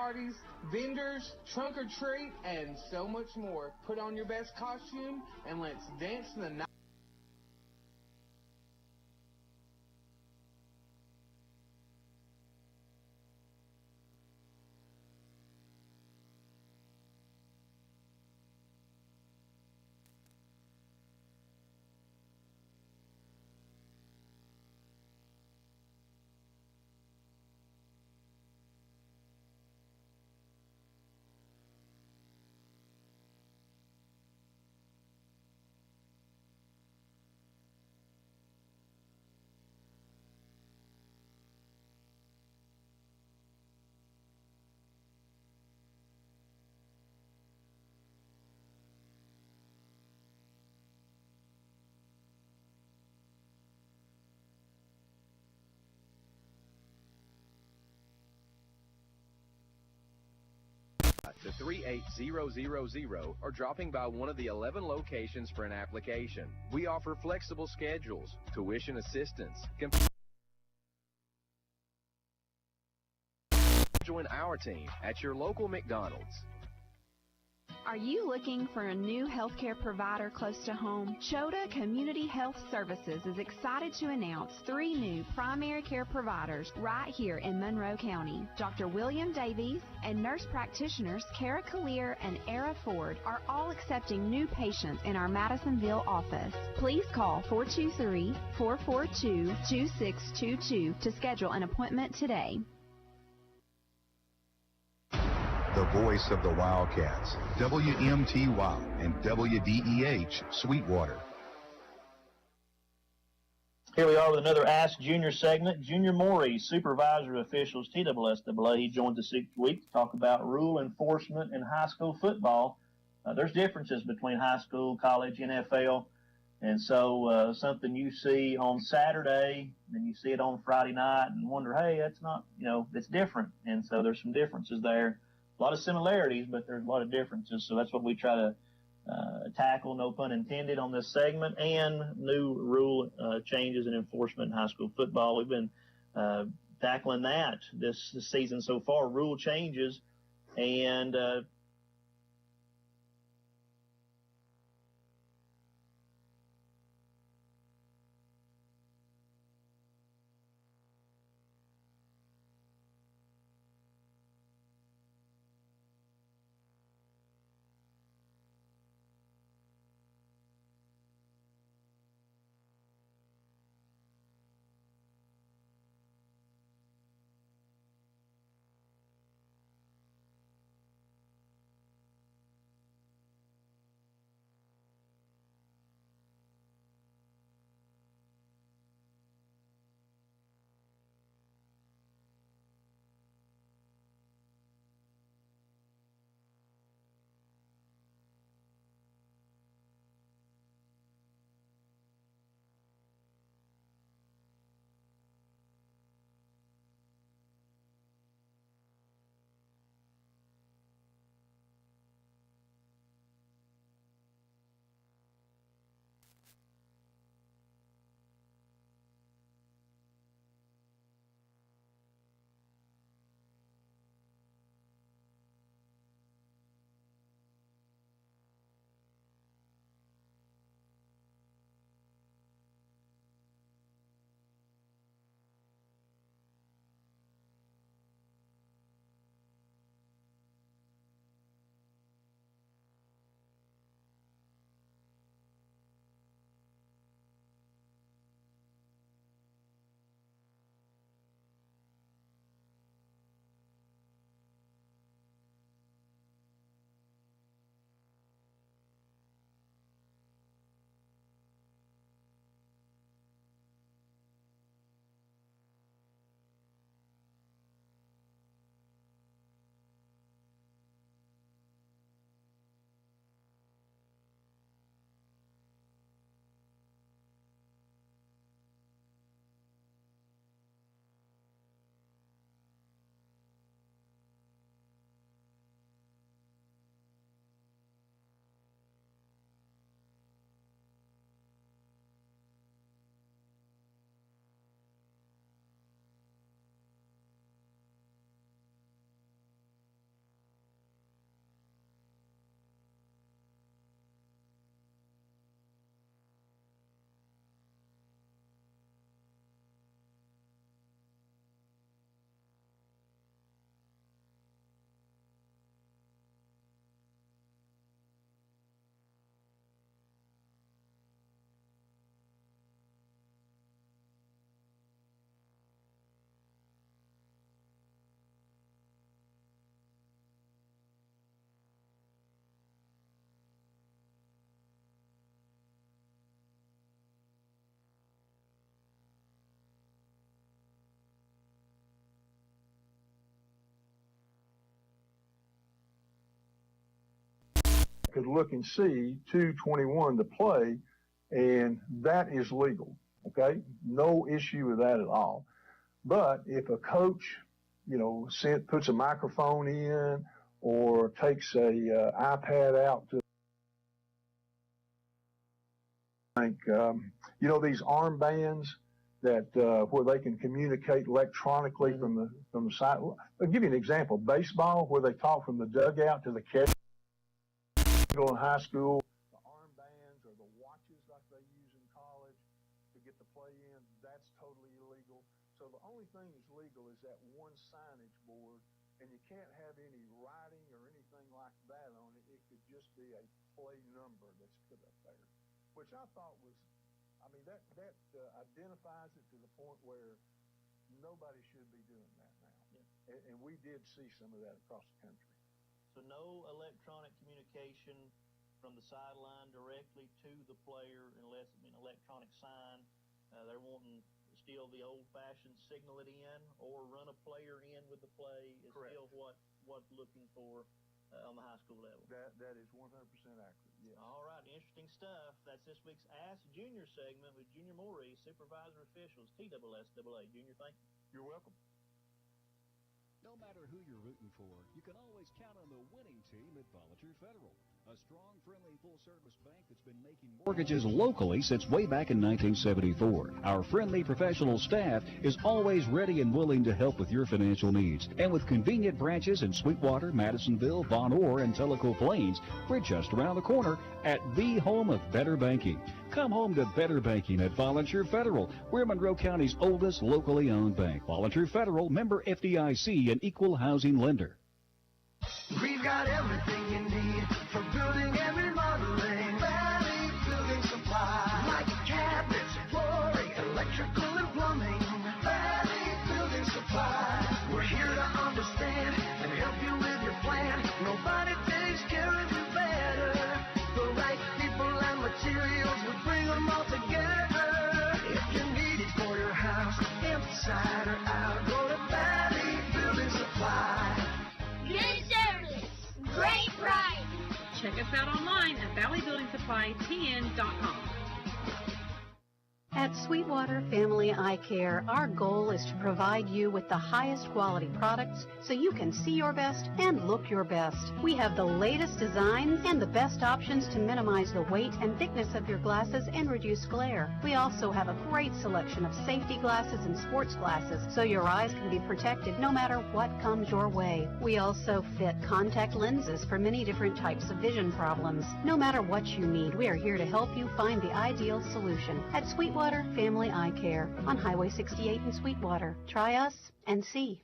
parties, vendors, trunk or treat, and so much more. Put on your best costume and let's dance the night. To 38000 or dropping by one of the 11 locations for an application. We offer flexible schedules, tuition assistance. Join our team at your local McDonald's. Are you looking for a new healthcare provider close to home? Chota Community Health Services is excited to announce 3 new primary care providers right here in Monroe County. Dr. William Davies and nurse practitioners Kara Collier and Era Ford are all accepting new patients in our Madisonville office. Please call 423-442-2622 to schedule an appointment today. The voice of the Wildcats, WMTY and WDEH Sweetwater. Here we are with another Ask Junior segment. Junior Morey, Supervisor of Officials, TSSAA, he joined us each week to talk about rule enforcement in high school football. There's differences between high school, college, NFL, and so something you see on Saturday, and you see it on Friday night and wonder, hey, that's not, it's different. And so there's some differences there. A lot of similarities, but there's a lot of differences. So that's what we try to tackle, no pun intended, on this segment, and new rule changes and enforcement in high school football. We've been tackling that this season so far, rule changes, and could look and see 2:21 to play, and that is legal, okay? No issue with that at all. But if a coach, puts a microphone in or takes a iPad out to these armbands that where they can communicate electronically from the side. I'll give you an example. Baseball, where they talk from the dugout to the catcher in high school. The armbands or the watches like they use in college to get the play in, that's totally illegal. So the only thing that's legal is that one signage board, and you can't have any writing or anything like that on it. It could just be a play number that's put up there, which I thought was, that identifies it to the point where nobody should be doing that now. Yeah. And we did see some of that across the country. So no electronic communication from the sideline directly to the player unless electronic sign. They're wanting still the old-fashioned signal it in or run a player in with the play is Correct. Still what's looking for on the high school level. That is 100% accurate, yes. All right, interesting stuff. That's this week's Ask Junior segment with Junior Morey, Supervisor Officials, TSSAA. Junior, thank you. You're welcome. No matter who you're rooting for, you can always count on the winning team at Volunteer Federal, a strong, friendly, full-service bank that's been making mortgages locally since way back in 1974. Our friendly professional staff is always ready and willing to help with your financial needs. And with convenient branches in Sweetwater, Madisonville, Von Orr, and Tellico Plains, we're just around the corner at the home of better banking. Come home to better banking at Volunteer Federal. We're Monroe County's oldest locally owned bank. Volunteer Federal, member FDIC, and equal housing lender. We've got everything you need for building and remodeling. Valley Building Supply. Like cabinets, flooring, electrical and plumbing. Valley Building Supply. We're here to understand and help you with your plan. Nobody takes care of you better. The right people and materials, we bring them all together. If you need it for your house, inside or out, go to Valley Building Supply. Good service, great price. Check us out online at valleybuildingsupplytn.com. At Sweetwater Family Eye Care, our goal is to provide you with the highest quality products so you can see your best and look your best. We have the latest designs and the best options to minimize the weight and thickness of your glasses and reduce glare. We also have a great selection of safety glasses and sports glasses so your eyes can be protected no matter what comes your way. We also fit contact lenses for many different types of vision problems. No matter what you need, we are here to help you find the ideal solution. At Sweetwater Family Eye Care on Highway 68 in Sweetwater. Try us and see.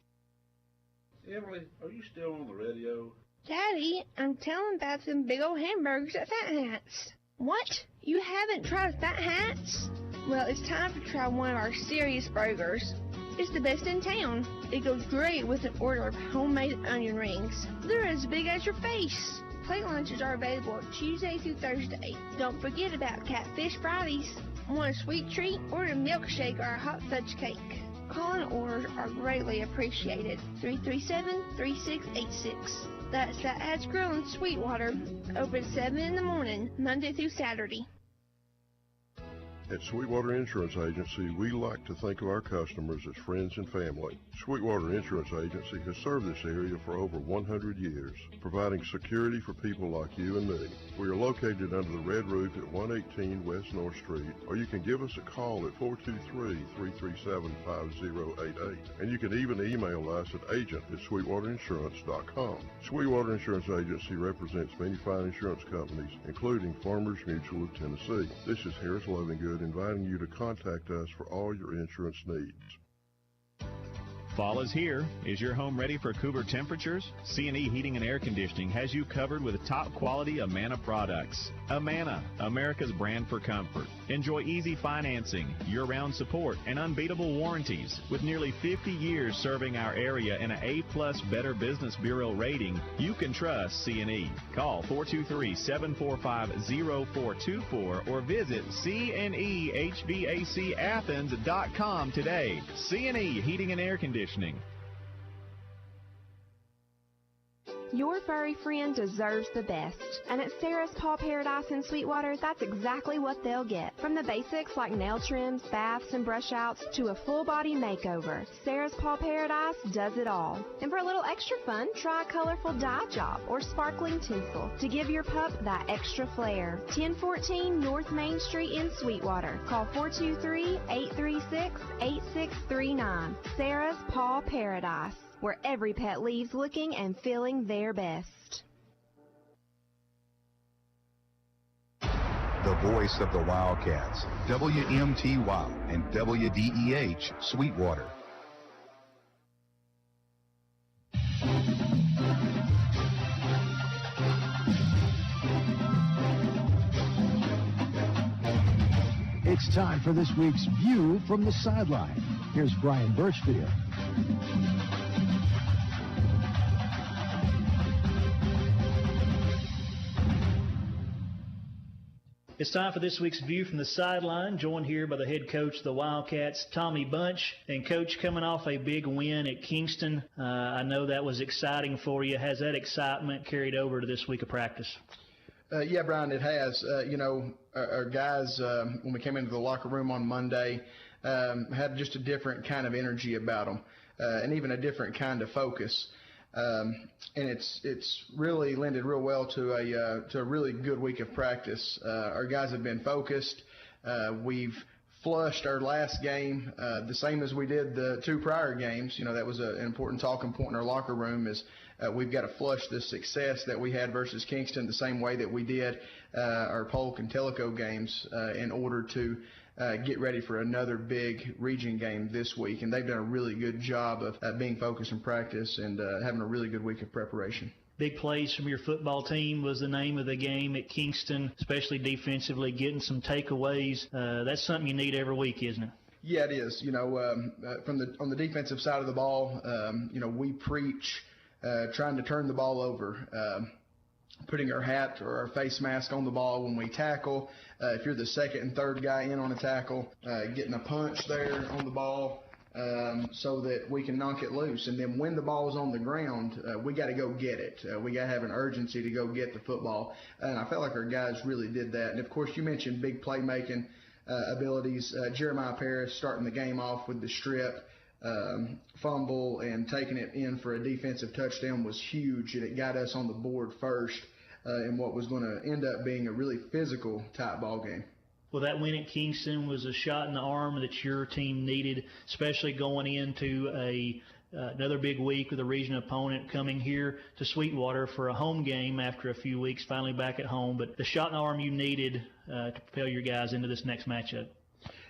Emily, are you still on the radio? Daddy, I'm telling about some big old hamburgers at Fat Hats. What? You haven't tried Fat Hats? Well, it's time to try one of our serious burgers. It's the best in town. It goes great with an order of homemade onion rings. They're as big as your face. Plate lunches are available Tuesday through Thursday. Don't forget about Catfish Fridays. Want a sweet treat? Order a milkshake or a hot fudge cake. Call-in orders are greatly appreciated. 337-3686. That's Fat Hats Grill in Sweetwater. Open 7 in the morning, Monday through Saturday. At Sweetwater Insurance Agency, we like to think of our customers as friends and family. Sweetwater Insurance Agency has served this area for over 100 years, providing security for people like you and me. We are located under the red roof at 118 West North Street, or you can give us a call at 423-337-5088. And you can even email us at agent@sweetwaterinsurance.com. Sweetwater Insurance Agency represents many fine insurance companies, including Farmers Mutual of Tennessee. This is Harris Lovingood inviting you to contact us for all your insurance needs. Fall is here. Is your home ready for cooler temperatures? C&E Heating and Air Conditioning has you covered with top quality Amana products. Amana, America's brand for comfort. Enjoy easy financing, year-round support, and unbeatable warranties. With nearly 50 years serving our area and an A+ Better Business Bureau rating, you can trust C&E. Call 423-745-0424 or visit cnehvacathens.com today. C&E Heating and Air Conditioning. Your furry friend deserves the best. And at Sarah's Paw Paradise in Sweetwater, that's exactly what they'll get. From the basics like nail trims, baths, and brush outs to a full body makeover, Sarah's Paw Paradise does it all. And for a little extra fun, try a colorful dye job or sparkling tinsel to give your pup that extra flair. 1014 North Main Street in Sweetwater. Call 423-836-8639. Sarah's Paw Paradise, where every pet leaves looking and feeling their best. The voice of the Wildcats, WMTY and WDEH Sweetwater. It's time for this week's View from the Sideline. Here's Brian Birchfield. It's time for this week's View from the Sideline, joined here by the head coach of the Wildcats, Tommy Bunch. And, Coach, coming off a big win at Kingston, I know that was exciting for you. Has that excitement carried over to this week of practice? Yeah, Brian, it has. Our guys, when we came into the locker room on Monday, had just a different kind of energy about them, and even a different kind of focus. And it's really lended real well to a really good week of practice. Our guys have been focused. We've flushed our last game the same as we did the two prior games. That was an important talking point in our locker room is we've got to flush the success that we had versus Kingston the same way that we did our Polk and Tellico games in order to get ready for another big region game this week. And they've done a really good job of being focused in practice and having a really good week of preparation. Big plays from your football team was the name of the game at Kingston, especially defensively, getting some takeaways. That's something you need every week, isn't it? Yeah, it is. On the defensive side of the ball, we preach trying to turn the ball over, putting our hat or our face mask on the ball when we tackle. If you're the second and third guy in on a tackle, getting a punch there on the ball so that we can knock it loose. And then when the ball is on the ground, we got to go get it. We got to have an urgency to go get the football. And I felt like our guys really did that. And, of course, you mentioned big playmaking abilities. Jeremiah Parris starting the game off with the strip. Fumble and taking it in for a defensive touchdown was huge, and it got us on the board first in what was going to end up being a really physical type ball game. Well, that win at Kingston was a shot in the arm that your team needed, especially going into another big week with a region opponent coming here to Sweetwater for a home game after a few weeks, finally back at home. But the shot in the arm you needed to propel your guys into this next matchup.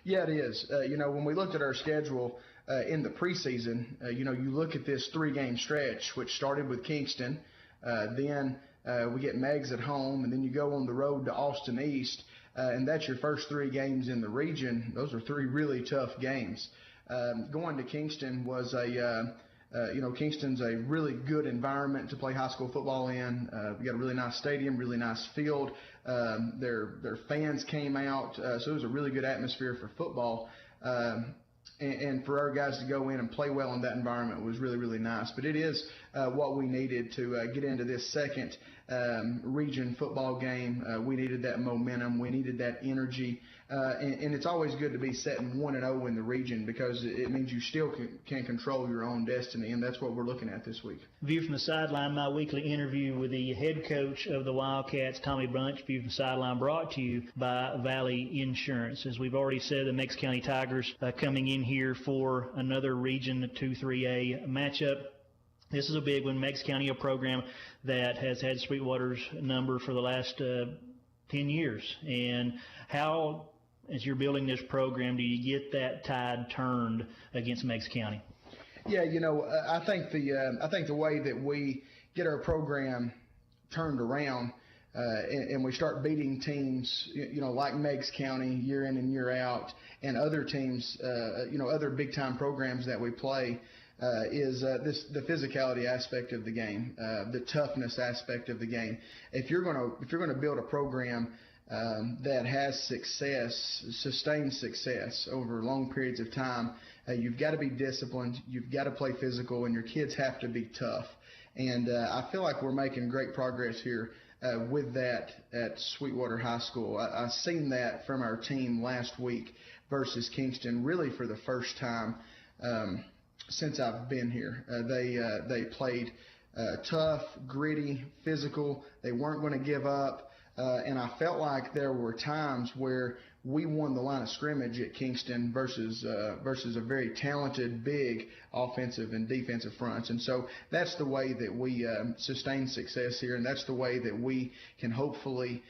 Yeah, it is. When we looked at our schedule in the preseason, you look at this three-game stretch, which started with Kingston, then we get Meigs at home, and then you go on the road to Austin East, and that's your first three games in the region. Those are three really tough games. Going to Kingston was Kingston's a really good environment to play high school football in. We got a really nice stadium, really nice field. Their fans came out, so it was a really good atmosphere for football. And for our guys to go in and play well in that environment was really, really nice. But it is what we needed to get into this second region football game. We needed that momentum. We needed that energy. And it's always good to be setting 1-0 in the region because it means you still can control your own destiny, and that's what we're looking at this week. View from the Sideline, my weekly interview with the head coach of the Wildcats, Tommy Bunch. View from the Sideline brought to you by Valley Insurance. As we've already said, the Meigs County Tigers coming in here for another Region 2-3A matchup. This is a big one. Meigs County, a program that has had Sweetwater's number for the last 10 years. And how, as you're building this program, do you get that tide turned against Meigs County? Yeah, I think the way that we get our program turned around and we start beating teams, like Meigs County year in and year out, and other teams, other big time programs that we play. Is the physicality aspect of the game, the toughness aspect of the game. If you're gonna build a program that has success, sustained success over long periods of time, you've got to be disciplined. You've got to play physical, and your kids have to be tough. And I feel like we're making great progress here with that at Sweetwater High School. I've seen that from our team last week versus Kingston, really for the first time since I've been here. They played tough, gritty, physical. They weren't going to give up. And I felt like there were times where we won the line of scrimmage at Kingston versus a very talented, big offensive and defensive fronts. And so that's the way that we sustain success here, and that's the way that we can hopefully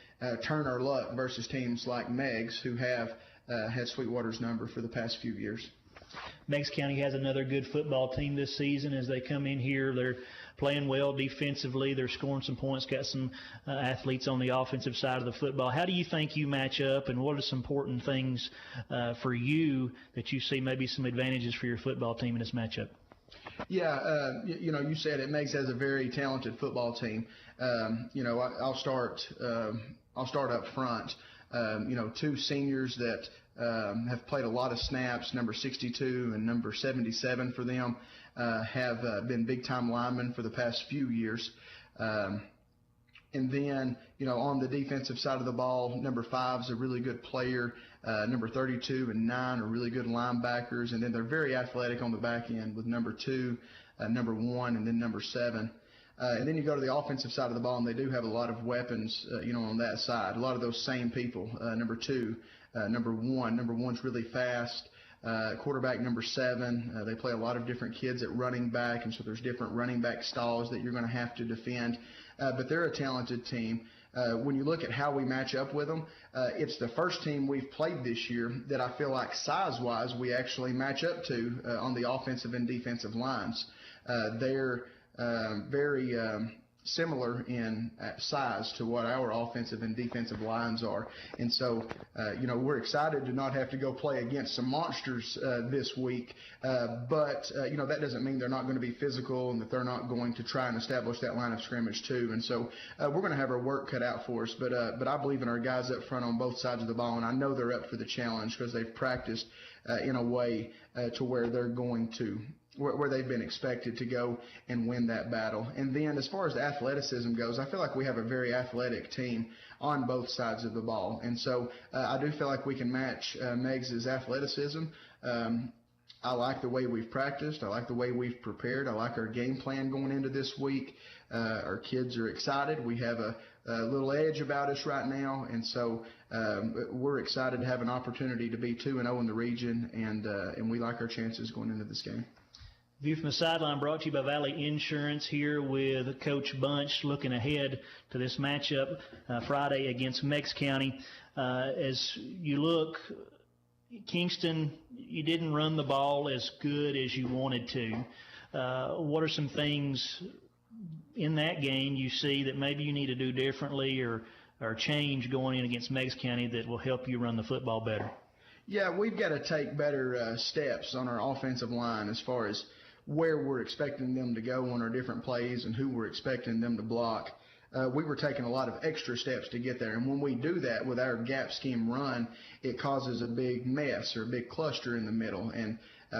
turn our luck versus teams like Meigs, who have had Sweetwater's number for the past few years. Meigs County has another good football team this season. As they come in here, they're playing well defensively. They're scoring some points, got some athletes on the offensive side of the football. How do you think you match up, and what are some important things for you that you see maybe some advantages for your football team in this matchup? Yeah, you said it. Meigs has a very talented football team. I'll start up front. Two seniors that have played a lot of snaps, number 62 and number 77 for them, have been big-time linemen for the past few years. And then, on the defensive side of the ball, number 5 is a really good player. Number 32 and 9 are really good linebackers. And then they're very athletic on the back end with number 2, number 1, and then number 7. And then you go to the offensive side of the ball, and they do have a lot of weapons, on that side. A lot of those same people. Number 2, number 1. Number 1's really fast. Quarterback number 7. They play a lot of different kids at running back, and so there's different running back styles that you're going to have to defend. But they're a talented team. When you look at how we match up with them, it's the first team we've played this year that I feel like size-wise we actually match up to on the offensive and defensive lines. They're very similar in size to what our offensive and defensive lines are. And so, we're excited to not have to go play against some monsters this week. But that doesn't mean they're not going to be physical and that they're not going to try and establish that line of scrimmage too. And so we're going to have our work cut out for us. But I believe in our guys up front on both sides of the ball, and I know they're up for the challenge because they've practiced in a way to where they're going to where they've been expected to go and win that battle. And then as far as the athleticism goes, I feel like we have a very athletic team on both sides of the ball. And so I do feel like we can match Meigs' athleticism. I like the way we've practiced. I like the way we've prepared. I like our game plan going into this week. Our kids are excited. We have a little edge about us right now. And so we're excited to have an opportunity to be 2-0 in the region, and we like our chances going into this game. View from the Sideline brought to you by Valley Insurance, here with Coach Bunch looking ahead to this matchup Friday against Meigs County. As you look, Kingston, you didn't run the ball as good as you wanted to. What are some things in that game you see that maybe you need to do differently or change going in against Meigs County that will help you run the football better? Yeah, we've got to take better steps on our offensive line as far as where we're expecting them to go on our different plays and who we're expecting them to block. We were taking a lot of extra steps to get there. And when we do that with our gap scheme run, it causes a big mess or a big cluster in the middle. And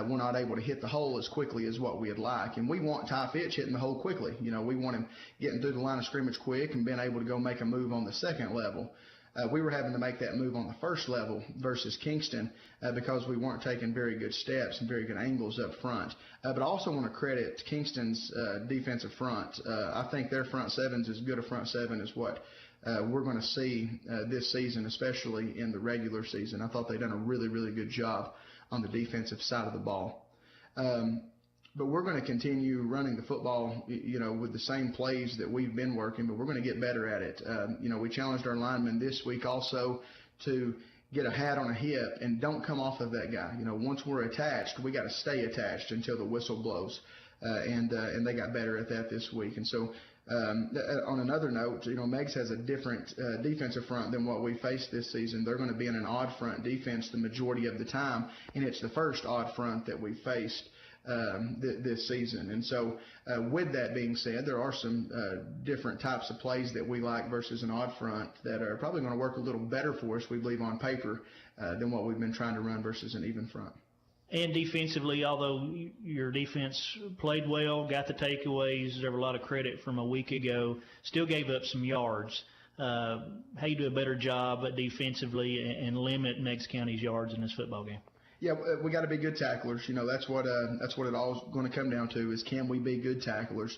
we're not able to hit the hole as quickly as what we'd like. And we want Ty Fitch hitting the hole quickly. We want him getting through the line of scrimmage quick and being able to go make a move on the second level. We were having to make that move on the first level versus Kingston because we weren't taking very good steps and very good angles up front. But I also want to credit Kingston's defensive front. I think their front seven's as good a front seven as what we're going to see this season, especially in the regular season. I thought they'd done a really, really good job on the defensive side of the ball. But we're going to continue running the football, with the same plays that we've been working, but we're going to get better at it. We challenged our linemen this week also to get a hat on a hip and don't come off of that guy. Once we're attached, we got to stay attached until the whistle blows. And they got better at that this week. And so on another note, Meigs has a different defensive front than what we faced this season. They're going to be in an odd front defense the majority of the time, and it's the first odd front that we faced this season. And so with that being said, there are some different types of plays that we like versus an odd front that are probably going to work a little better for us, we believe, on paper than what we've been trying to run versus an even front. And defensively, although your defense played well, got the takeaways, deserve a lot of credit from a week ago, still gave up some yards. How you do a better job defensively and limit Meigs County's yards in this football game? Yeah, we got to be good tacklers. You know, that's what it all is going to come down to is can we be good tacklers?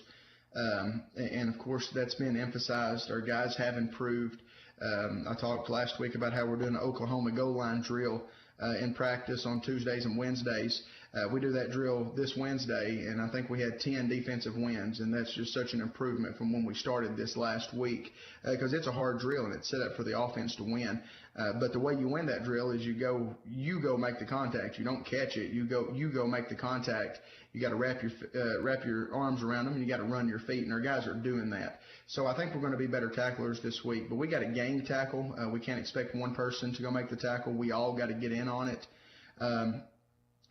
And of course, that's been emphasized. Our guys have improved. I talked last week about how we're doing an Oklahoma goal line drill in practice on Tuesdays and Wednesdays. We do that drill this Wednesday, and I think we had 10 defensive wins, and that's just such an improvement from when we started this last week because it's a hard drill, and it's set up for the offense to win. But the way you win that drill is you go make the contact. You don't catch it. You go make the contact. You got to wrap your arms around them, and you got to run your feet, and our guys are doing that. So I think we're going to be better tacklers this week. But we got to gang tackle. We can't expect one person to go make the tackle. We all got to get in on it.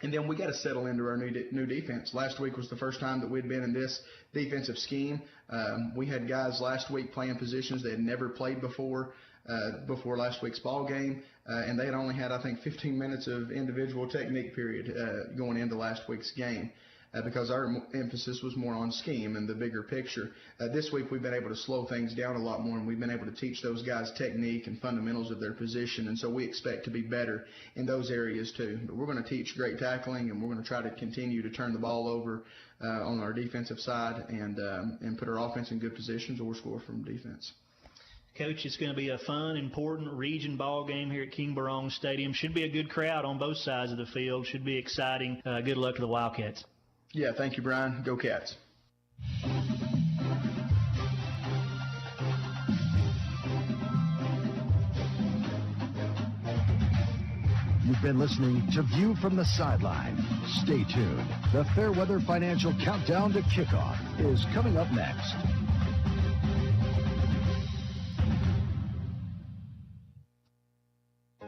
And then we got to settle into our new defense. Last week was the first time that we'd been in this defensive scheme. We had guys last week playing positions they had never played before last week's ball game, and they had only had, I think, 15 minutes of individual technique period going into last week's game because our emphasis was more on scheme and the bigger picture. This week we've been able to slow things down a lot more, and we've been able to teach those guys technique and fundamentals of their position, and so we expect to be better in those areas too. But we're going to teach great tackling, and we're going to try to continue to turn the ball over on our defensive side and put our offense in good positions or score from defense. Coach, it's going to be a fun, important region ball game here at King Barong Stadium. Should be a good crowd on both sides of the field. Should be exciting. Good luck to the Wildcats. Yeah, thank you, Brian. Go Cats. You've been listening to View from the Sideline. Stay tuned. The Fairweather Financial Countdown to Kickoff is coming up next.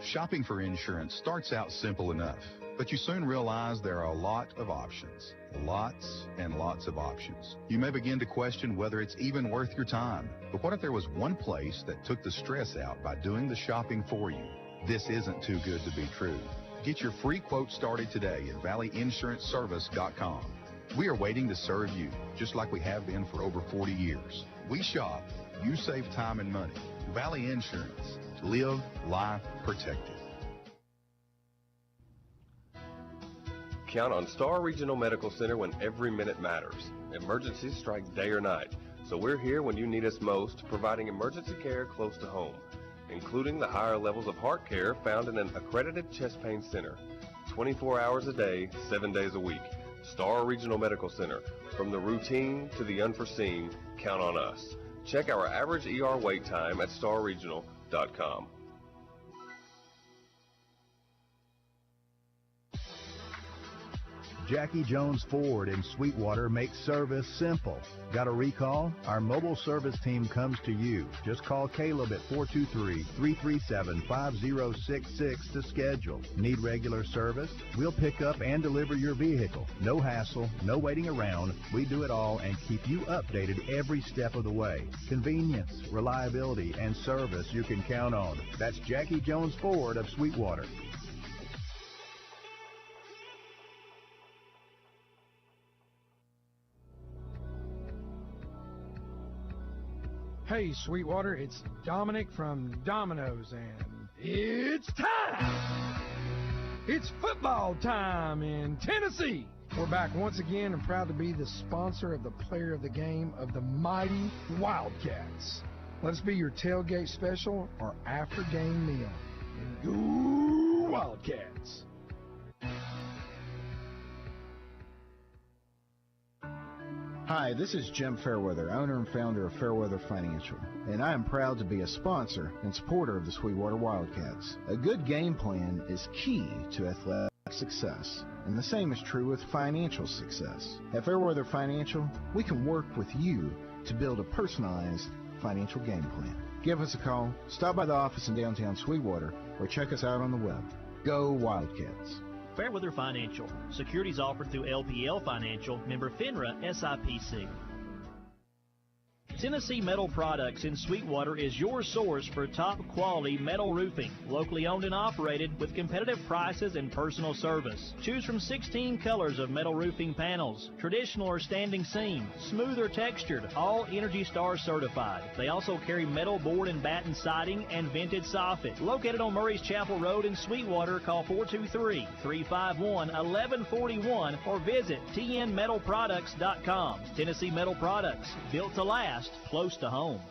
Shopping for insurance starts out simple enough, but you soon realize there are a lot of options. Lots and lots of options. You may begin to question whether it's even worth your time. But what if there was one place that took the stress out by doing the shopping for you? This isn't too good to be true. Get your free quote started today at valleyinsuranceservice.com. We are waiting to serve you, just like we have been for over 40 years. We shop, you save time and money. Valley Insurance. Live life protected. Count on Star Regional Medical Center when every minute matters. Emergencies strike day or night, so we're here when you need us most, providing emergency care close to home, including the higher levels of heart care found in an accredited chest pain center. 24 hours a day, 7 days a week. Star Regional Medical Center. From the routine to the unforeseen, count on us. Check our average ER wait time at starregional.com. Jackie Jones Ford in Sweetwater makes service simple. Got a recall? Our mobile service team comes to you. Just call Caleb at 423-337-5066 to schedule. Need regular service? We'll pick up and deliver your vehicle. No hassle, no waiting around. We do it all and keep you updated every step of the way. Convenience, reliability, and service you can count on. That's Jackie Jones Ford of Sweetwater. Hey, Sweetwater, it's Dominic from Domino's, and it's time! It's football time in Tennessee! We're back once again and proud to be the sponsor of the player of the game of the mighty Wildcats. Let us be your tailgate special or after-game meal. And go Wildcats! Hi, this is Jim Fairweather, owner and founder of Fairweather Financial, and I am proud to be a sponsor and supporter of the Sweetwater Wildcats. A good game plan is key to athletic success, and the same is true with financial success. At Fairweather Financial, we can work with you to build a personalized financial game plan. Give us a call, stop by the office in downtown Sweetwater, or check us out on the web. Go Wildcats! Fairweather Financial. Securities offered through LPL Financial, member FINRA SIPC. Tennessee Metal Products in Sweetwater is your source for top quality metal roofing. Locally owned and operated with competitive prices and personal service. Choose from 16 colors of metal roofing panels, traditional or standing seam, smooth or textured, all Energy Star certified. They also carry metal board and batten siding and vented soffit. Located on Murray's Chapel Road in Sweetwater, call 423-351-1141 or visit tnmetalproducts.com. Tennessee Metal Products, built to last, close to home.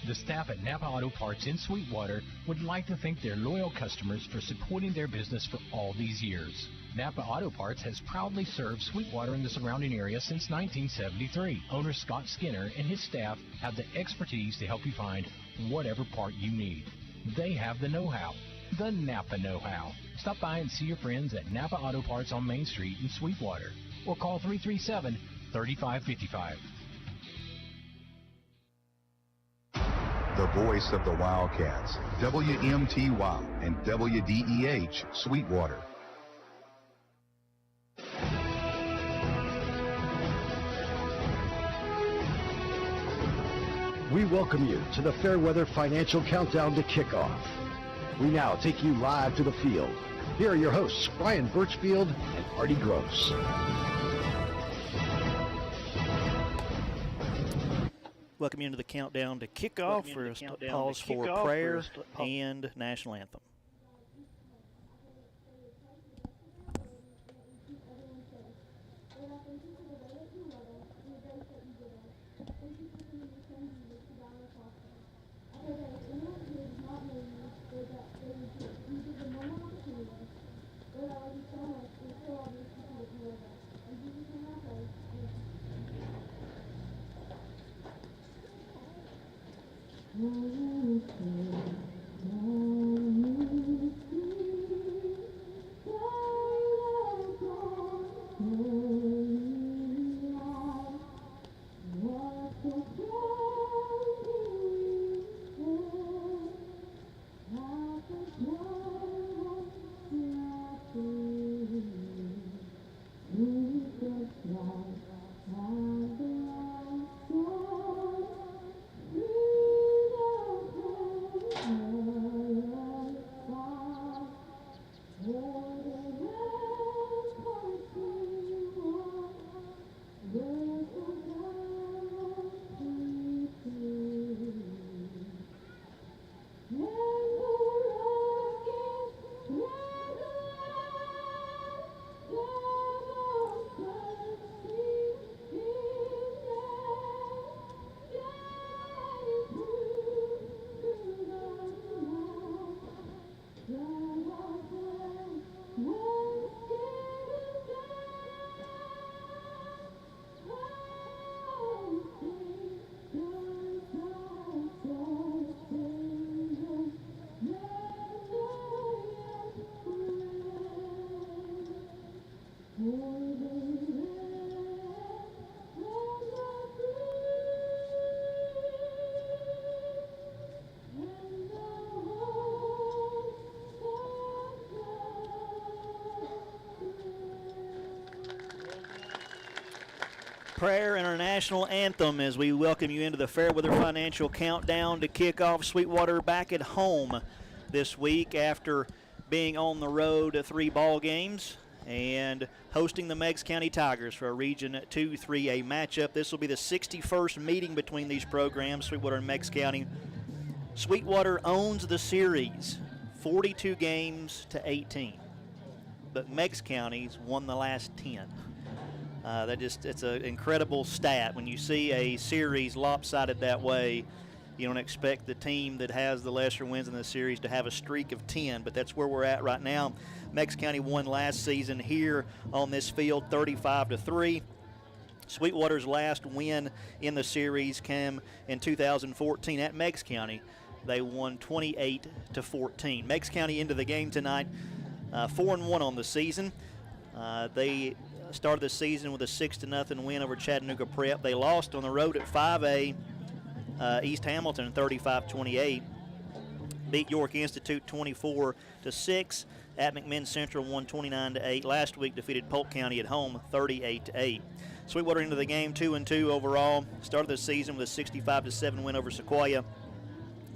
The staff at Napa Auto Parts in Sweetwater would like to thank their loyal customers for supporting their business for all these years. Napa Auto Parts has proudly served Sweetwater and the surrounding area since 1973. Owner Scott Skinner and his staff have the expertise to help you find whatever part you need. They have the know-how, the Napa know-how. Stop by and see your friends at Napa Auto Parts on Main Street in Sweetwater, or call 337-3555. The voice of the Wildcats, WMTY and WDEH Sweetwater. We welcome you to the Fairweather Financial Countdown to Kickoff. We now take you live to the field. Here are your hosts, Brian Birchfield and Artie Gross. Welcome you into the countdown to kickoff. For a pause for prayer and national anthem. Prayer and our national anthem as we welcome you into the Fairweather Financial Countdown to kickoff. Sweetwater back at home this week after being on the road 3 ball games and hosting the Meigs County Tigers for a Region 2 3A matchup. This will be the 61st meeting between these programs, Sweetwater and Meigs County. Sweetwater owns the series, 42 games to 18, but Meigs County's won the last 10. It's an incredible stat. When you see a series lopsided that way, you don't expect the team that has the lesser wins in the series to have a streak of 10, but that's where we're at right now. Meigs County won last season here on this field 35-3. Sweetwater's last win in the series came in 2014 at Meigs County. They won 28-14. Meigs County into the game tonight, 4-1 on the season. They started the season with a 6-0 win over Chattanooga Prep. They lost on the road at 5A East Hamilton 35-28. Beat York Institute 24-6. At McMinn Central won 29-8. Last week defeated Polk County at home 38-8. Sweetwater into the game 2-2 overall. Started the season with a 65-7 win over Sequoia,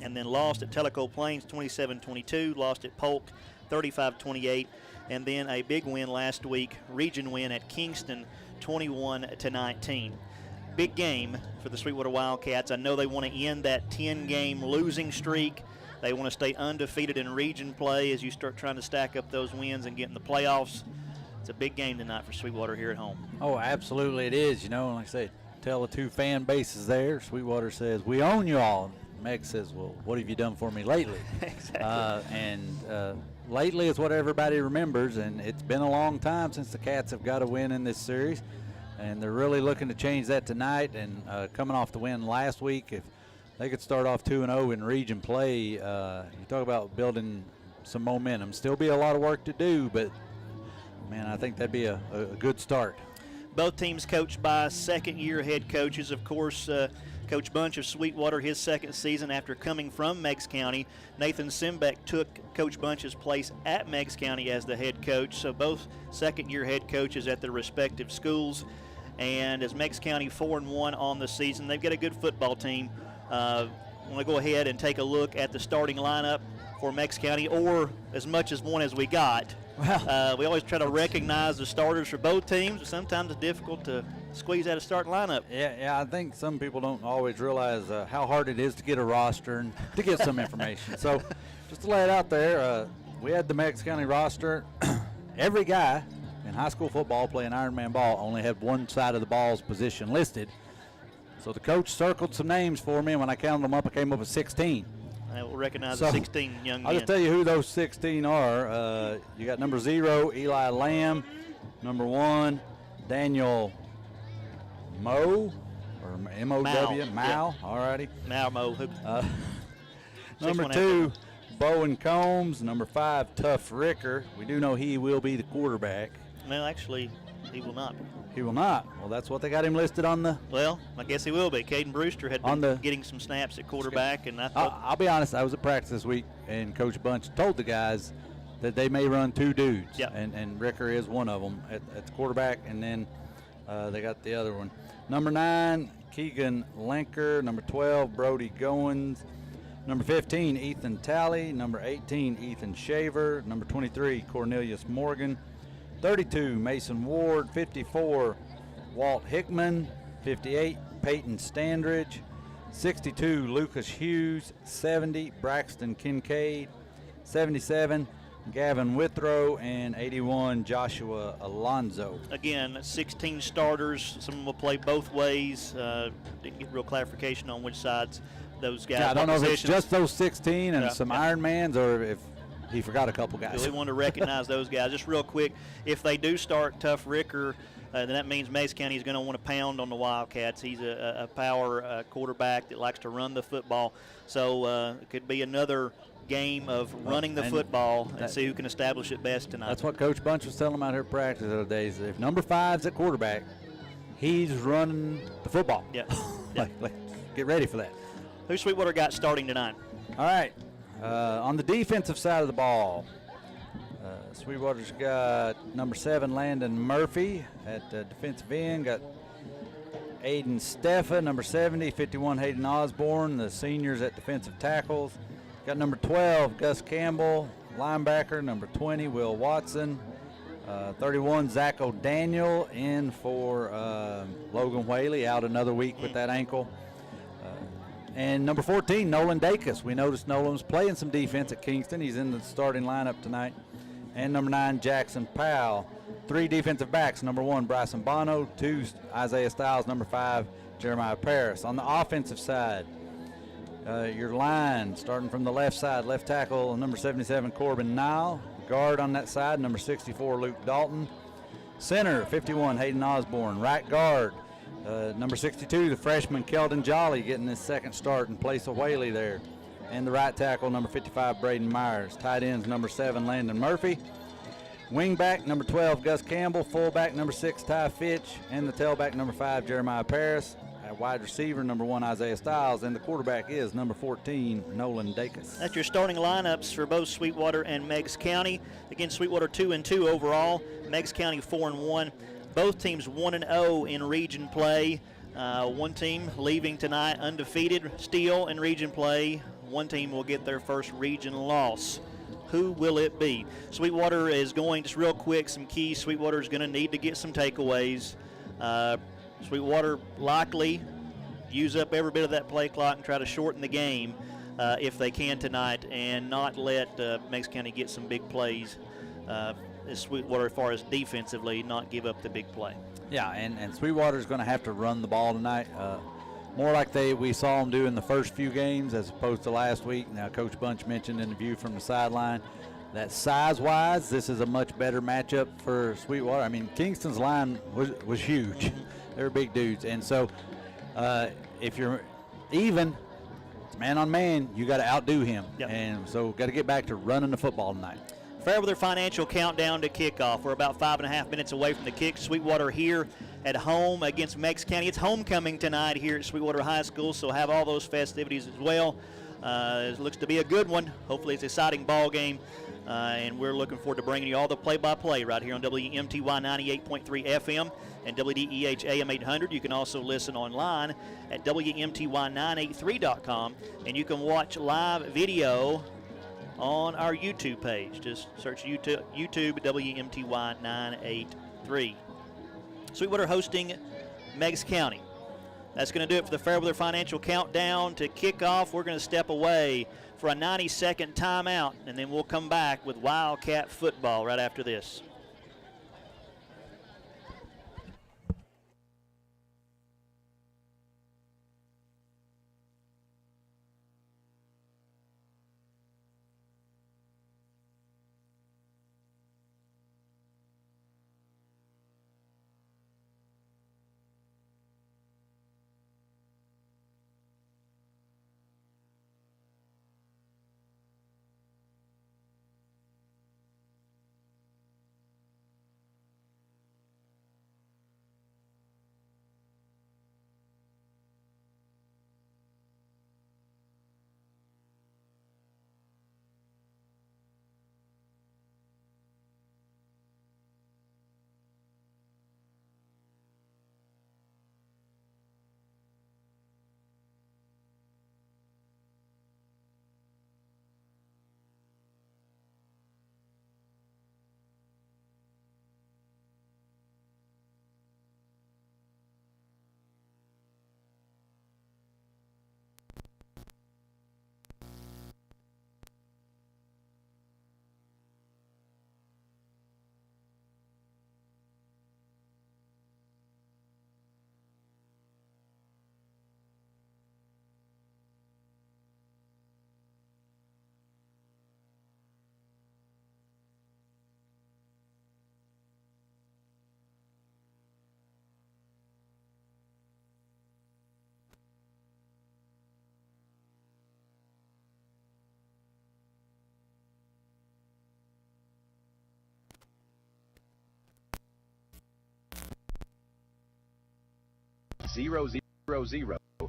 and then lost at Tellico Plains 27-22, lost at Polk 35-28, and then a big win last week, region win at Kingston 21-19. Big game for the Sweetwater Wildcats. I know they want to end that 10-game losing streak. They want to stay undefeated in region play as you start trying to stack up those wins and get in the playoffs. It's a big game tonight for Sweetwater here at home. Oh, absolutely it is. You know, like I said, tell the two fan bases there. Sweetwater says, we own you all. Meg says, well, what have you done for me lately? Exactly. Lately is what everybody remembers, and it's been a long time since the Cats have got a win in this series, and they're really looking to change that tonight. And coming off the win last week, if they could start off 2-0 in region play, you talk about building some momentum. Still be a lot of work to do, but man, I think that'd be a good start. Both teams coached by second-year head coaches. Of course, Coach Bunch of Sweetwater, his second season after coming from Meigs County. Nathan Simbeck took Coach Bunch's place at Meigs County as the head coach. So both second-year head coaches at their respective schools. And as Meigs County 4-1 on the season, they've got a good football team. I want to go ahead and take a look at the starting lineup for Meigs County, or as much as one as we got. Well, we always try to recognize the starters for both teams, but sometimes it's difficult to squeeze out a starting lineup. Yeah, I think some people don't always realize how hard it is to get a roster and to get some information. So just to lay it out there, we had the Meigs County roster. Every guy in high school football playing Ironman ball only had one side of the ball's position listed. So the coach circled some names for me, and when I counted them up, I came up with 16. I will recognize the 16 young men. I'll just tell you who those 16 are. You got number 0, Eli Lamb. Number 1, Daniel Moe, or M-O-W, Mao. Yeah. All righty. Mo. Number 2, Bowen Combs. Number 5, Tough Ricker. We do know he will be the quarterback. Well, actually, he will not be. He will not. Well, that's what they got him listed on the. Well, I guess he will be. Caden Brewster had been getting some snaps at quarterback, and I thought. I'll be honest. I was at practice this week, and Coach Bunch told the guys that they may run 2 dudes. Yeah. And Ricker is one of them at the quarterback, and then they got the other one. Number 9, Keegan Lenker. Number 12, Brody Goins. Number 15, Ethan Talley. Number 18, Ethan Shaver. Number 23, Cornelius Morgan. 32, Mason Ward. 54, Walt Hickman. 58, Peyton Standridge. 62, Lucas Hughes. 70, Braxton Kincaid. 77, Gavin Withrow. And 81, Joshua Alonzo. Again, 16 starters. Some of them will play both ways. Didn't get real clarification on which sides those guys. Yeah, I don't know if it's just those 16 and some Ironmans, or if he forgot a couple guys. We want to recognize those guys. Just real quick, if they do start Tough Ricker, then that means Meigs County is going to want to pound on the Wildcats. He's a power quarterback that likes to run the football. So it could be another game of running the football and see who can establish it best tonight. That's what Coach Bunch was telling them out here at practice the other day. If number 5's at quarterback, he's running the football. Yeah. Get ready for that. Who Sweetwater got starting tonight? All right. On the defensive side of the ball, Sweetwater's got number 7, Landon Murphy at defensive end. Got Aiden Steffa, number 70, 51, Hayden Osborne, the seniors at defensive tackles. Got number 12, Gus Campbell, linebacker. Number 20, Will Watson. 31, Zach O'Daniel, in for Logan Whaley, out another week with that ankle. And number 14, Nolan Dacus. We noticed Nolan's playing some defense at Kingston. He's in the starting lineup tonight. And number 9, Jackson Powell. 3 defensive backs. Number 1, Bryson Bono. 2, Isaiah Stiles. Number 5, Jeremiah Paris. On the offensive side, your line, starting from the left side, left tackle, number 77, Corbin Nile. Guard on that side, number 64, Luke Dalton. Center, 51, Hayden Osborne. Right guard, number 62, the freshman Keldon Jolly, getting his second start in place of Whaley there. And the right tackle, number 55, Braden Myers. Tight ends, number 7, Landon Murphy. Wingback, number 12, Gus Campbell. Fullback, number 6, Ty Fitch. And the tailback, number 5, Jeremiah Paris. At wide receiver, number 1, Isaiah Stiles. And the quarterback is number 14, Nolan Dacus. That's your starting lineups for both Sweetwater and Meigs County. Again, Sweetwater 2-2 overall. Meigs County 4-1. Both teams 1-0 in region play. One team leaving tonight undefeated still in region play. One team will get their first region loss. Who will it be? Sweetwater is going, just real quick, some keys. Sweetwater is going to need to get some takeaways. Sweetwater likely use up every bit of that play clock and try to shorten the game if they can tonight, and not let Meigs County get some big plays. As Sweetwater, as far as defensively, not give up the big play. Yeah, and Sweetwater is going to have to run the ball tonight, more like we saw them do in the first few games as opposed to last week. Now, Coach Bunch mentioned in the view from the sideline that size-wise, this is a much better matchup for Sweetwater. I mean, Kingston's line was huge. They're big dudes. And so if you're even, it's man on man, you got to outdo him. Yep. And so got to get back to running the football tonight. Fairweather Financial countdown to kickoff. We're about 5.5 minutes away from the kick. Sweetwater here at home against Meigs County. It's homecoming tonight here at Sweetwater High School, so have all those festivities as well. It looks to be a good one. Hopefully it's an exciting ball game, and we're looking forward to bringing you all the play-by-play right here on WMTY 98.3 FM and WDEH AM 800. You can also listen online at WMTY983.com, and you can watch live video on our YouTube page. Just search YouTube WMTY 983. Sweetwater hosting Meigs County. That's going to do it for the Fairweather Financial Countdown to kickoff. We're going to step away for a 90-second timeout, and then we'll come back with Wildcat football right after this.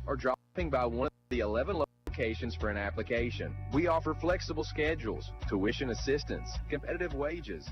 or dropping by one of the 11 locations for an application. We offer flexible schedules, tuition assistance, competitive wages,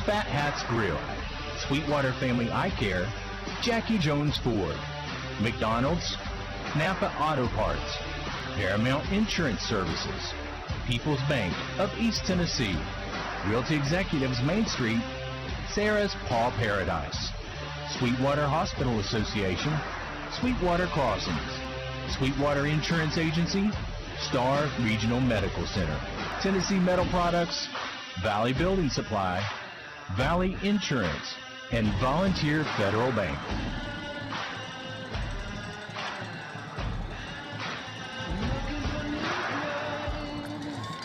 Fat Hats Grill, Sweetwater Family Eye Care, Jackie Jones Ford, McDonald's, Napa Auto Parts, Paramount Insurance Services, People's Bank of East Tennessee, Realty Executives Main Street, Sarah's Paw Paradise, Sweetwater Hospital Association, Sweetwater Crossings, Sweetwater Insurance Agency, Star Regional Medical Center, Tennessee Metal Products, Valley Building Supply, Valley Insurance, and Volunteer Federal Bank.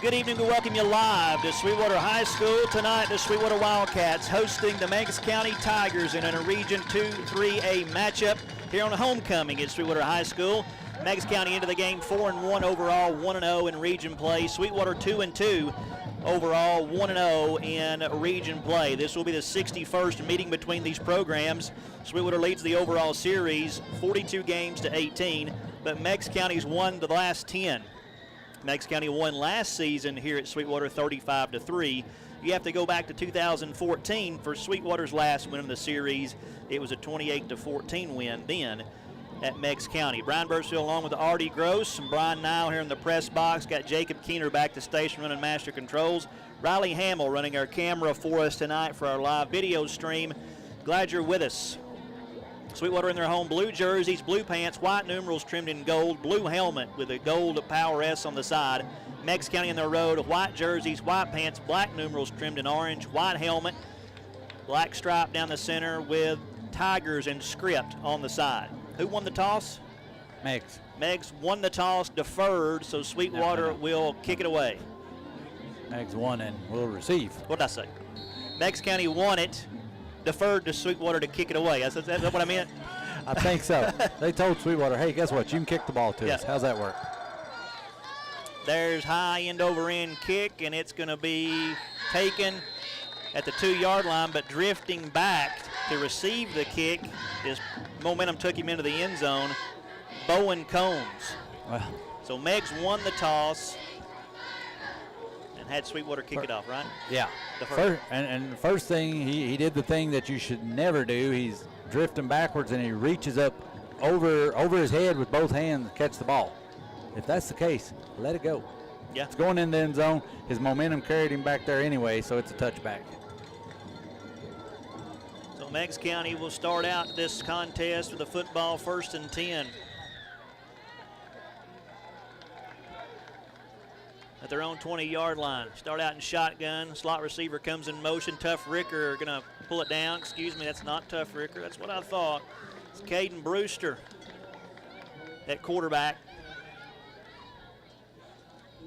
Good evening. We welcome you live to Sweetwater High School. Tonight, the Sweetwater Wildcats hosting the Meigs County Tigers in a Region 2-3A matchup here on homecoming at Sweetwater High School. Meigs County into the game 4-1 overall, 1-0 in region play. Sweetwater 2-2 overall, 1-0 in region play. This will be the 61st meeting between these programs. Sweetwater leads the overall series 42 games to 18, but Meigs County's won the last 10. Meigs County won last season here at Sweetwater 35-3. You have to go back to 2014 for Sweetwater's last win in the series. It was a 28-14 win then at Meigs County. Brian Birchfield along with Artie Gross and Brian Nile here in the press box. Got Jacob Keener back to station running master controls. Riley Hamill running our camera for us tonight for our live video stream. Glad you're with us. Sweetwater in their home blue jerseys, blue pants, white numerals trimmed in gold, blue helmet with a gold Power S on the side. Meigs County in their road, white jerseys, white pants, black numerals trimmed in orange, white helmet, black stripe down the center with Tigers and script on the side. Who won the toss? Meigs. Meigs won the toss, deferred, so Sweetwater will kick it away. Meigs won and will receive. What did I say? Meigs County won it, deferred to Sweetwater to kick it away. That's what I meant? I think so. They told Sweetwater, hey, guess what? You can kick the ball to us. How's that work? There's high end over end kick, and it's going to be taken at the 2-yard line, but drifting back to receive the kick. His momentum took him into the end zone. Bowen Combs. Well, so Meigs won the toss and had Sweetwater kick it off, right? Yeah. And the first thing, he did the thing that you should never do. He's drifting backwards, and he reaches up over his head with both hands to catch the ball. If that's the case, let it go. Yeah. It's going in the end zone. His momentum carried him back there anyway, so it's a touchback. So Meigs County will start out this contest with a football 1st and 10. At their own 20-yard line. Start out in shotgun. Slot receiver comes in motion. Tough Ricker going to pull it down. Excuse me, that's not Tough Ricker. That's what I thought. It's Caden Brewster at quarterback.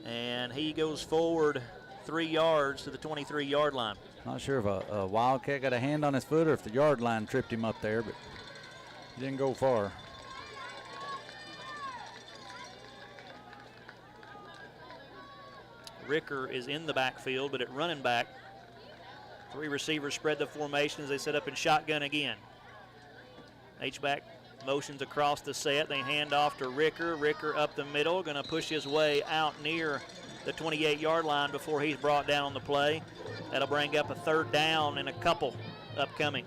And he goes forward 3 yards to the 23-yard line. Not sure if a Wildcat got a hand on his foot or if the yard line tripped him up there, but he didn't go far. Ricker is in the backfield, but at running back, 3 receivers spread the formation as they set up in shotgun again. H-back motions across the set. They hand off to Ricker. Ricker up the middle, going to push his way out near the 28-yard line before he's brought down on the play. That'll bring up a 3rd down and a couple upcoming.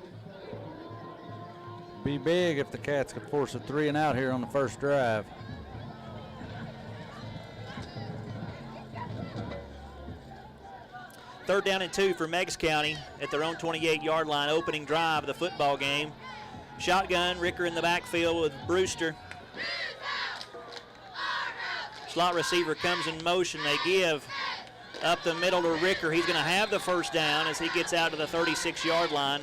Be big if the Cats could force a 3 and out here on the first drive. Third down and 2 for Meigs County at their own 28-yard line, opening drive of the football game. Shotgun, Ricker in the backfield with Brewster. Slot receiver comes in motion. They give up the middle to Ricker. He's going to have the 1st down as he gets out to the 36-yard line.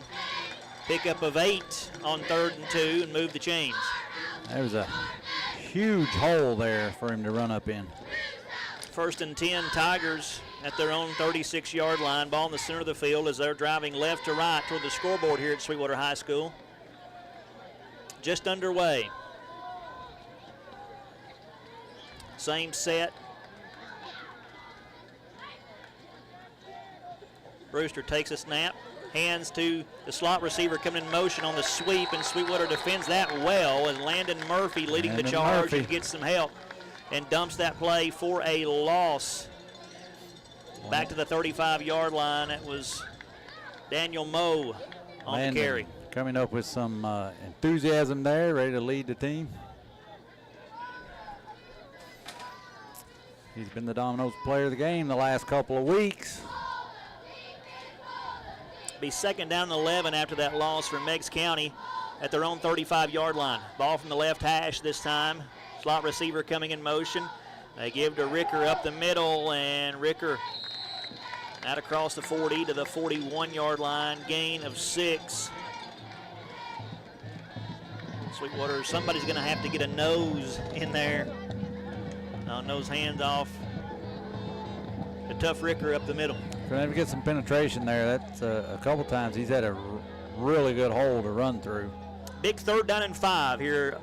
Pickup of 8 on 3rd and 2 and move the chains. There was a huge hole there for him to run up in. 1st and 10, Tigers at their own 36-yard line. Ball in the center of the field as they're driving left to right toward the scoreboard here at Sweetwater High School. Just underway. Same set. Brewster takes a snap, hands to the slot receiver coming in motion on the sweep, and Sweetwater defends that well, and Landon Murphy leading the charge and gets some help and dumps that play for a loss. Back to the 35-yard line. It was Daniel Moe on the carry. Coming up with some enthusiasm there, ready to lead the team. He's been the Dominoes player of the game the last couple of weeks. Be second down and 11 after that loss for Meigs County at their own 35-yard line. Ball from the left hash this time. Slot receiver coming in motion. They give to Ricker up the middle, and Ricker out across the 40 to the 41-yard line. Gain of 6. Sweetwater, somebody's going to have to get a nose in there. Nose handoff. A tough Ricker up the middle. Going to have to get some penetration there. That's a couple times he's had a really good hole to run through. Big 3rd down and 5 here.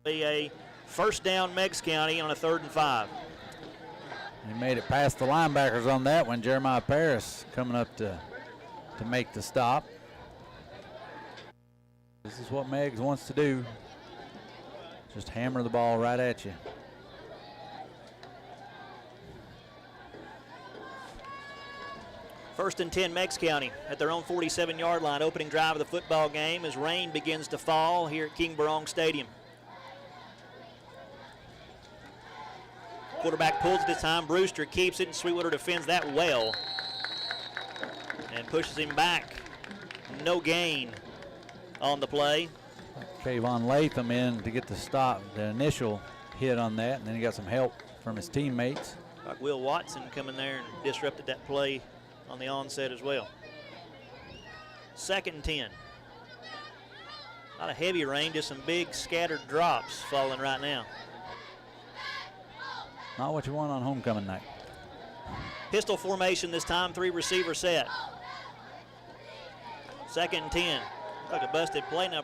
Be a first down Meigs County on a 3rd and 5. He made it past the linebackers on that one. Jeremiah Paris coming up to make the stop. This is what Meigs wants to do. Just hammer the ball right at you. First and 10 Meigs County at their own 47-yard line. Opening drive of the football game as rain begins to fall here at King Barong Stadium. Quarterback pulls it this time. Brewster keeps it, and Sweetwater defends that well and pushes him back. No gain on the play. Kayvon Latham in to get the stop, the initial hit on that, and then he got some help from his teammates. Like Will Watson come in there and disrupted that play on the onset as well. 2nd and 10. Not a heavy rain, just some big scattered drops falling right now. Not what you want on homecoming night. Pistol formation this time, 3 receiver set. 2nd and 10. Like a busted play now.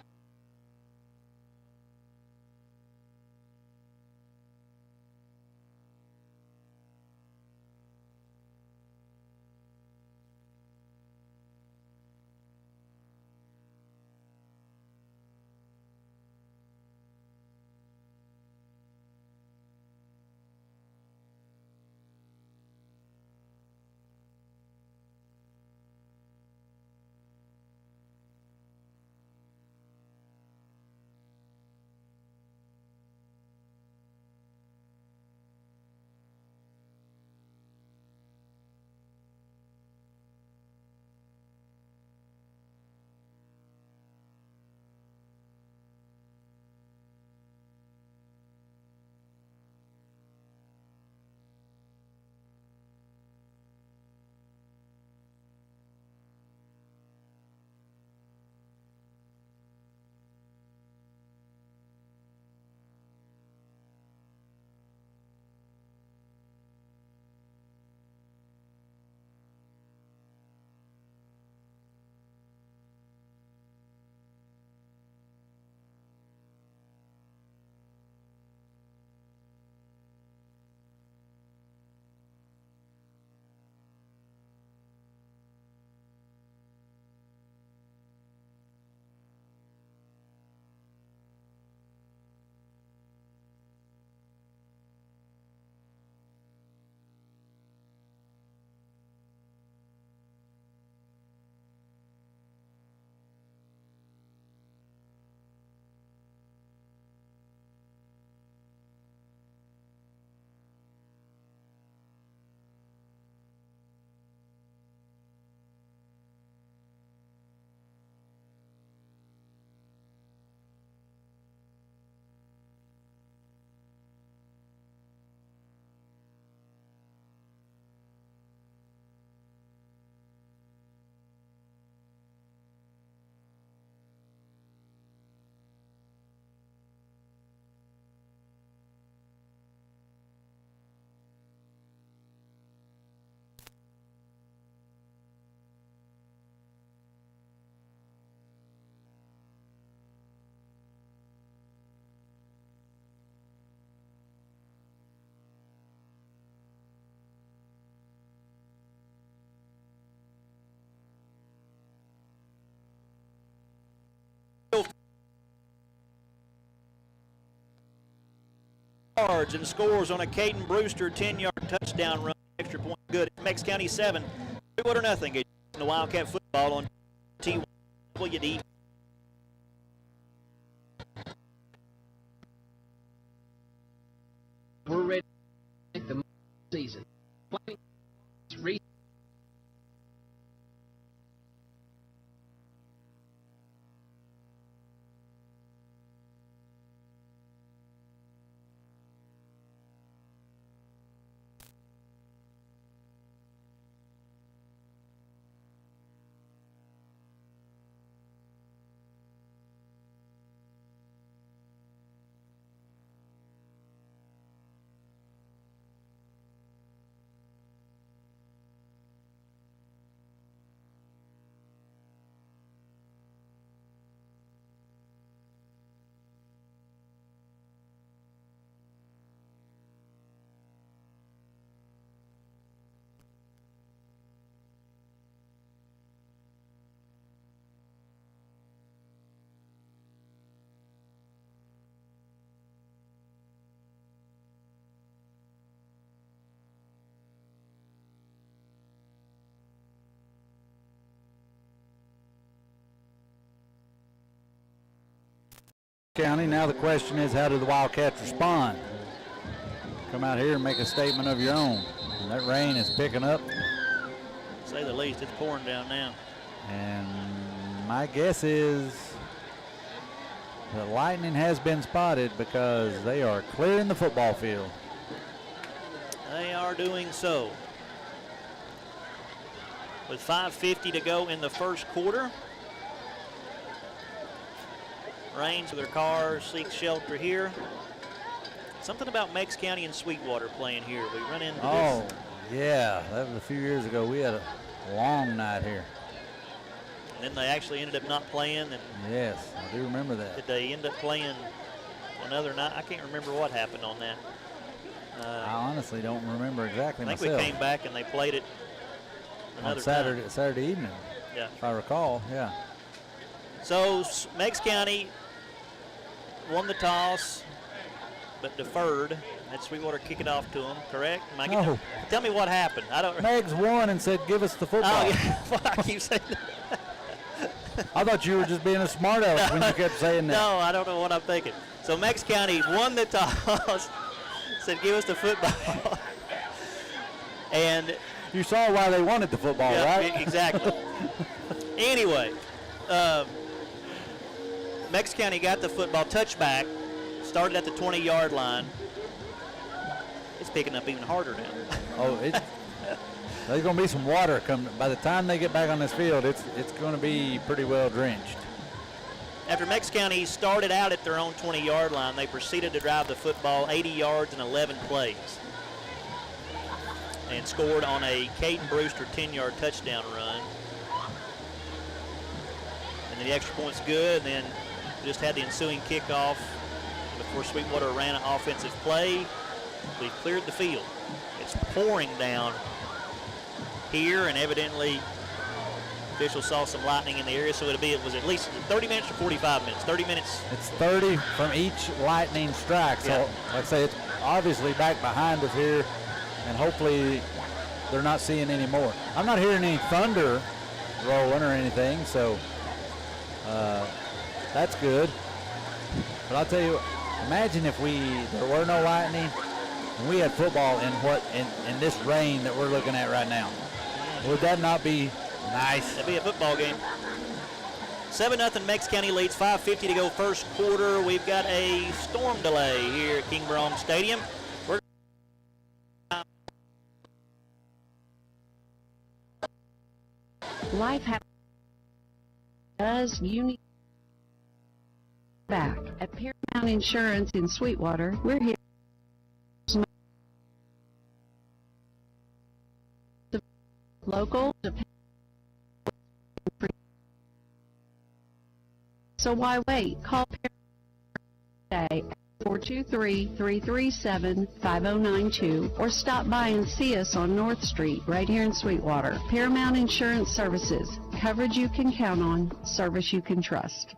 yards and scores on a Caden Brewster 10-yard touchdown run. Extra point good. Meigs County 7, Sweetwater nothing. Getting the Wildcat football on TWD. We're ready to take the season. County. Now the question is, how do the Wildcats respond? Come out here and make a statement of your own. And that rain is picking up. To say the least, it's pouring down now. And my guess is the lightning has been spotted because they are clearing the football field. They are doing so. With 5:50 to go in the first quarter. Rain to their cars, seek shelter here. Something about Meigs County and Sweetwater playing here. We run into this. Yeah, that was a few years ago. We had a long night here. And then they actually ended up not playing. And yes, I do remember that. Did they end up playing another night? I can't remember what happened on that. I honestly don't remember exactly myself. myself. We came back and they played it another on Saturday evening, yeah, if I recall, yeah. So Meigs County won the toss, but deferred. Had Sweetwater kick it off to them, correct? No. Tell me what happened. I don't. Meigs won and said, "Give us the football." Oh yeah, well, I keep saying that. I thought you were just being a smart aleck when you kept saying that. No, I don't know what I'm thinking. So Meigs County won the toss, said, "Give us the football," and you saw why they wanted the football, yeah, right? Exactly. Anyway. Meigs County got the football touchback, started at the 20-yard line. It's picking up even harder now. Oh, there's going to be some water coming. By the time they get back on this field, it's going to be pretty well drenched. After Meigs County started out at their own 20-yard line, they proceeded to drive the football 80 yards in 11 plays and scored on a Caden Brewster 10-yard touchdown run. And then the extra point's good, and then just had the ensuing kickoff before Sweetwater ran an offensive play. We've cleared the field. It's pouring down here, and evidently officials saw some lightning in the area, so it was at least 30 minutes or 45 minutes. 30 minutes. It's 30 from each lightning strike. So, like I say, it's obviously back behind us here, and hopefully they're not seeing any more. I'm not hearing any thunder rolling or anything, so that's good. But I'll tell you, imagine if there were no lightning and we had football in this rain that we're looking at right now. Would that not be nice? That'd be a football game. 7-0 Meigs County leads, 5:50 to go first quarter. We've got a storm delay here at King Brom Stadium. Life does you need back at Paramount Insurance in Sweetwater. We're here local, so why wait? Call Paramount today at 423-337-5092 or stop by and see us on North Street right here in Sweetwater. Paramount Insurance Services. Coverage you can count on, service you can trust.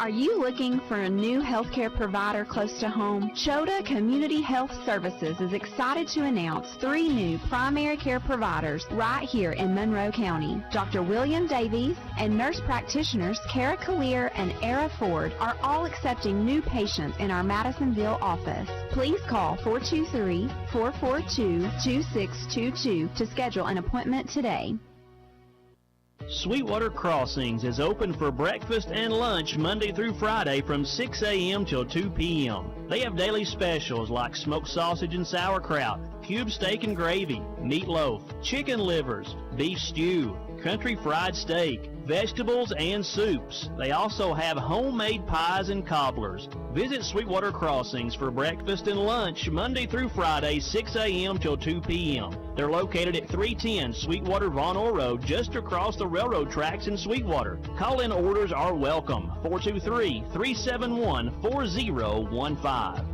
Are you looking for a new healthcare provider close to home? Chota Community Health Services is excited to announce 3 new primary care providers right here in Monroe County. Dr. William Davies and nurse practitioners Kara Collier and Era Ford are all accepting new patients in our Madisonville office. Please call 423-442-2622 to schedule an appointment today. Sweetwater Crossings is open for breakfast and lunch Monday through Friday from 6 a.m. till 2 p.m. They have daily specials like smoked sausage and sauerkraut, cube steak and gravy, meatloaf, chicken livers, beef stew, country fried steak, vegetables, and soups. They also have homemade pies and cobblers. Visit Sweetwater Crossings for breakfast and lunch Monday through Friday, 6 a.m. till 2 p.m. They're located at 310 Sweetwater Von Orr Road, just across the railroad tracks in Sweetwater. Call-in orders are welcome. 423-371-4015.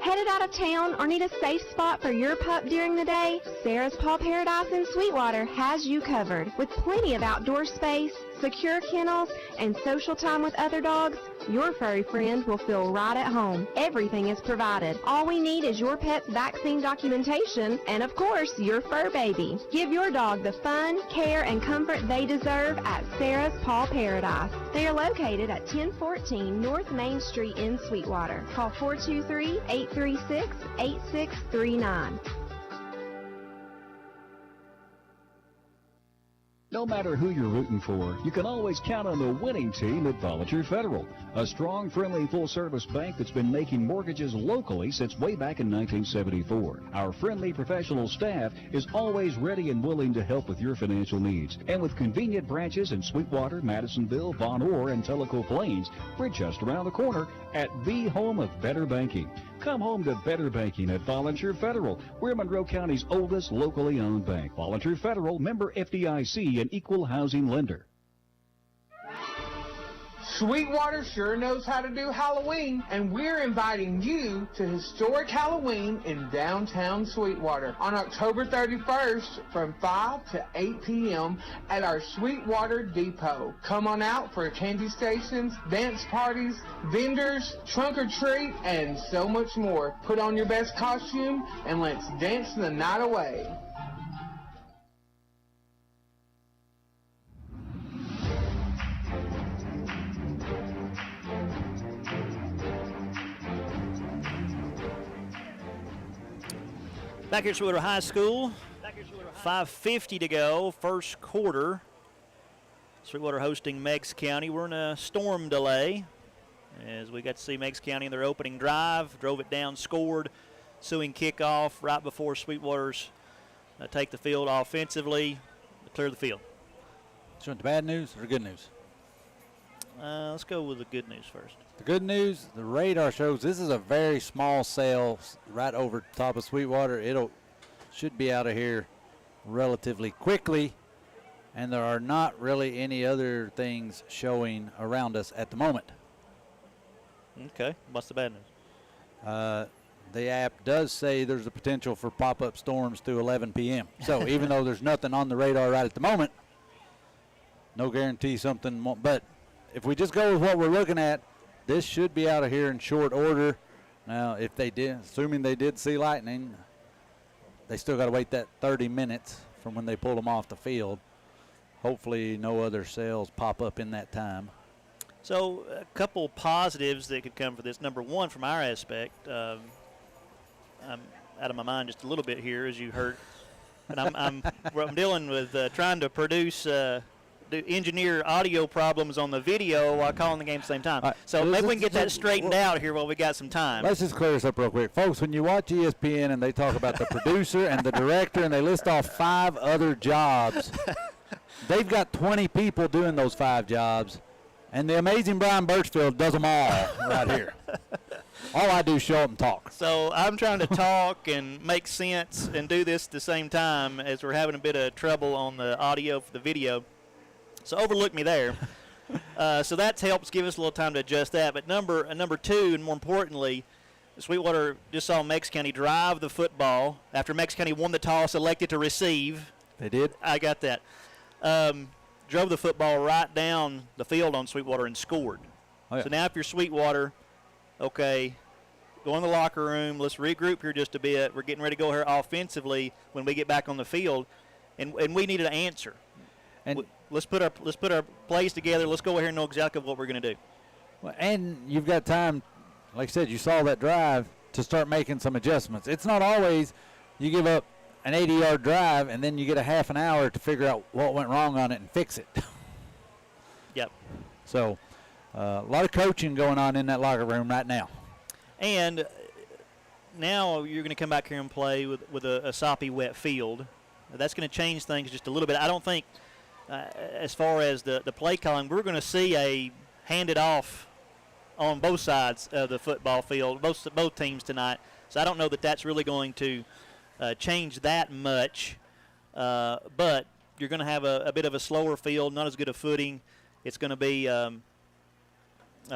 Headed out of town or need a safe spot for your pup during the day? Sarah's Paw Paradise in Sweetwater has you covered. With plenty of outdoor space, secure kennels, and social time with other dogs, your furry friend will feel right at home. Everything is provided. All we need is your pet's vaccine documentation and, of course, your fur baby. Give your dog the fun, care, and comfort they deserve at Sarah's Paw Paradise. They are located at 1014 North Main Street in Sweetwater. Call 423-836-8639. No matter who you're rooting for, you can always count on the winning team at Volunteer Federal, a strong, friendly, full-service bank that's been making mortgages locally since way back in 1974. Our friendly professional staff is always ready and willing to help with your financial needs. And with convenient branches in Sweetwater, Madisonville, Von Orr, and Tellico Plains, we're just around the corner at the home of better banking. Come home to better banking at Volunteer Federal. We're Monroe County's oldest locally owned bank. Volunteer Federal, member FDIC, an equal housing lender. Sweetwater sure knows how to do Halloween, and we're inviting you to Historic Halloween in downtown Sweetwater on October 31st from 5 to 8 p.m. at our Sweetwater Depot. Come on out for candy stations, dance parties, vendors, trunk or treat, and so much more. Put on your best costume and let's dance the night away. Back here at Sweetwater High School, 5:50 to go, first quarter. Sweetwater hosting Meigs County. We're in a storm delay as we got to see Meigs County in their opening drive, drove it down, scored, ensuing kickoff right before Sweetwater's take the field offensively, clear the field. So you want the bad news or good news? Let's go with the good news first. The good news, the radar shows this is a very small cell right over top of Sweetwater. Should be out of here relatively quickly, and there are not really any other things showing around us at the moment. Okay, what's the bad news? The app does say there's a potential for pop-up storms through 11 p.m. So even though there's nothing on the radar right at the moment, no guarantee something won't. But if we just go with what we're looking at, this should be out of here in short order. Now, if they did, assuming they did see lightning, they still got to wait that 30 minutes from when they pull them off the field. Hopefully no other cells pop up in that time. So a couple positives that could come for this. Number one, from our aspect, I'm out of my mind just a little bit here, as you heard. And I'm dealing with trying to produce engineer audio problems on the video while calling the game at the same time. So maybe we can get that straightened out here while we got some time. Let's just clear this up real quick. Folks, when you watch ESPN and they talk about the producer and the director and they list off 5 other jobs, they've got 20 people doing those 5 jobs, and the amazing Brian Birchfield does them all right here. All I do is show up and talk. So I'm trying to talk and make sense and do this at the same time as we're having a bit of trouble on the audio for the video. So overlook me there. So that helps give us a little time to adjust that. But number 2, and more importantly, Sweetwater just saw Meigs County drive the football after Meigs County won the toss, elected to receive. They did? I got that. drove the football right down the field on Sweetwater and scored. Oh, yeah. So now if you're Sweetwater, okay, go in the locker room. Let's regroup here just a bit. We're getting ready to go here offensively when we get back on the field, and we needed an answer. And let's put our plays together. Let's go here and know exactly what we're going to do. Well, and you've got time, like I said, you saw that drive to start making some adjustments. It's not always you give up an 80-yard drive and then you get a half an hour to figure out what went wrong on it and fix it. Yep. So a lot of coaching going on in that locker room right now. And now you're going to come back here and play with a soppy, wet field. That's going to change things just a little bit. I don't think, as far as the play calling, we're going to see a handed off on both sides of the football field, both teams tonight. So I don't know that that's really going to change that much. But you're going to have a bit of a slower field, not as good a footing. It's going to be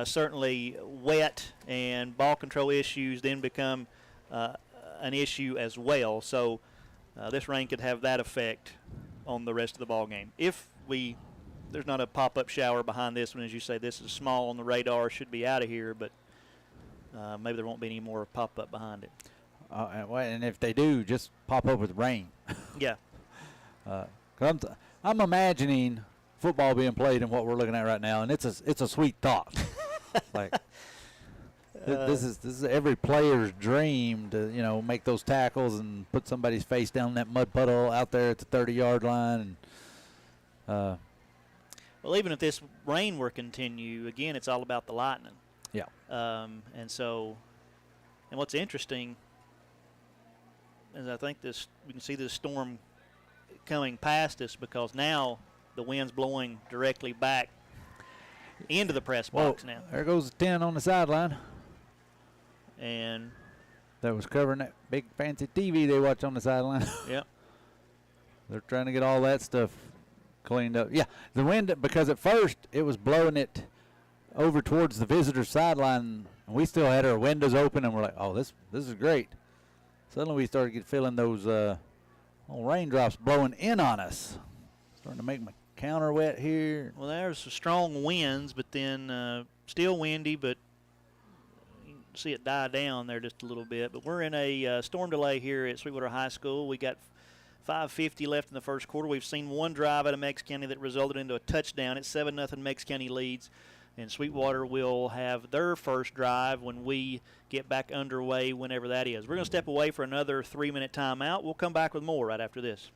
certainly wet, and ball control issues then become an issue as well. So this rain could have that effect on the rest of the ball game. If there's not a pop-up shower behind this one, as you say, this is small on the radar, should be out of here, but maybe there won't be any more pop-up behind it. And if they do, just pop up with rain. Yeah. I'm imagining football being played in what we're looking at right now, and it's a sweet thought. Like this is every player's dream to make those tackles and put somebody's face down in that mud puddle out there at the 30-yard line. And well, even if this rain were to continue, again, it's all about the lightning. Yeah. And what's interesting is I think we can see this storm coming past us, because now the wind's blowing directly back into the press box now. There goes the 10 on the sideline. And that was covering that big fancy TV they watch on the sideline. Yep. They're trying to get all that stuff cleaned up. Yeah, the wind, because at first it was blowing it over towards the visitor sideline, and we still had our windows open, and we're like, oh, this is great. Suddenly we started feeling those little raindrops blowing in on us. Starting to make my counter wet here. Well, there's some strong winds, but then still windy, but you can see it die down there just a little bit. But we're in a storm delay here at Sweetwater High School. We got 5:50 left in the first quarter. We've seen one drive out of Meigs County that resulted into a touchdown. It's 7-0 Meigs County leads. And Sweetwater will have their first drive when we get back underway, whenever that is. We're going to step away for another 3-minute timeout. We'll come back with more right after this.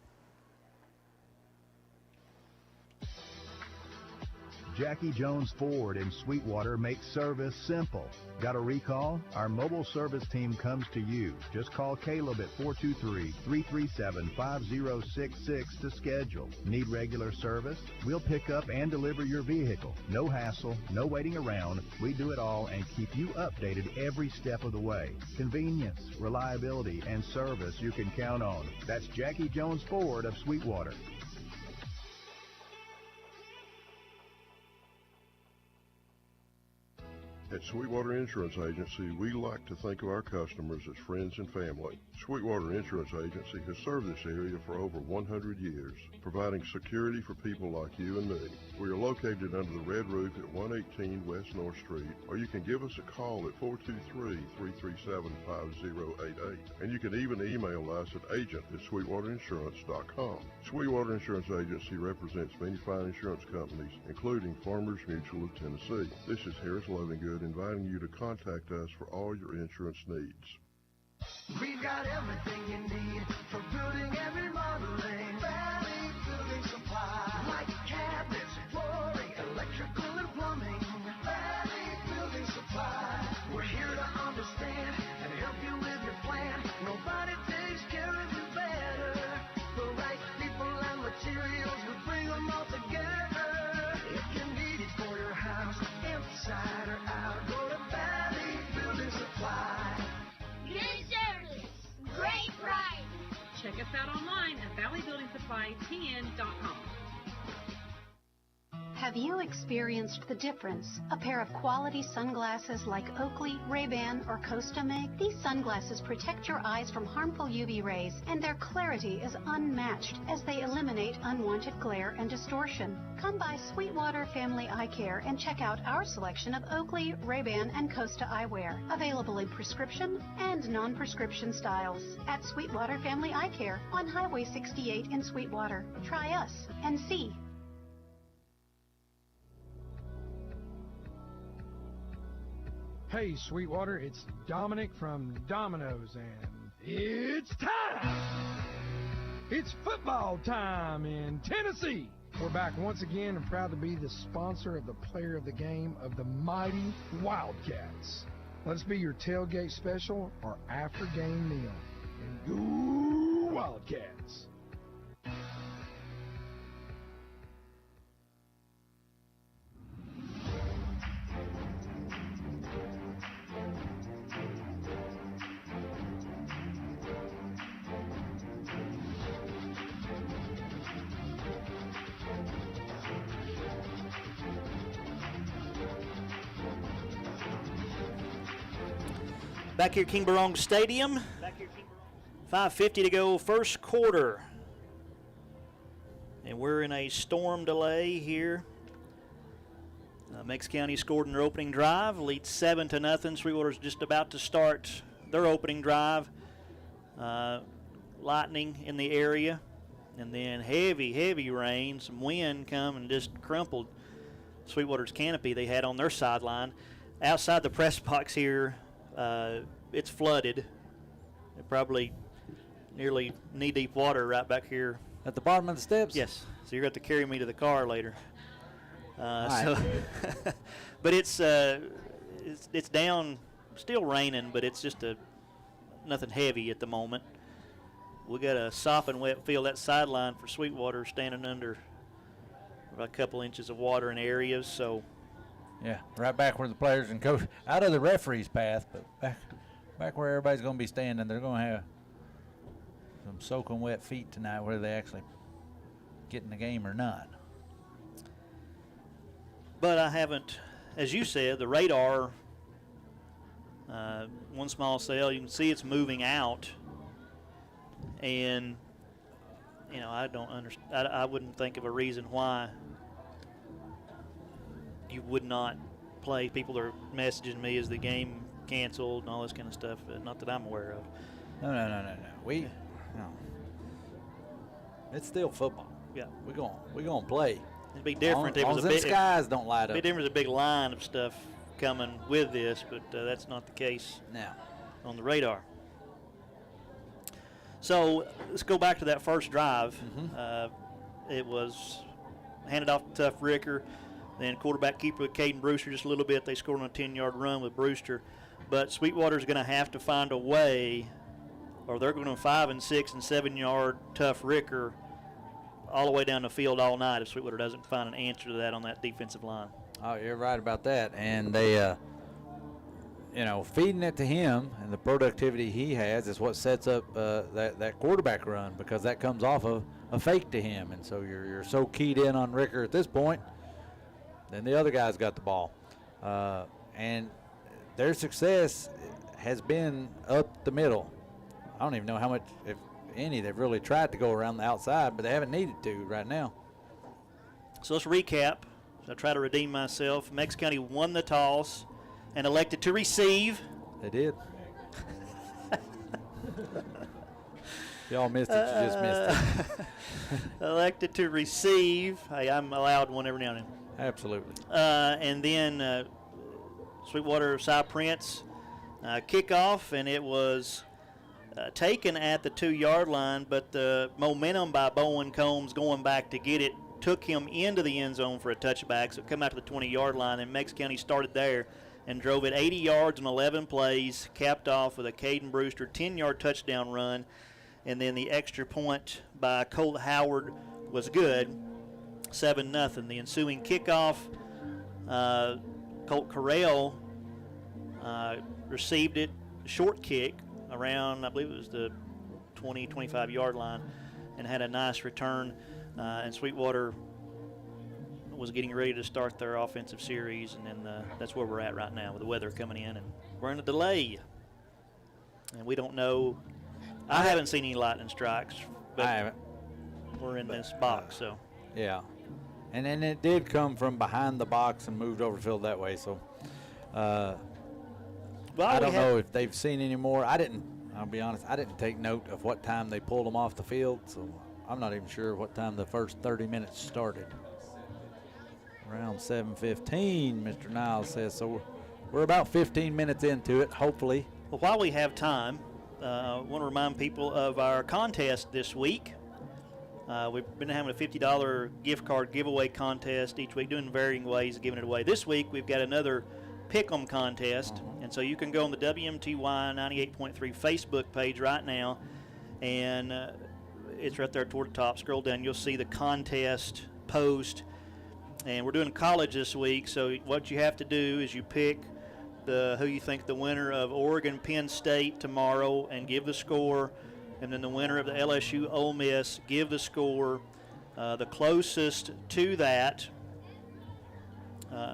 Jackie Jones Ford in Sweetwater makes service simple. Got a recall? Our mobile service team comes to you. Just call Caleb at 423-337-5066 to schedule. Need regular service? We'll pick up and deliver your vehicle. No hassle, no waiting around. We do it all and keep you updated every step of the way. Convenience, reliability, and service you can count on. That's Jackie Jones Ford of Sweetwater. At Sweetwater Insurance Agency, we like to think of our customers as friends and family. Sweetwater Insurance Agency has served this area for over 100 years, providing security for people like you and me. We are located under the red roof at 118 West North Street, or you can give us a call at 423-337-5088. And you can even email us at agent@sweetwaterinsurance.com. Sweetwater Insurance Agency represents many fine insurance companies, including Farmers Mutual of Tennessee. This is Harris Lovingood, inviting you to contact us for all your insurance needs. We've got everything you need for building and remodeling. Valley Building Supply, like cabinets, flooring, electrical and plumbing. Valley Building Supply, we're here to understand and help you with your plan. Nobody takes care of you better. The right people and materials, we bring them all together. If you need it for your house, inside or out, go to Valley Building Supply. Good service, great price. Check us out online at valleybuildingsupplytn.com. Have you experienced the difference a pair of quality sunglasses like Oakley, Ray-Ban, or Costa make? These sunglasses protect your eyes from harmful UV rays, and their clarity is unmatched as they eliminate unwanted glare and distortion. Come by Sweetwater Family Eye Care and check out our selection of Oakley, Ray-Ban, and Costa eyewear, available in prescription and non-prescription styles at Sweetwater Family Eye Care on Highway 68 in Sweetwater. Try us and see. Hey, Sweetwater, it's Dominic from Domino's, and it's time! It's football time in Tennessee! We're back once again and proud to be the sponsor of the player of the game of the mighty Wildcats. Let us be your tailgate special or after-game meal. And go Wildcats! Back here at King Barong Stadium. 5:50 to go, first quarter. And we're in a storm delay here. Meigs County scored in their opening drive, leads 7-0. Sweetwater's just about to start their opening drive. Lightning in the area, and then heavy rain. Some wind come and just crumpled Sweetwater's canopy they had on their sideline. Outside the press box here, it's flooded. Probably nearly knee-deep water right back here. At the bottom of the steps? Yes. So you're going to have to carry me to the car later. Right. But it's down, still raining, but it's just nothing heavy at the moment. We got a sopping wet field. That sideline for Sweetwater standing under about a couple inches of water in areas. So yeah, right back where the players can coach, out of the referee's path, but back where everybody's going to be standing. They're going to have some soaking wet feet tonight, whether they actually get in the game or not. But I haven't, as you said, the radar, one small cell, you can see it's moving out. And, you know, I don't understand. I wouldn't think of a reason why you would not play. People are messaging me, is the game canceled and all this kind of stuff. Not that I'm aware of. No. No. It's still football. Yeah. We're going to play. It'd be different if it was a big skies don't light up. It'd be different if a big line of stuff coming with this, but that's not the case now on the radar. So let's go back to that first drive. It was handed off to Tough Ricker, then quarterback keeper with Caden Brewster just a little bit. They scored on a 10-yard run with Brewster. But Sweetwater's going to have to find a way, or they're going to 5 and 6 and 7-yard Tough Ricker all the way down the field all night if Sweetwater doesn't find an answer to that on that defensive line. Oh, you're right about that. And they, feeding it to him and the productivity he has is what sets up that quarterback run, because that comes off of a fake to him. And so you're so keyed in on Ricker at this point, then the other guy's got the ball. And their success has been up the middle. I don't even know how much, if any, they've really tried to go around the outside, but they haven't needed to right now. So let's recap. So I try to redeem myself. Meigs County won the toss and elected to receive. They did. Y'all missed it. You just missed it. Elected to receive. Hey, I'm allowed one every now and then. Absolutely. And then Sweetwater Cy Prince kickoff, and it was taken at the 2-yard line, but the momentum by Bowen Combs going back to get it took him into the end zone for a touchback, so it come out to the 20-yard line, and Meigs County started there and drove it 80 yards in 11 plays, capped off with a Caden Brewster 10-yard touchdown run, and then the extra point by Colt Howard was good, 7-0. The ensuing kickoff, Colt Correll received it, short kick, around, I believe it was the 20, 25-yard line, and had a nice return. And Sweetwater was getting ready to start their offensive series, and then that's where we're at right now with the weather coming in, and we're in a delay. And we don't know. I haven't seen any lightning strikes, but I haven't. We're in this box, so. Yeah. And then it did come from behind the box and moved over the field that way, so I don't know if they've seen any more. I'll be honest, I didn't take note of what time they pulled them off the field, so I'm not even sure what time the first 30 minutes started. Around 7:15, Mr. Niles says. So we're about 15 minutes into it, hopefully. Well, while we have time, I want to remind people of our contest this week. We've been having a $50 gift card giveaway contest each week, doing varying ways of giving it away. This week, we've got another Pick'em contest, and so you can go on the WMTY 98.3 Facebook page right now, and it's right there toward the top. Scroll down, you'll see the contest post, and we're doing college this week, so what you have to do is you pick who you think the winner of Oregon Penn State tomorrow and give the score, and then the winner of the LSU Ole Miss, give the score. The closest to that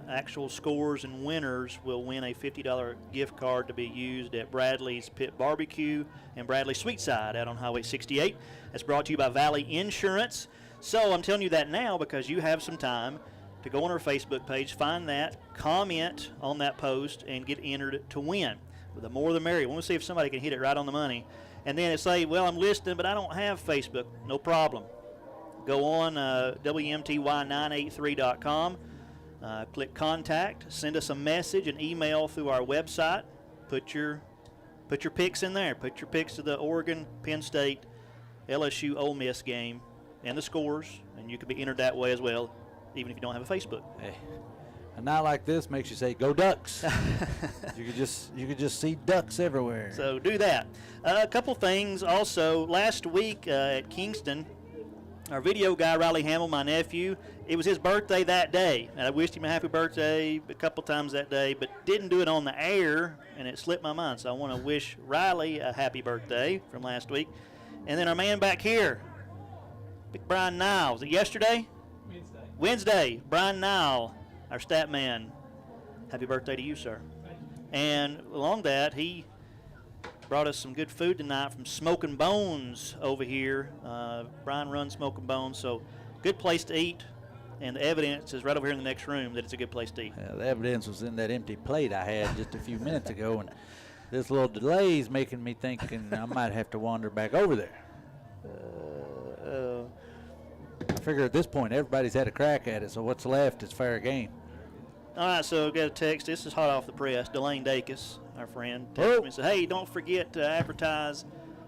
actual scores and winners will win a $50 gift card to be used at Bradley's Pit Barbecue and Bradley Sweetside out on Highway 68. That's brought to you by Valley Insurance. So I'm telling you that now because you have some time to go on our Facebook page, find that, comment on that post, and get entered to win. The more the merrier. We want to see if somebody can hit it right on the money. And then it say, well, I'm listening, but I don't have Facebook. No problem. Go on WMTY983.com. Click contact, send us a message, an email through our website. Put your picks in there. Put your picks to the Oregon, Penn State, LSU, Ole Miss game and the scores, and you can be entered that way as well, even if you don't have a Facebook. Hey, a night like this makes you say, "Go Ducks!" you could just see ducks everywhere. So do that. A couple things also. Last week at Kingston, our video guy, Riley Hamill, my nephew, it was his birthday that day. And I wished him a happy birthday a couple times that day, but didn't do it on the air, and it slipped my mind. So I want to wish Riley a happy birthday from last week. And then our man back here, Big Brian Nile. Was it yesterday? Wednesday. Brian Nile, our stat man. Happy birthday to you, sir. And along that, he brought us some good food tonight from Smoking Bones over here. Brian runs Smoking Bones, so good place to eat. And the evidence is right over here in the next room that it's a good place to eat. Yeah, the evidence was in that empty plate I had just a few minutes ago, and this little delay is making me thinking I might have to wander back over there. I figure at this point everybody's had a crack at it, so what's left is fair game. All right, so got a text. This is hot off the press. Delane Dacus, our friend, texted me and said, hey, don't forget to advertise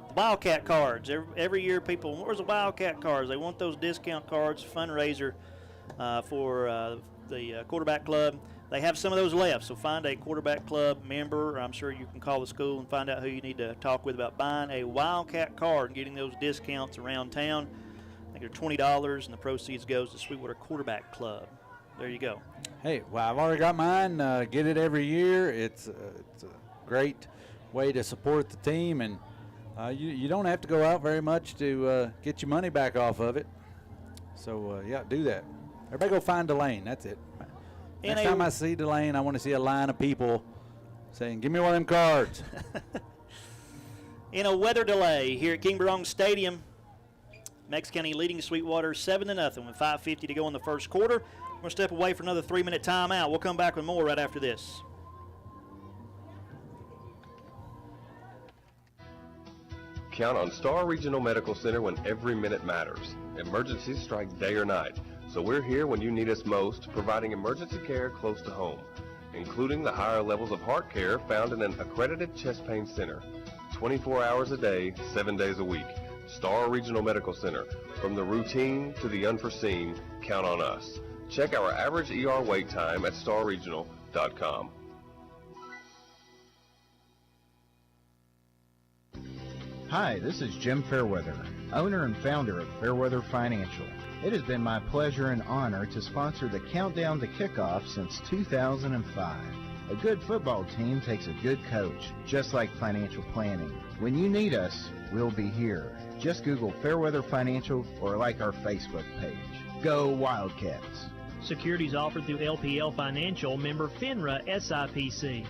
the Wildcat cards. Every year people, where's the Wildcat cards? They want those discount cards, fundraiser for the quarterback club. They have some of those left, so find a quarterback club member, or I'm sure you can call the school and find out who you need to talk with about buying a Wildcat card and getting those discounts around town. I think they're $20, and the proceeds goes to Sweetwater Quarterback Club. There you go. Hey, well, I've already got mine. Get it every year. It's a great way to support the team, and you don't have to go out very much to get your money back off of it. So, yeah, do that. Everybody go find Delane. That's it. Next time I see Delane, I want to see a line of people saying, give me one of them cards. In a weather delay here at King Barong Stadium, Meigs County leading Sweetwater 7-0 with 5:50 to go in the first quarter. We're going to step away for another 3-minute timeout. We'll come back with more right after this. Count on Star Regional Medical Center when every minute matters. Emergencies strike day or night, so we're here when you need us most, providing emergency care close to home, including the higher levels of heart care found in an accredited chest pain center. 24 hours a day, 7 days a week. Star Regional Medical Center. From the routine to the unforeseen, count on us. Check our average ER wait time at starregional.com. Hi, this is Jim Fairweather, owner and founder of Fairweather Financial. It has been my pleasure and honor to sponsor the Countdown to Kickoff since 2005. A good football team takes a good coach, just like financial planning. When you need us, we'll be here. Just Google Fairweather Financial or like our Facebook page. Go Wildcats! Securities offered through LPL Financial, member FINRA SIPC.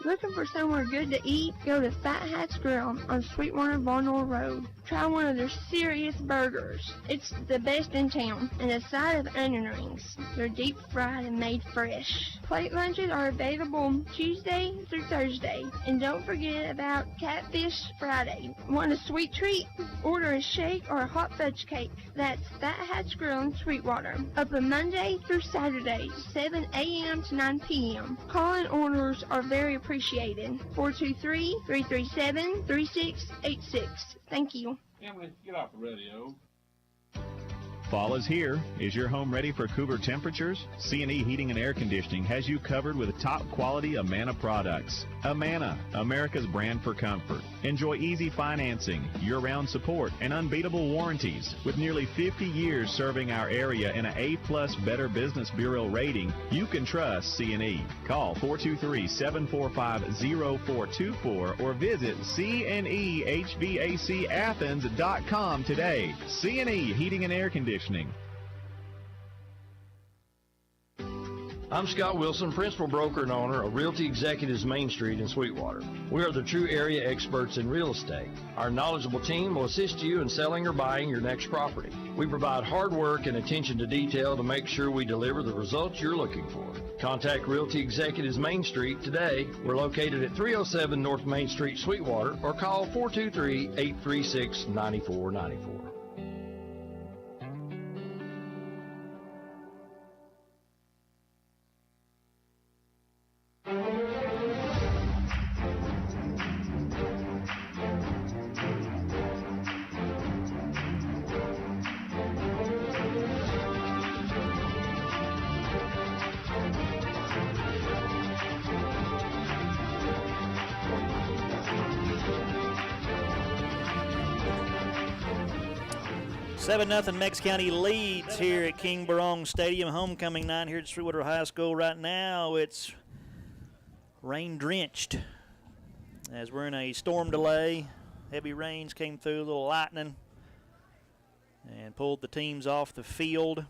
Looking for somewhere good to eat? Go to Fat Hat's Grill on Sweetwater Barnwell Road. Try one of their serious burgers. It's the best in town, and a side of onion rings. They're deep fried and made fresh. Plate lunches are available Tuesday through Thursday. And don't forget about Catfish Friday. Want a sweet treat? Order a shake or a hot fudge cake. That's Fat Hat's Grill in Sweetwater. Open Monday through Saturday, 7 a.m. to 9 p.m. Call-in orders are very appreciated. 423-337-3686. Thank you. Emily, get off the radio. Fall is here. Is your home ready for cooler temperatures? C&E Heating and Air Conditioning has you covered with top quality Amana products. Amana, America's brand for comfort. Enjoy easy financing, year-round support, and unbeatable warranties. With nearly 50 years serving our area in an A-plus Better Business Bureau rating, you can trust C&E. Call 423-745-0424 or visit cnehvacathens.com today. C&E Heating and Air Conditioning. I'm Scott Wilson, principal broker and owner of Realty Executives Main Street in Sweetwater. We are the true area experts in real estate. Our knowledgeable team will assist you in selling or buying your next property. We provide hard work and attention to detail to make sure we deliver the results you're looking for. Contact Realty Executives Main Street today. We're located at 307 North Main Street, Sweetwater, or call 423-836-9494. Seven 0 Meigs County leads here at King Barong Stadium. Homecoming night here at Sweetwater High School. Right now it's rain-drenched as we're in a storm delay. Heavy rains came through, a little lightning, and pulled the teams off the field.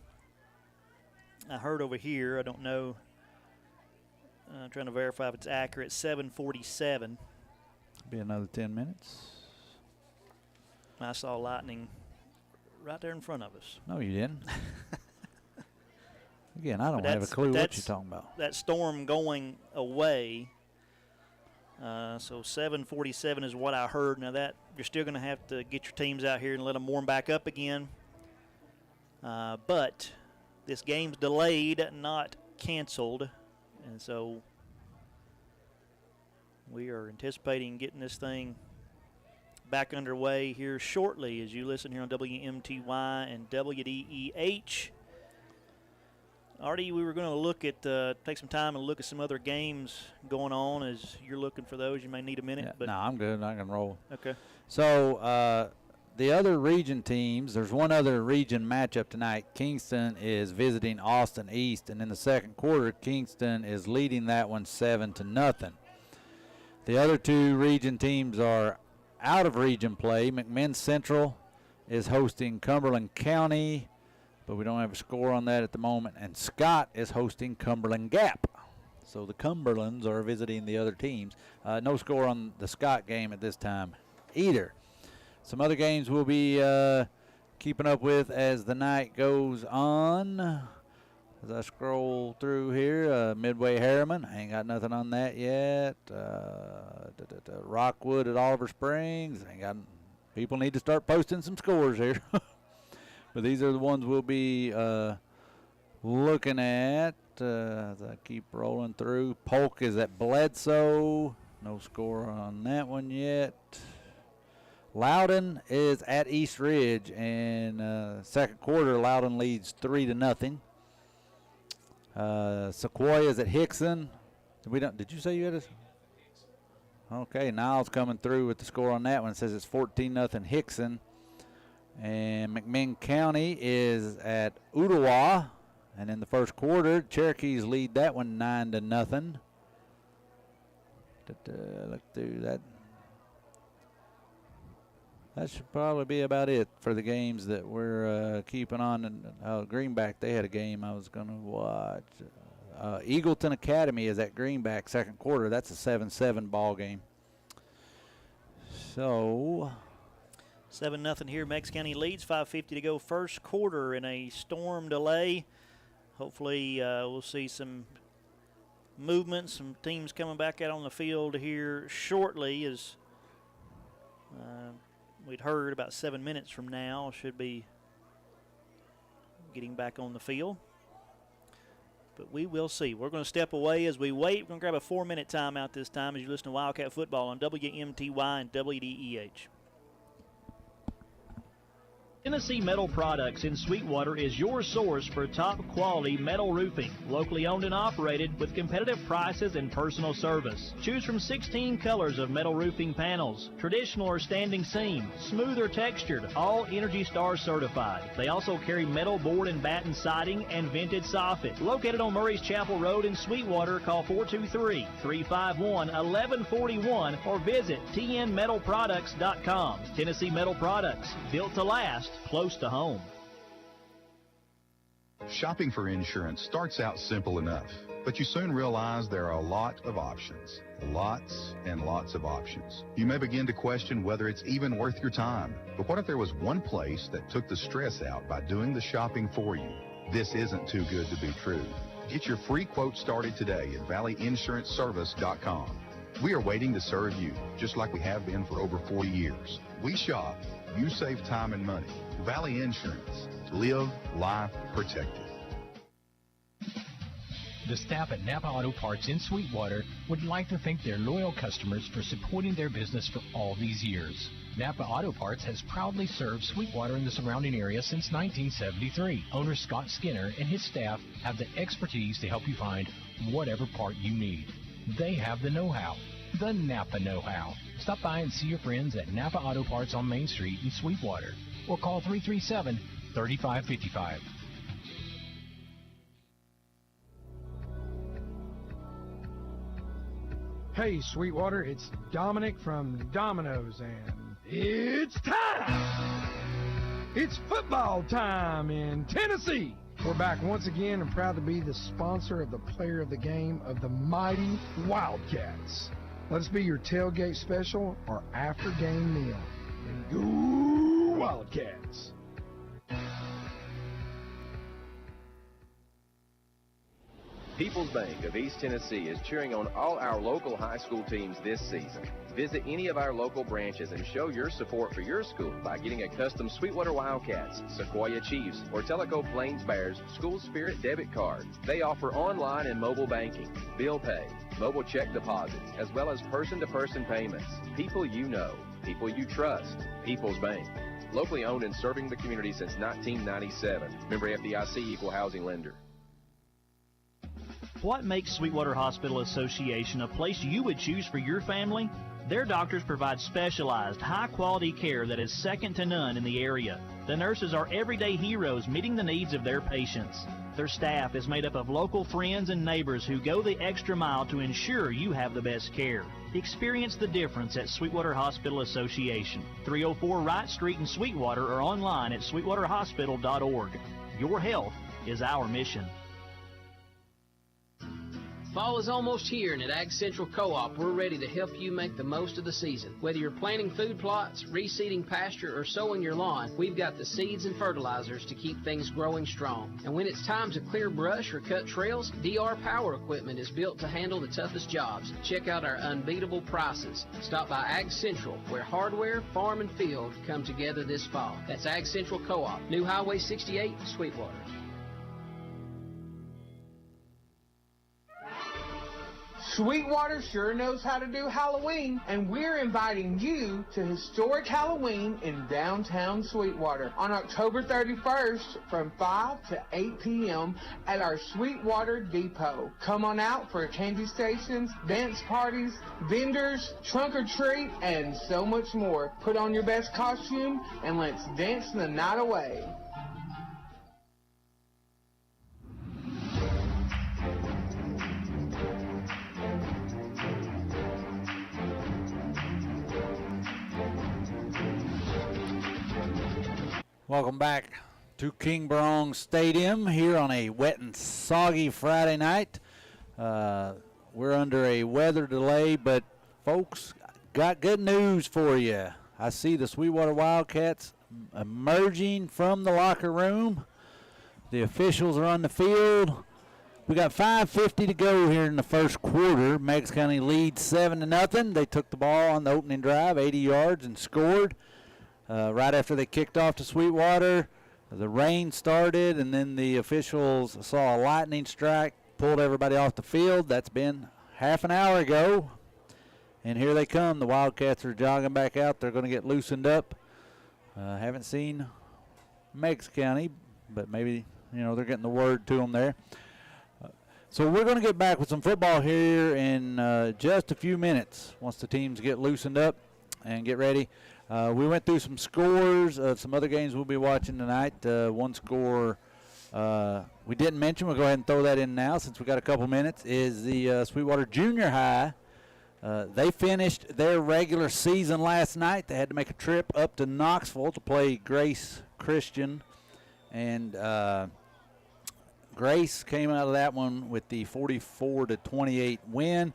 I heard over here, I don't know, I'm trying to verify if it's accurate, 7:47. Be another 10 minutes. I saw lightning right there in front of us. No, you didn't. Again, I don't have a clue what you're talking about. That storm going away. So 7:47 is what I heard. Now that you're still going to have to get your teams out here and let them warm back up again. But this game's delayed, not canceled, and so we are anticipating getting this thing back underway here shortly as you listen here on WMTY and WDEH. Artie, we were going to look at, take some time and look at some other games going on. As you're looking for those, you may need a minute. Yeah, but no, I'm good. I can roll. Okay. So the other region teams, there's one other region matchup tonight. Kingston is visiting Austin East, and in the second quarter, Kingston is leading that one 7-0. The other two region teams are out of region play. McMinn Central is hosting Cumberland County, but we don't have a score on that at the moment. And Scott is hosting Cumberland Gap. So the Cumberlands are visiting the other teams. No score on the Scott game at this time either. Some other games we'll be keeping up with as the night goes on. As I scroll through here, Midway Harriman, I ain't got nothing on that yet. Rockwood at Oliver Springs, people need to start posting some scores here. But these are the ones we'll be looking at as I keep rolling through. Polk is at Bledsoe, no score on that one yet. Loudon is at East Ridge, and second quarter, Loudon leads 3-0. Sequoia is at Hickson. Did you say you had a? Okay, Niles coming through with the score on that one. It says it's 14-0 Hickson. And McMinn County is at Ottawa. And in the first quarter, Cherokees lead that one 9-0. Look through that. That should probably be about it for the games that we're keeping on. And Greenback, they had a game I was going to watch. Eagleton Academy is at Greenback, second quarter. That's a 7-7 ball game. So 7-0 here. Meigs County leads. 5:50 to go first quarter in a storm delay. Hopefully we'll see some movement, some teams coming back out on the field here shortly. As we'd heard, about 7 minutes from now should be getting back on the field. But we will see. We're going to step away as we wait. We're going to grab a 4-minute timeout this time as you listen to Wildcat Football on WMTY and WDEH. Tennessee Metal Products in Sweetwater is your source for top quality metal roofing, locally owned and operated with competitive prices and personal service. Choose from 16 colors of metal roofing panels, traditional or standing seam, smooth or textured, all Energy Star certified. They also carry metal board and batten siding and vented soffit. Located on Murray's Chapel Road in Sweetwater, call 423-351-1141 or visit tnmetalproducts.com. Tennessee Metal Products, built to last, close to home. Shopping for insurance starts out simple enough, but you soon realize there are a lot of options. Lots and lots of options. You may begin to question whether it's even worth your time. But what if there was one place that took the stress out by doing the shopping for you? This isn't too good to be true. Get your free quote started today at valleyinsuranceservice.com. We are waiting to serve you, just like we have been for over 40 years. We shop. You save time and money. Valley Insurance. Live life protected. The staff at Napa Auto Parts in Sweetwater would like to thank their loyal customers for supporting their business for all these years. Napa Auto Parts has proudly served Sweetwater and the surrounding area since 1973. Owner Scott Skinner and his staff have the expertise to help you find whatever part you need. They have the know-how. The Napa know-how. Stop by and see your friends at Napa Auto Parts on Main Street in Sweetwater or call 337-3555. Hey, Sweetwater, it's Dominic from Domino's, and it's time! It's football time in Tennessee! We're back once again and proud to be the sponsor of the player of the game of the mighty Wildcats. Let us be your tailgate special or after-game meal. And go Wildcats! People's Bank of East Tennessee is cheering on all our local high school teams this season. Visit any of our local branches and show your support for your school by getting a custom Sweetwater Wildcats, Sequoia Chiefs, or Tellico Plains Bears School Spirit debit card. They offer online and mobile banking, bill pay, mobile check deposits, as well as person-to-person payments. People you know, people you trust. People's Bank. Locally owned and serving the community since 1997. Member FDIC, equal housing lender. What makes Sweetwater Hospital Association a place you would choose for your family? Their doctors provide specialized, high-quality care that is second to none in the area. The nurses are everyday heroes meeting the needs of their patients. Their staff is made up of local friends and neighbors who go the extra mile to ensure you have the best care. Experience the difference at Sweetwater Hospital Association, 304 Wright Street in Sweetwater, or online at sweetwaterhospital.org. Your health is our mission. Fall is almost here, and at Ag Central Co-op, we're ready to help you make the most of the season. Whether you're planting food plots, reseeding pasture, or sowing your lawn, we've got the seeds and fertilizers to keep things growing strong. And when it's time to clear brush or cut trails, DR Power Equipment is built to handle the toughest jobs. Check out our unbeatable prices. Stop by Ag Central, where hardware, farm, and field come together this fall. That's Ag Central Co-op, New Highway 68, Sweetwater. Sweetwater sure knows how to do Halloween, and we're inviting you to historic Halloween in downtown Sweetwater on October 31st from 5 to 8 p.m. at our Sweetwater Depot. Come on out for candy stations, dance parties, vendors, trunk or treat, and so much more. Put on your best costume and let's dance the night away. Welcome back to King Barong Stadium here on a wet and soggy Friday night. We're under a weather delay, but folks, got good news for you. I see the Sweetwater Wildcats emerging from the locker room. The officials are on the field. We got 5:50 to go here in the first quarter. Meigs County leads 7-0. They took the ball on the opening drive, 80 yards, and scored. Right after they kicked off to Sweetwater, the rain started, and then the officials saw a lightning strike, pulled everybody off the field. That's been half an hour ago. And here they come. The Wildcats are jogging back out. They're going to get loosened up. Haven't seen Meigs County, but maybe, they're getting the word to them there. So we're going to get back with some football here in just a few minutes once the teams get loosened up and get ready. We went through some scores of some other games we'll be watching tonight. One score we didn't mention, we'll go ahead and throw that in now since we got a couple minutes, is the Sweetwater Junior High. They finished their regular season last night. They had to make a trip up to Knoxville to play Grace Christian. And Grace came out of that one with the 44-28 win.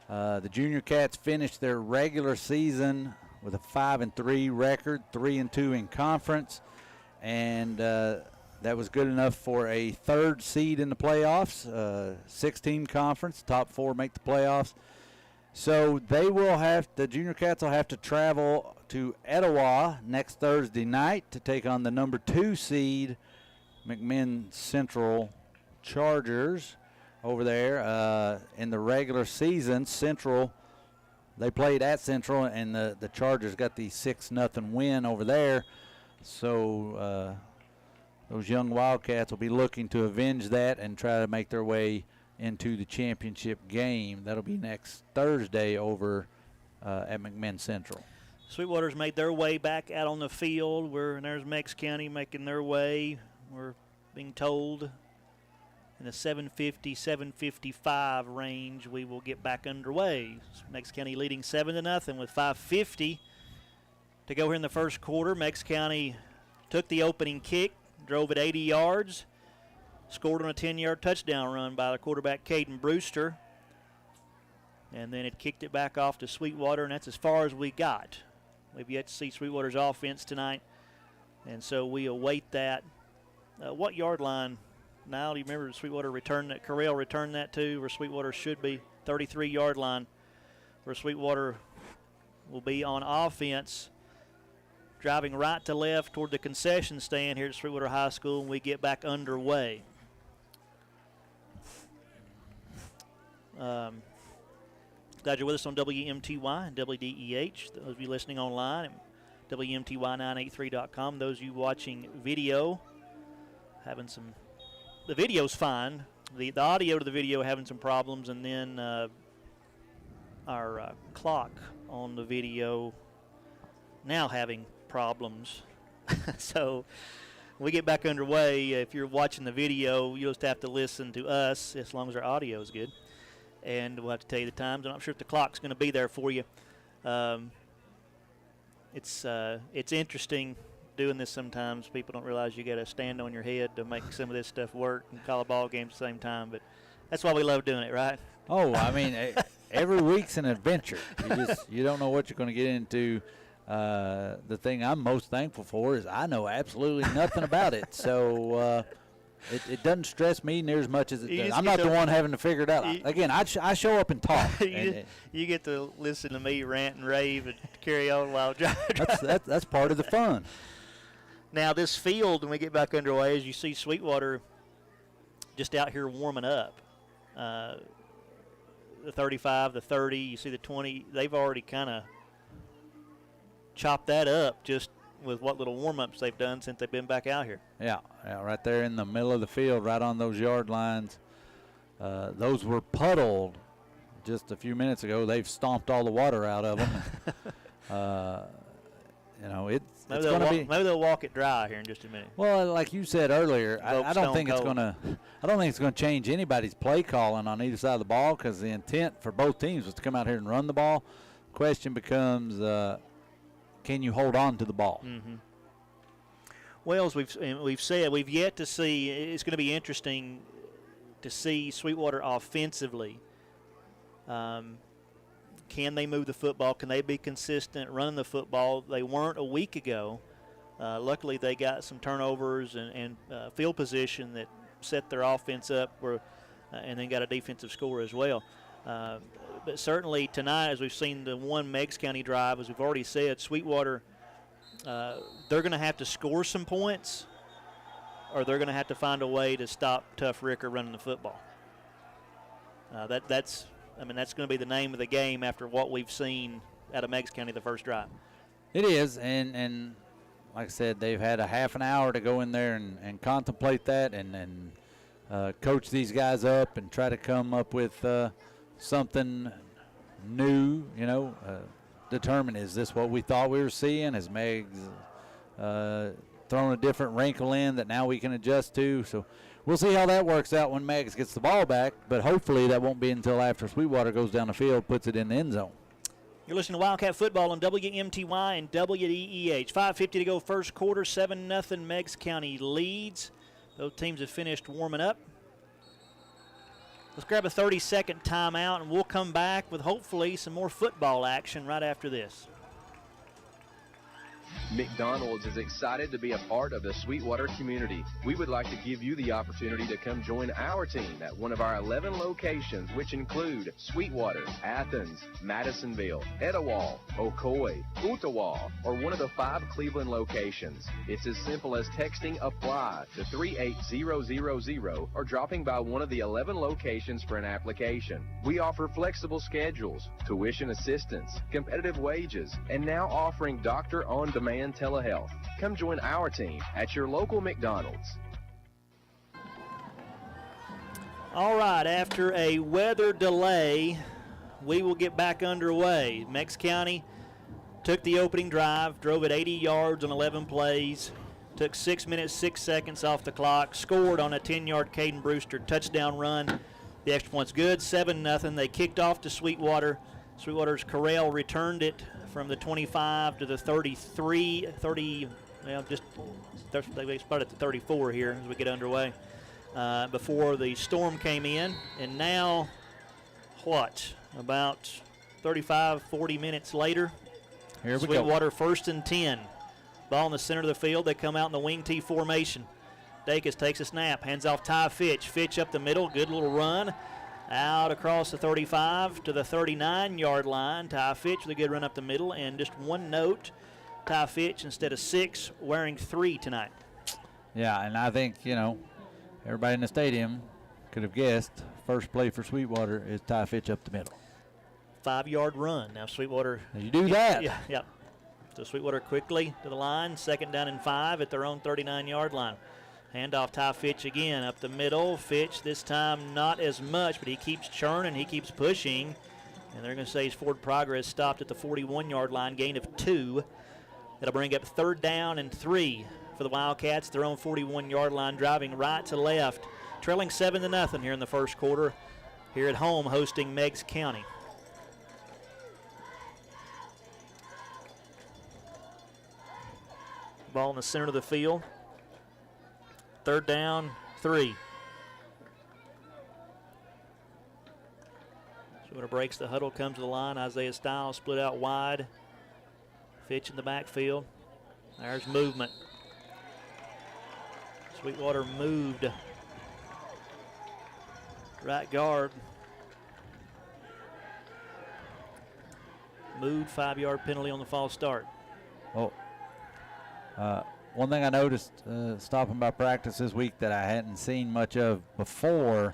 The Junior Cats finished their regular season with a 5-3 record, 3-2 in conference. And that was good enough for a third seed in the playoffs, 16 conference, top 4 make the playoffs. So the Junior Cats will have to travel to Etowah next Thursday night to take on the number 2 seed McMinn Central Chargers over there. In the regular season, they played at Central, and the Chargers got the 6-0 win over there. So those young Wildcats will be looking to avenge that and try to make their way into the championship game. That'll be next Thursday over at McMinn Central. Sweetwater's made their way back out on the field. There's Meigs County making their way. We're being told in the 7:50, 7:55 range we will get back underway. Meigs County leading 7-0 with 5:50 to go here in the first quarter. Meigs County took the opening kick, drove it 80 yards, scored on a 10-yard touchdown run by the quarterback, Caden Brewster. And then it kicked it back off to Sweetwater, and that's as far as we got. We've yet to see Sweetwater's offense tonight, and so we await that. What yard line, Niall, do you remember Sweetwater returned that? Correll returned that to where Sweetwater should be, 33-yard line, where Sweetwater will be on offense, driving right to left toward the concession stand here at Sweetwater High School, and we get back underway. Glad you're with us on WMTY and WDEH. Those of you listening online at WMTY983.com. Those of you watching video, the video's fine. The audio to the video having some problems, and then our clock on the video now having problems. So we get back underway. If you're watching the video, you'll just have to listen to us as long as our audio is good. And we'll have to tell you the times. I'm not sure if the clock's going to be there for you. It's interesting doing this sometimes. People don't realize you got to stand on your head to make some of this stuff work and call a ball game at the same time. But that's why we love doing it, right? Oh, I mean, every week's an adventure. You don't know what you're going to get into. The thing I'm most thankful for is I know absolutely nothing about it. So it doesn't stress me near as much as it does. I'm not the one having to figure it out. Again, I show up and talk. You get to listen to me rant and rave and carry on while driving. That's part of the fun. Now, this field, when we get back underway, as you see Sweetwater just out here warming up. The 35, the 30, you see the 20. They've already kind of chopped that up just with what little warm-ups they've done since they've been back out here. Yeah, right there in the middle of the field, right on those yard lines. Those were puddled just a few minutes ago. They've stomped all the water out of them. It's going to be. Maybe they'll walk it dry here in just a minute. Well, like you said earlier, I don't think it's going to. I don't think it's going to change anybody's play calling on either side of the ball, because the intent for both teams was to come out here and run the ball. Question becomes, can you hold on to the ball? Mm-hmm. Well, as we've said, we've yet to see. It's going to be interesting to see Sweetwater offensively. Can they move the football? Can they be consistent running the football? They weren't a week ago. Luckily, they got some turnovers and field position that set their offense up, and then got a defensive score as well. But certainly tonight, as we've seen the one Meigs County drive, as we've already said, Sweetwater, they're going to have to score some points, or they're going to have to find a way to stop Tough Ricker running the football. That's going to be the name of the game after what we've seen out of Meigs County the first drive. It is, and like I said, they've had a half an hour to go in there and contemplate that and coach these guys up and try to come up with something new, determine, is this what we thought we were seeing? Has Meigs thrown a different wrinkle in that now we can adjust to? So we'll see how that works out when Meigs gets the ball back, but hopefully that won't be until after Sweetwater goes down the field, puts it in the end zone. You're listening to Wildcat Football on WMTY and WDEH. 5:50 to go first quarter, 7-0 Meigs County leads. Both teams have finished warming up. Let's grab a 30-second timeout, and we'll come back with hopefully some more football action right after this. McDonald's is excited to be a part of the Sweetwater community. We would like to give you the opportunity to come join our team at one of our 11 locations, which include Sweetwater, Athens, Madisonville, Etowah, Ocoee, Ottawa, or one of the 5 Cleveland locations. It's as simple as texting APPLY to 38000 or dropping by one of the 11 locations for an application. We offer flexible schedules, tuition assistance, competitive wages, and now offering doctor-on-demand telehealth. Come join our team at your local McDonald's. All right, after a weather delay, we will get back underway. Meigs County took the opening drive, drove it 80 yards on 11 plays, took 6 minutes, 6 seconds off the clock, scored on a 10-yard Caden Brewster touchdown run. The extra point's good, 7-0. They kicked off to Sweetwater. Sweetwater's Corral returned it from the 25 to the 33, they started at the 34 here as we get underway before the storm came in. And now, about 35, 40 minutes later, here we Sweetwater go. 1st and 10. Ball in the center of the field. They come out in the wing T formation. Dacus takes a snap, hands off Ty Fitch. Fitch up the middle, good little run. Out across the 35 to the 39-yard line. Ty Fitch with a good run up the middle. And just one note, Ty Fitch, instead of 6, wearing 3 tonight. Yeah, and I think, everybody in the stadium could have guessed first play for Sweetwater is Ty Fitch up the middle. 5-yard run. Now Sweetwater. You do that. Yeah. So Sweetwater quickly to the line. 2nd down and 5 at their own 39-yard line. Handoff Ty Fitch again up the middle. Fitch this time not as much, but he keeps churning, he keeps pushing. And they're going to say his forward progress stopped at the 41-yard line, gain of 2. That'll bring up 3rd down and 3 for the Wildcats, their own 41-yard line, driving right to left. Trailing 7-0 here in the first quarter, here at home hosting Meigs County. Ball in the center of the field. 3rd down, 3. Sweetwater breaks the huddle, comes to the line. Isaiah Stiles split out wide. Fitch in the backfield. There's movement. Sweetwater moved. Right guard. Moved, 5-yard penalty on the false start. Oh. One thing I noticed stopping by practice this week that I hadn't seen much of before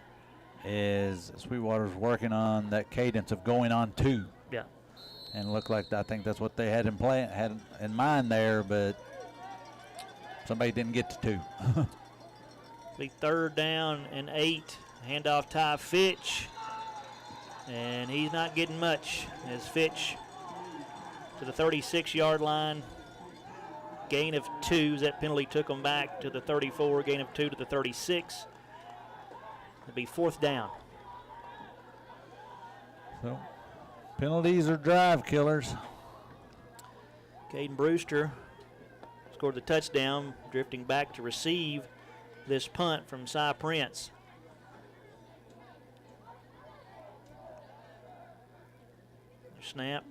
is Sweetwater's working on that cadence of going on 2. Yeah. And it looked like I think that's what they had in mind there, but somebody didn't get to 2. Be 3rd down and 8. Handoff Ty Fitch. And he's not getting much as Fitch to the 36-yard line. Gain of 2. That penalty took them back to the 34. Gain of 2 to the 36. It'll be 4th down. So, penalties are drive killers. Caden Brewster scored the touchdown, drifting back to receive this punt from Cy Prince. Snap.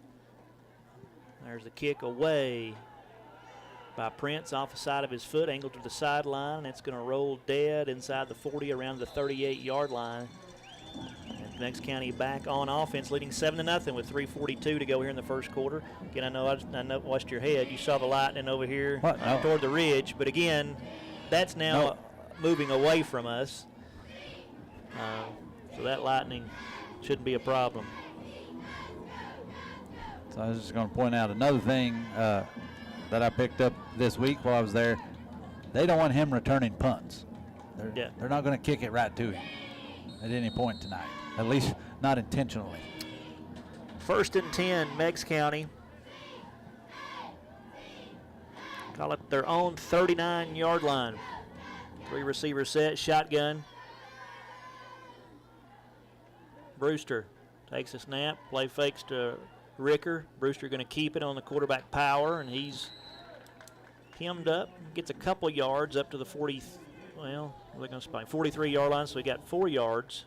There's the kick away by Prince off the side of his foot, angled to the sideline. It's going to roll dead inside the 40 around the 38-yard line. And Meigs County back on offense, leading 7-0 with 3:42 to go here in the first quarter. Again, I know watched your head. You saw the lightning over here toward the ridge, but again, that's now moving away from us. So that lightning shouldn't be a problem. So I was just going to point out another thing that I picked up this week while I was there. They don't want him returning punts. They're not going to kick it right to him at any point tonight, at least not intentionally. 1st and 10, Meigs County. Call it their own 39-yard line. 3 receiver set, shotgun. Brewster takes a snap, play fakes to Ricker. Brewster going to keep it on the quarterback power, and he's hemmed up, gets a couple yards up to the 40, well, they're going to spike 43-yard line, so he got 4 yards.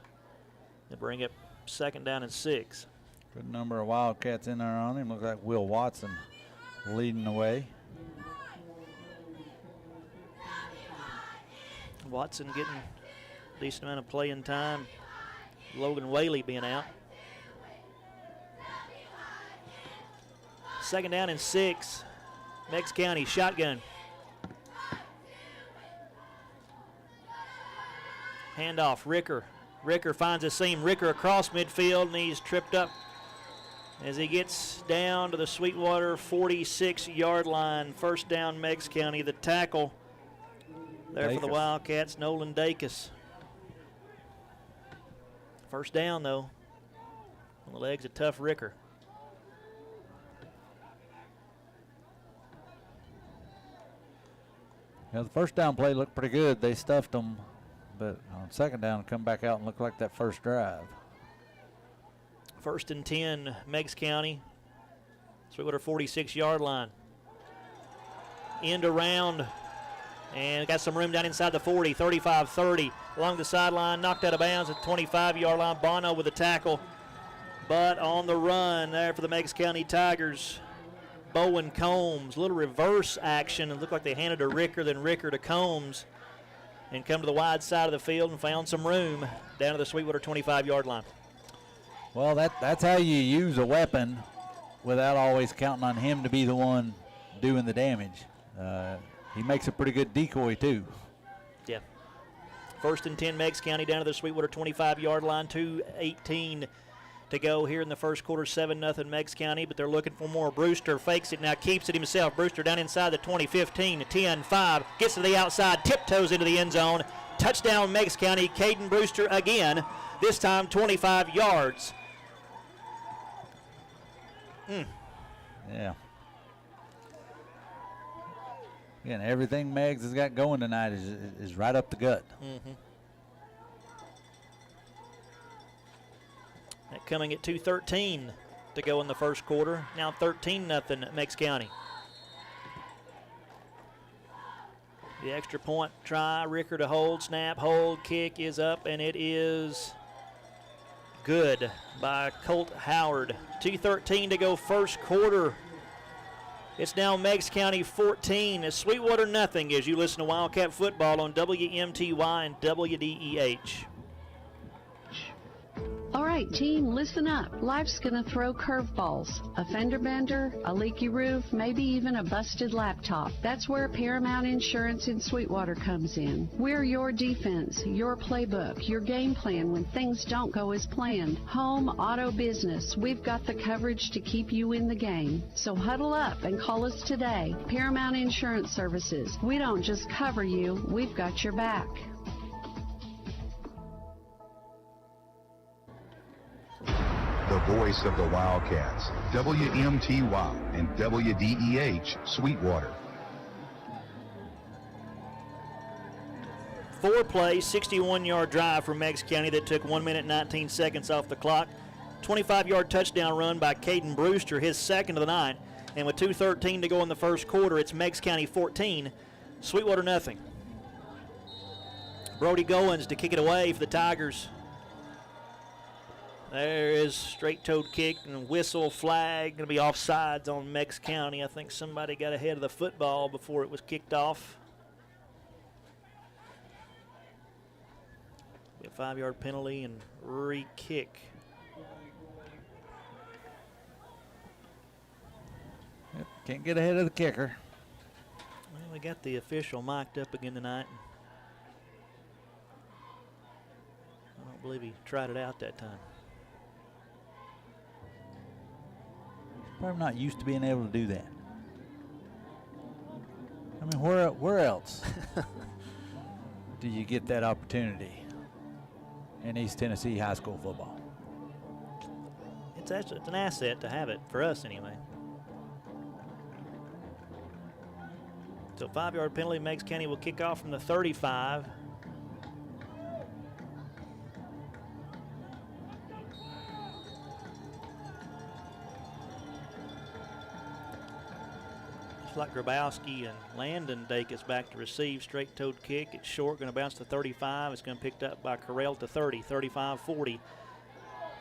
They bring it 2nd down and 6. Good number of Wildcats in there on him. Looks like Will Watson leading the way. Watson getting a decent amount of playing time. Logan Whaley being out. 2nd down and 6. Meigs County shotgun. Handoff, Ricker. Ricker finds a seam. Ricker across midfield, and he's tripped up as he gets down to the Sweetwater 46-yard line. 1st down, Meigs County. The tackle there for the Wildcats, Nolan Dacus. 1st down, though. On the legs of tough Ricker. Yeah, the 1st down play looked pretty good. They stuffed them, but on 2nd down, come back out and look like that first drive. 1st and 10, Meigs County. Sweetwater 46-yard line. End around, and got some room down inside the 40, 35-30. Along the sideline, knocked out of bounds at 25-yard line. Bono with a tackle, but on the run there for the Meigs County Tigers. Bowen Combs, little reverse action. It looked like they handed to Ricker, then Ricker to Combs, and come to the wide side of the field and found some room down to the Sweetwater 25-yard line. Well, that's how you use a weapon without always counting on him to be the one doing the damage. He makes a pretty good decoy, too. Yeah. 1st and 10, Meigs County down to the Sweetwater 25-yard line, 2:18 to go here in the first quarter, 7-0 Meigs County, but they're looking for more. Brewster fakes it, now keeps it himself. Brewster down inside the 20, 15, 10, 5, gets to the outside, tiptoes into the end zone. Touchdown Meigs County, Caden Brewster again, this time 25 yards. Yeah. Again, everything Meigs has got going tonight is right up the gut. That coming at 2:13 to go in the first quarter. Now 13-0 Meigs County. The extra point try, Ricker to hold, snap, hold, kick is up, and it is good by Colt Howard. 2:13 to go first quarter. It's now Meigs County 14, Sweetwater nothing, as you listen to Wildcat Football on WMTY and WDEH. All right, team, listen up. Life's going to throw curveballs. A fender bender, a leaky roof, maybe even a busted laptop. That's where Paramount Insurance in Sweetwater comes in. We're your defense, your playbook, your game plan when things don't go as planned. Home, auto, business, we've got the coverage to keep you in the game. So huddle up and call us today. Paramount Insurance Services. We don't just cover you, we've got your back. The voice of the Wildcats, WMTY and WDEH, Sweetwater. 4-play, 61-yard drive from Meigs County that took 1 minute 19 seconds off the clock. 25-yard touchdown run by Caden Brewster, his second of the night. And with 2:13 to go in the first quarter, it's Meigs County 14, Sweetwater nothing. Brody Goins to kick it away for the Tigers. There is straight-toed kick and whistle, flag. Going to be offsides on Meigs County. I think somebody got ahead of the football before it was kicked off. A 5-yard penalty and re-kick. Yep, can't get ahead of the kicker. Well, we got the official mic'd up again tonight. I don't believe he tried it out that time. Probably not used to being able to do that. I mean, where else do you get that opportunity in East Tennessee high school football? It's an asset to have it, for us anyway. So 5-yard penalty, Meigs County will kick off from the 35. Looks like Grabowski and Landon Dacus back to receive. Straight-toed kick. It's short, going to bounce to 35. It's going to be picked up by Carell to 30, 35-40.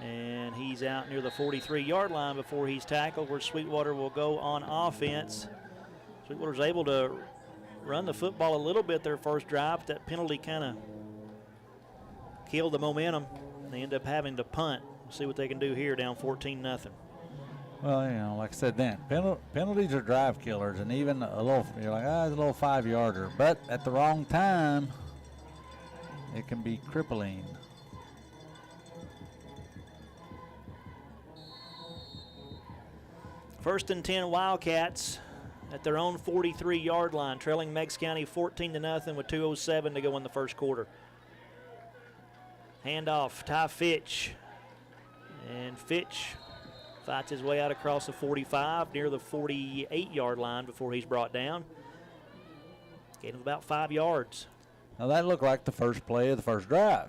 And he's out near the 43-yard line before he's tackled, where Sweetwater will go on offense. Sweetwater's able to run the football a little bit their first drive, but that penalty kind of killed the momentum. They end up having to punt. We'll see what they can do here, down 14-0. Well, you know, like I said then, penalties are drive killers, and even a little, you're like, it's a little 5-yarder. But at the wrong time, it can be crippling. First and 10 Wildcats at their own 43-yard line, trailing Meigs County 14-0 with 2:07 to go in the first quarter. Handoff, Ty Fitch. And Fitch fights his way out across the 45 near the 48-yard line before he's brought down. Gain of about 5 yards. Now that looked like the first play of the first drive.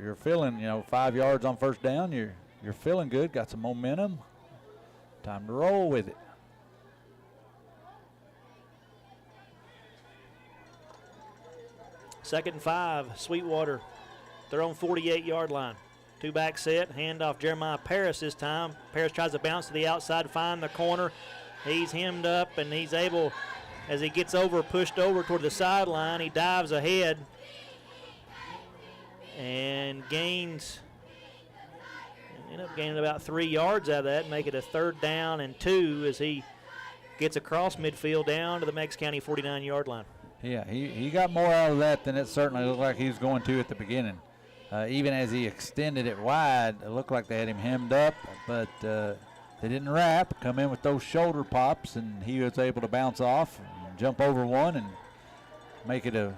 You're feeling, 5 yards on first down. You're feeling good, got some momentum. Time to roll with it. Second and 5, Sweetwater, their own 48-yard line. Two-back set, handoff Jeremiah Paris this time. Paris tries to bounce to the outside, find the corner. He's hemmed up, and he's able, as he gets pushed over toward the sideline, he dives ahead and end up gaining about 3 yards out of that, make it a 3rd down and 2 as he gets across midfield down to the Meigs County 49-yard line. Yeah, he got more out of that than it certainly looked like he was going to at the beginning. Even as he extended it wide, it looked like they had him hemmed up, but they didn't wrap, come in with those shoulder pops, and he was able to bounce off and jump over one and make it a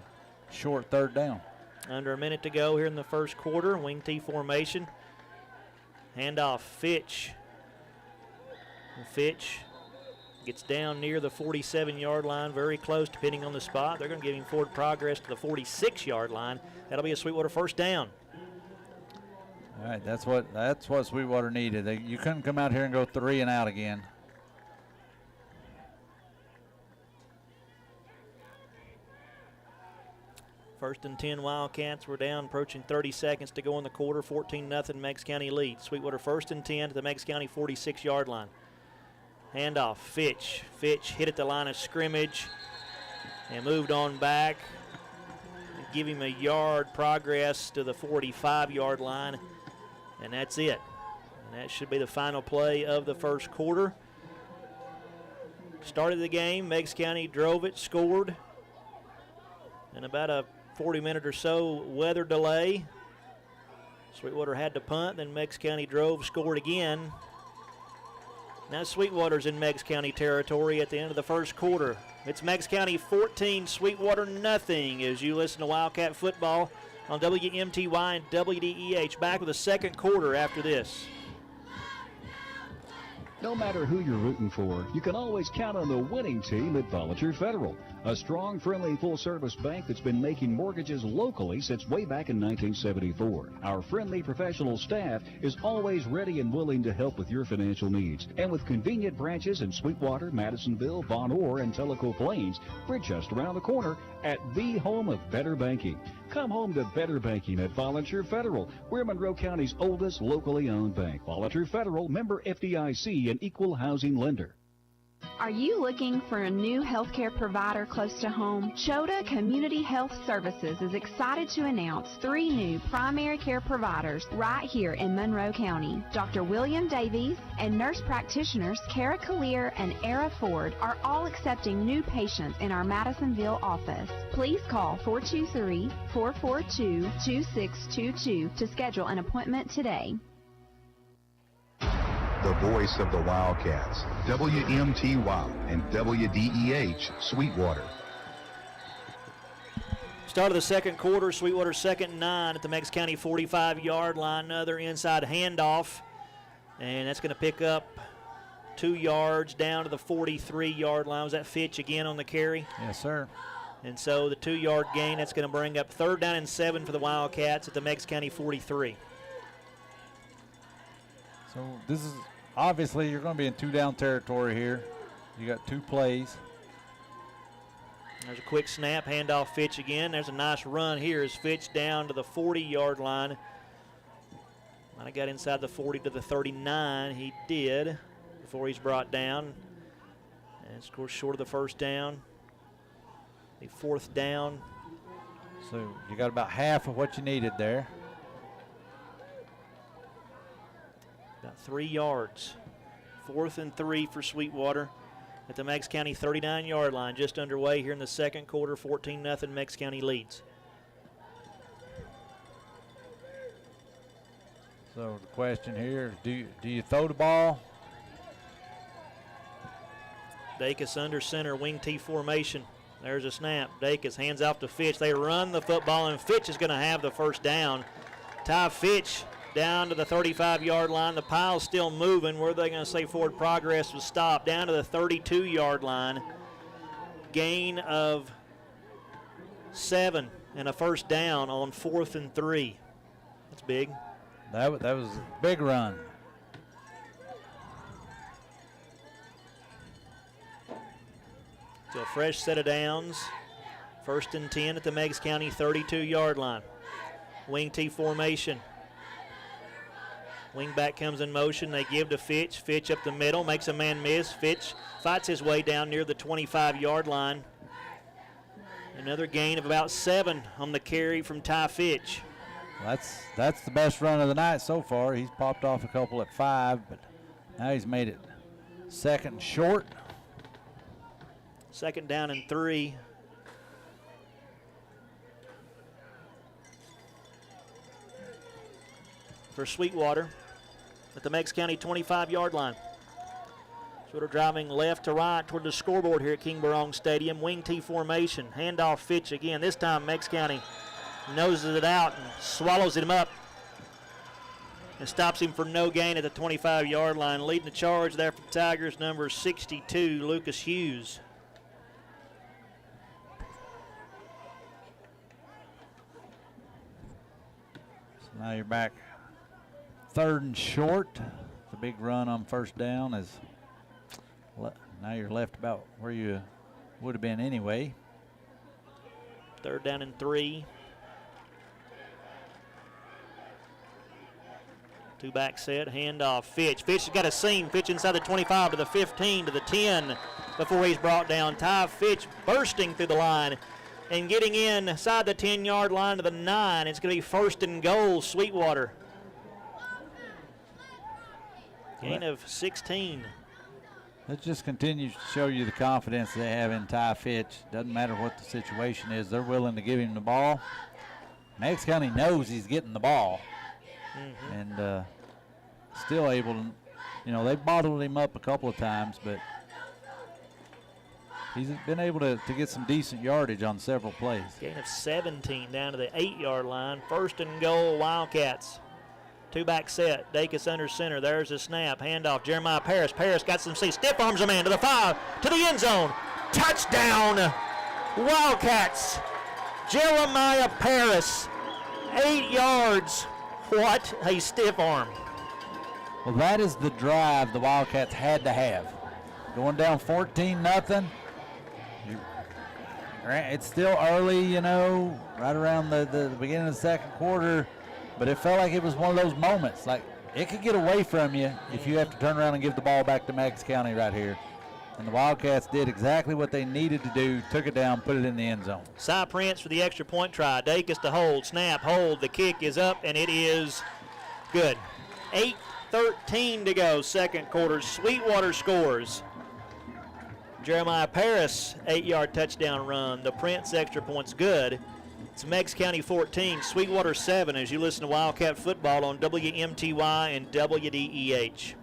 short 3rd down. Under a minute to go here in the first quarter, wing T formation. Handoff, Fitch. And Fitch gets down near the 47-yard line, very close depending on the spot. They're going to give him forward progress to the 46-yard line. That'll be a Sweetwater 1st down. All right, that's what Sweetwater needed. You couldn't come out here and go 3 and out again. First and 10 Wildcats. We're down, approaching 30 seconds to go in the quarter. 14-0 Meigs County lead. Sweetwater 1st and 10 to the Meigs County 46-yard line. Handoff, Fitch. Fitch hit at the line of scrimmage and moved on back. Give him a yard progress to the 45-yard line, and that's it. And that should be the final play of the first quarter. Started the game, Meigs County drove it, scored. And about a 40-minute or so weather delay. Sweetwater had to punt, then Meigs County drove, scored again. Now Sweetwater's in Meigs County territory at the end of the first quarter. It's Meigs County 14, Sweetwater nothing, as you listen to Wildcat football on WMTY and WDEH. Back with the second quarter after this. No matter who you're rooting for, you can always count on the winning team at Volunteer Federal, a strong, friendly, full-service bank that's been making mortgages locally since way back in 1974. Our friendly professional staff is always ready and willing to help with your financial needs. And with convenient branches in Sweetwater, Madisonville, Von Orr, and Tellico Plains, we're just around the corner at the home of better banking. Come home to better banking at Volunteer Federal. We're Monroe County's oldest locally owned bank. Volunteer Federal, member FDIC, and equal housing lender. Are you looking for a new healthcare provider close to home? Chota Community Health Services is excited to announce 3 new primary care providers right here in Monroe County. Dr. William Davies and nurse practitioners Kara Kalir and Era Ford are all accepting new patients in our Madisonville office. Please call 423-442-2622 to schedule an appointment today. The voice of the Wildcats, WMTY and WDEH Sweetwater. Start of the second quarter, Sweetwater 2nd and 9 at the Meigs County 45-yard line. Another inside handoff, and that's going to pick up 2 yards down to the 43-yard line. Was that Fitch again on the carry? Yes, sir. And so the 2-yard gain, that's going to bring up 3rd down and 7 for the Wildcats at the Meigs County 43. So this is obviously you're going to be in 2-down territory here. You got 2 plays. There's a quick snap, handoff Fitch again. There's a nice run here as Fitch down to the 40-yard line. Might have got inside the 40 to the 39. He did before he's brought down. And scores short of the first down. The 4th down. So you got about half of what you needed there. About 3 yards. 4th and 3 for Sweetwater at the Meigs County 39-yard line. Just underway here in the second quarter. 14-0 Meigs County leads. So the question here is, do you throw the ball? Dacus under center, wing T formation. There's a snap. Dacus hands off to Fitch. They run the football, and Fitch is going to have the first down. Ty Fitch down to the 35-yard line. The pile's still moving. Where are they going to say forward progress was stopped? Down to the 32-yard line. Gain of 7 and a first down on 4th and 3. That's big. That was a big run. So a fresh set of downs. 1st and 10 at the Meigs County 32-yard line. Wing T formation. Wing back comes in motion. They give to Fitch. Fitch up the middle, makes a man miss. Fitch fights his way down near the 25-yard line. Another gain of about 7 on the carry from Ty Fitch. That's the best run of the night so far. He's popped off a couple at 5, but now he's made it 2nd and short. 2nd down and 3. For Sweetwater at the Meigs County 25-yard line. Sort of driving left to right toward the scoreboard here at King Barong Stadium. Wing T formation. Handoff Fitch again. This time Meigs County noses it out and swallows him up and stops him for no gain at the 25-yard line. Leading the charge there for the Tigers, number 62, Lucas Hughes. So now you're back 3rd and short. The big run on 1st down is now you're left about where you would have been anyway. 3rd down and 3. 2-back set, handoff, Fitch. Fitch has got a seam. Fitch inside the 25 to the 15 to the 10 before he's brought down. Ty Fitch bursting through the line and getting inside the 10-yard line to the 9. It's going to be 1st and goal, Sweetwater. Gain of 16. That just continues to show you the confidence they have in Ty Fitch. Doesn't matter what the situation is, they're willing to give him the ball. Meigs County knows he's getting the ball. And still able to, they bottled him up a couple of times, but he's been able to get some decent yardage on several plays. Gain of 17 down to the 8-yard line. 1st and goal, Wildcats. Two-back set. Dacus under center. There's the snap. Handoff. Jeremiah Paris. Paris got some seat. Stiff arms a man to the 5, to the end zone. Touchdown, Wildcats. Jeremiah Paris, 8 yards. What a stiff arm. Well, that is the drive the Wildcats had to have. Going down 14-0. It's still early, you know, right around the beginning of the second quarter, but it felt like it was one of those moments. Like, it could get away from you if you have to turn around and give the ball back to Meigs County right here. And the Wildcats did exactly what they needed to do, took it down, put it in the end zone. Cy Prince for the extra point try. Dacus to hold, snap, hold. The kick is up, and it is good. 8:13 to go, second quarter. Sweetwater scores. Jeremiah Paris, 8-yard touchdown run. The Prince extra point's good. It's Meigs County 14, Sweetwater 7 as you listen to Wildcat football on WMTY and WDEH.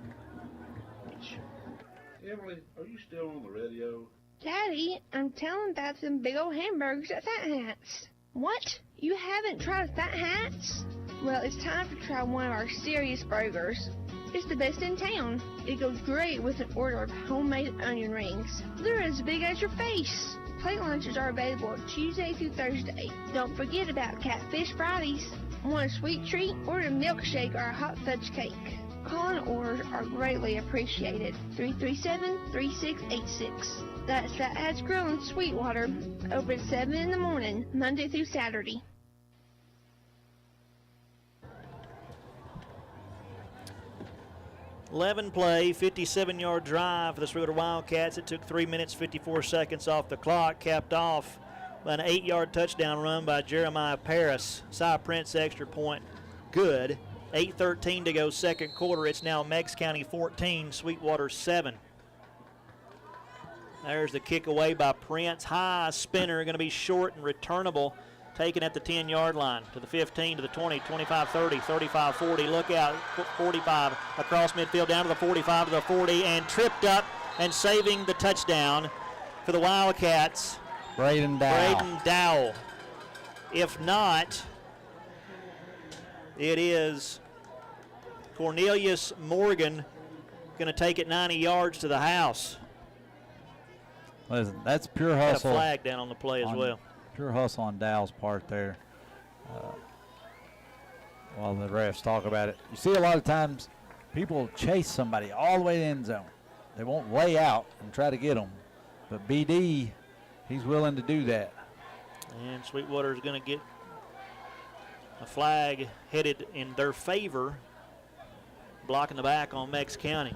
Emily, are you still on the radio? Daddy, I'm telling about some big old hamburgers at Fat Hats. What? You haven't tried Fat Hats? Well, it's time to try one of our serious burgers. It's the best in town. It goes great with an order of homemade onion rings. They're as big as your face. Plate lunches are available Tuesday through Thursday. Don't forget about Catfish Fridays. Want a sweet treat? Order a milkshake or a hot fudge cake. Call and orders are greatly appreciated. 337-3686. That's Fat Hats Grill in Sweetwater. Open at 7 in the morning, Monday through Saturday. 11 play, 57-yard drive for the Sweetwater Wildcats. It took 3 minutes, 54 seconds off the clock, capped off by an 8-yard touchdown run by Jeremiah Paris. Cy Prince extra point, good. 8:13 to go, second quarter. It's now Meigs County 14, Sweetwater 7. There's the kick away by Prince. High spinner, going to be short and returnable. Taken at the 10-yard line to the 15, to the 20, 25, 30, 35, 40. Look out, 45 across midfield down to the 45, to the 40, and tripped up and saving the touchdown for the Wildcats. Braden Dowell. If not, it is Cornelius Morgan going to take it 90 yards to the house. Listen, that's pure hustle. Got a flag down on the play as well. Pure hustle on Dowell's part there. While the refs talk about it, you see a lot of times people chase somebody all the way to the end zone. They won't lay out and try to get them. But BD, he's willing to do that. And Sweetwater is going to get a flag headed in their favor, blocking the back on Meigs County.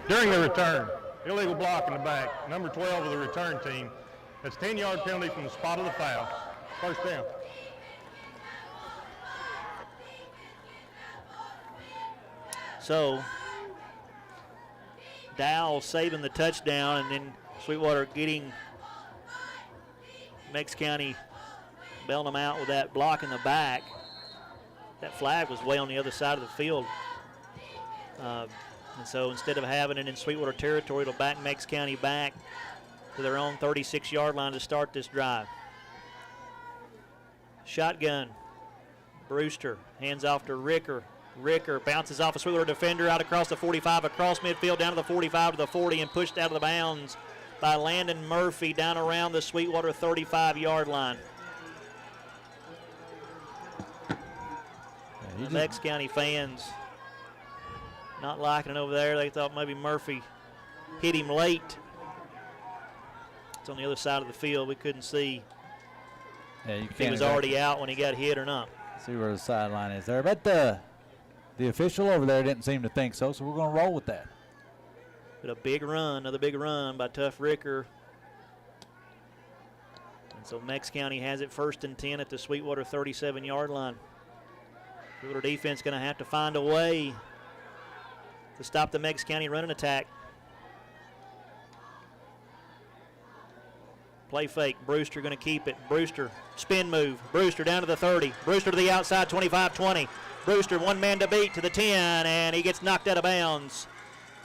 During the return, illegal block in the back, number 12 of the return team. That's 10-yard penalty from the spot of the foul. First down. So, Dowell saving the touchdown, and then Sweetwater getting Meigs County bailing them out with that block in the back. That flag was way on the other side of the field. And so instead of having it in Sweetwater territory, it'll back Meigs County back to their own 36-yard line to start this drive. Shotgun. Brewster hands off to Ricker. Ricker bounces off a Sweetwater defender out across the 45, across midfield, down to the 45 to the 40, and pushed out of the bounds by Landon Murphy down around the Sweetwater 35-yard line. The Meigs County fans not liking it over there. They thought maybe Murphy hit him late. It's on the other side of the field. We couldn't see if he was already out when he got hit or not. See where the sideline is there. But the official over there didn't seem to think so, so we're going to roll with that. But a big run, another big run by Tough Ricker. And so Meigs County has it 1st and 10 at the Sweetwater 37-yard line. Sweetwater defense going to have to find a way to stop the Meigs County running attack. Play fake. Brewster going to keep it. Brewster, spin move. Brewster down to the 30. Brewster to the outside, 25-20. Brewster, one man to beat to the 10, and he gets knocked out of bounds.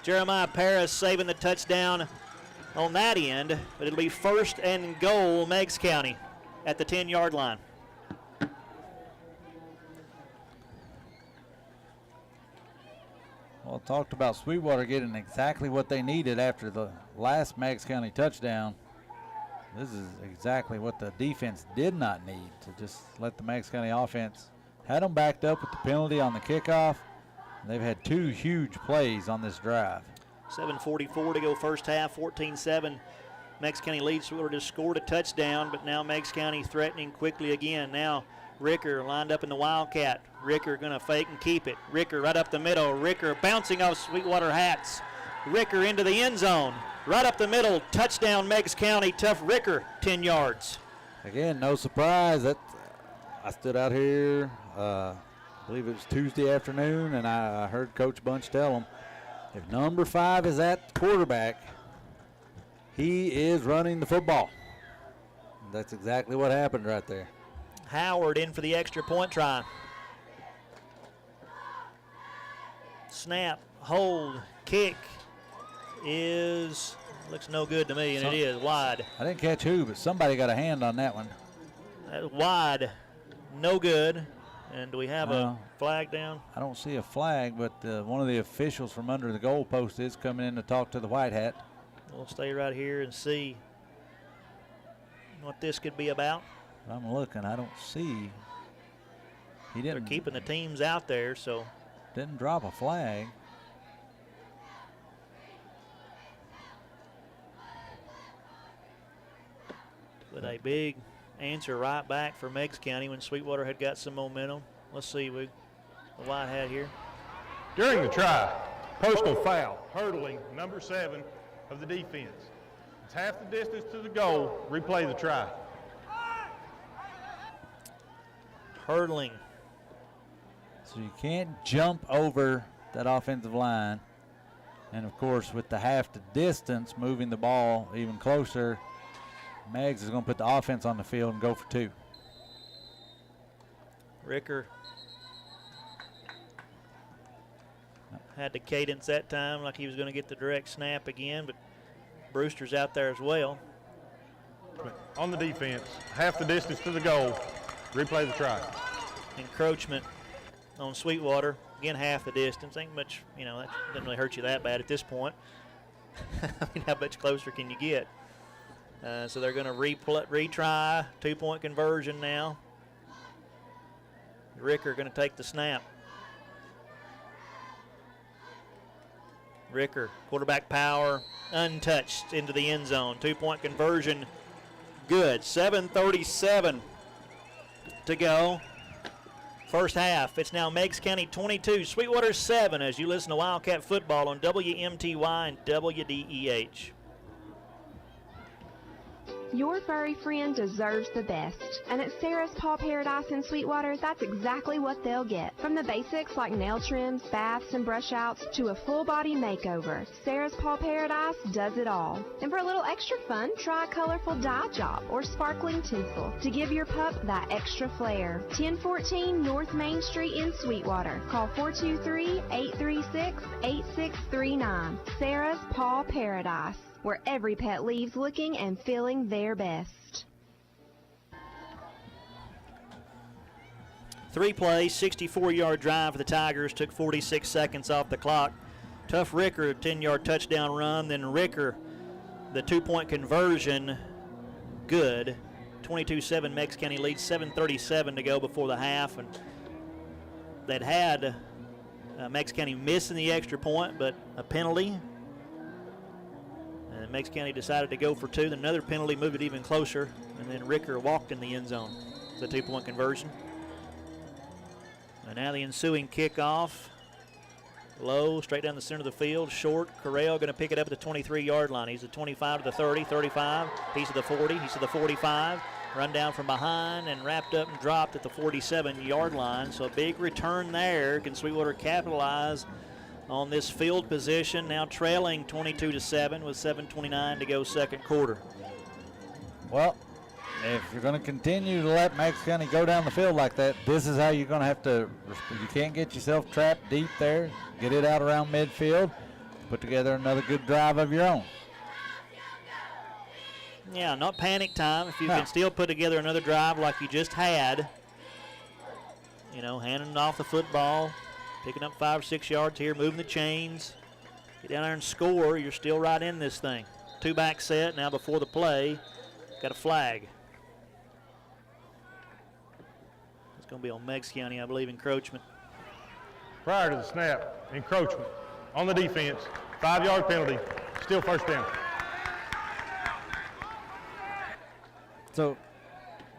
Jeremiah Paris saving the touchdown on that end, but it'll be 1st and goal, Meigs County at the 10-yard line. Well, talked about Sweetwater getting exactly what they needed after the last Meigs County touchdown. This is exactly what the defense did not need, to just let the Meigs County offense, had them backed up with the penalty on the kickoff. They've had 2 huge plays on this drive. 7:44 to go first half, 14-7. Meigs County leads. Sweetwater just scored a touchdown, but now Meigs County threatening quickly again. Now Ricker lined up in the Wildcat. Ricker going to fake and keep it. Ricker right up the middle. Ricker bouncing off Sweetwater hats. Ricker into the end zone. Right up the middle. Touchdown Meigs County. Tough Ricker, 10 yards. Again, no surprise that I stood out here, I believe it was Tuesday afternoon, and I heard Coach Bunch tell them, if number 5 is at quarterback, he is running the football. That's exactly what happened right there. Howard in for the extra point try. Snap, hold, kick looks no good to me, and it is wide. I didn't catch who, but somebody got a hand on that one. Wide, no good. And do we have a flag down? I don't see a flag, but one of the officials from under the goalpost is coming in to talk to the white hat. We'll stay right here and see what this could be about. I'm looking. I don't see. They're keeping the teams out there, so. Didn't drop a flag. But a big answer right back for Meigs County when Sweetwater had got some momentum. Let's see, the white hat here. During the try, personal foul, hurdling, number 7 of the defense. It's half the distance to the goal. Replay the try. Hurdling. So you can't jump over that offensive line. And, of course, with the half the distance, moving the ball even closer, Meigs is going to put the offense on the field and go for 2. Ricker had the cadence that time like he was going to get the direct snap again, but Brewster's out there as well. On the defense, half the distance to the goal. Replay the try. Encroachment on Sweetwater. Again, half the distance. Ain't much, that doesn't really hurt you that bad at this point. I mean, how much closer can you get? So they're going to retry, 2-point conversion now. Ricker going to take the snap. Ricker, quarterback power, untouched into the end zone. 2-point conversion, good. 7:37 to go. First half, it's now Meigs County 22, Sweetwater 7 as you listen to Wildcat Football on WMTY and WDEH. Your furry friend deserves the best. And at Sarah's Paw Paradise in Sweetwater, that's exactly what they'll get. From the basics like nail trims, baths, and brush outs to a full body makeover, Sarah's Paw Paradise does it all. And for a little extra fun, try a colorful dye job or sparkling tinsel to give your pup that extra flair. 1014 North Main Street in Sweetwater. Call 423-836-8639. Sarah's Paw Paradise, where every pet leaves looking and feeling their best. 3 plays, 64-yard drive for the Tigers, took 46 seconds off the clock. Tough Ricker, 10-yard touchdown run, then Ricker, the 2-point conversion, good. 22-7, Meigs County leads, 7:37 to go before the half. And they'd had Meigs County missing the extra point, but a penalty. And Meigs County decided to go for 2. Then another penalty moved it even closer. And then Ricker walked in the end zone. It's a 2-point conversion. And now the ensuing kickoff. Low, straight down the center of the field. Short, Correll going to pick it up at the 23-yard line. He's at 25 to the 30, 35. He's at the 40, he's at the 45. Run down from behind and wrapped up and dropped at the 47-yard line. So a big return there. Can Sweetwater capitalize on this field position, now trailing 22-7 with 7:29 to go second quarter. Well, if you're going to continue to let Meigs County go down the field like that, this is how you're going to have to. You can't get yourself trapped deep there. Get it out around midfield. Put together another good drive of your own. Yeah, not panic time. If you can still put together another drive like you just had, you know, handing off the football, picking up 5 or 6 yards here, moving the chains, get down there and score, you're still right in this thing. 2-back set now before the play. Got a flag. It's going to be on Meigs County, I believe, encroachment. Prior to the snap, encroachment on the defense, 5-yard penalty, still first down. So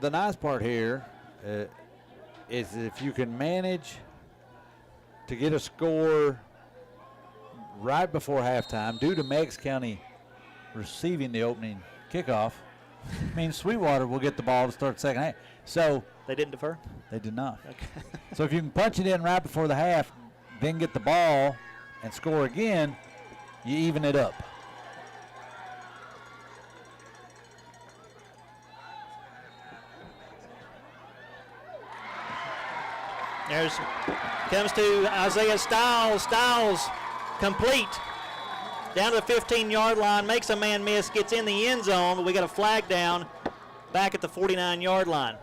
the nice part here is if you can manage to get a score right before halftime due to Meigs County receiving the opening kickoff, means Sweetwater will get the ball to start the second half. So they didn't defer? They did not. Okay. So if you can punch it in right before the half, then get the ball and score again, you even it up. Comes to Isaiah Stiles. Stiles complete. Down to the 15-yard line, makes a man miss, gets in the end zone, but we got a flag down back at the 49-yard line.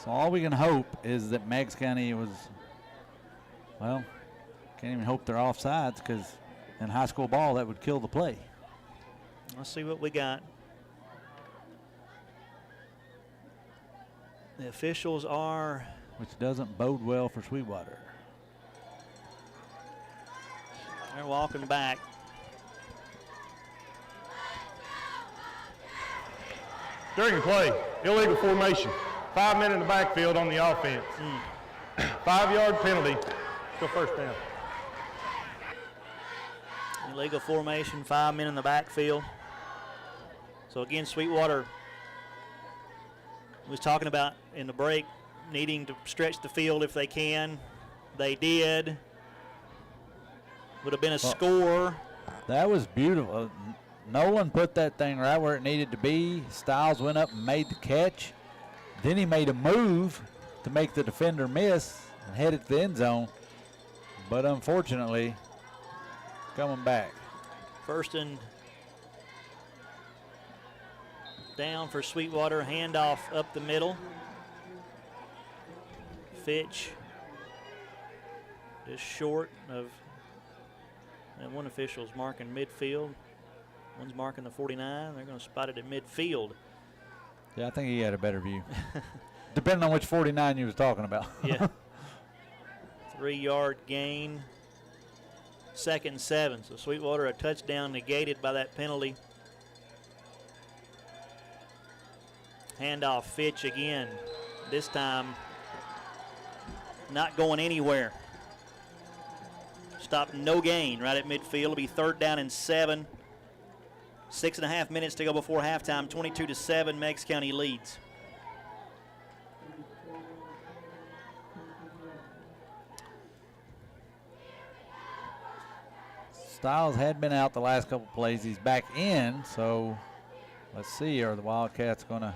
So all we can hope is that Meigs County was, well, can't even hope they're offsides because in high school ball that would kill the play. Let's see what we got. The officials are... Which doesn't bode well for Sweetwater. They're walking back. During the play, illegal formation. 5 men in the backfield on the offense. 5-yard penalty, still first down. Illegal formation, 5 men in the backfield. So again, Sweetwater was talking about in the break needing to stretch the field if they can. They did. Would have been a score. That was beautiful. Nolan put that thing right where it needed to be. Stiles went up and made the catch. Then he made a move to make the defender miss and headed to the end zone. But unfortunately, coming back. First and down for Sweetwater. Handoff up the middle. Fitch just short of, and one official's marking midfield. One's marking the 49. They're going to spot it at midfield. Yeah, I think he had a better view. Depending on which 49 you was talking about. Yeah. 3-yard gain. 2nd and 7. So Sweetwater, a touchdown negated by that penalty. Handoff Fitch again. This time not going anywhere. Stop, no gain right at midfield. It'll be 3rd down and 7. 6.5 minutes to go before halftime. 22-7, Meigs County leads. Stiles had been out the last couple plays. He's back in, so let's see. Are the Wildcats going to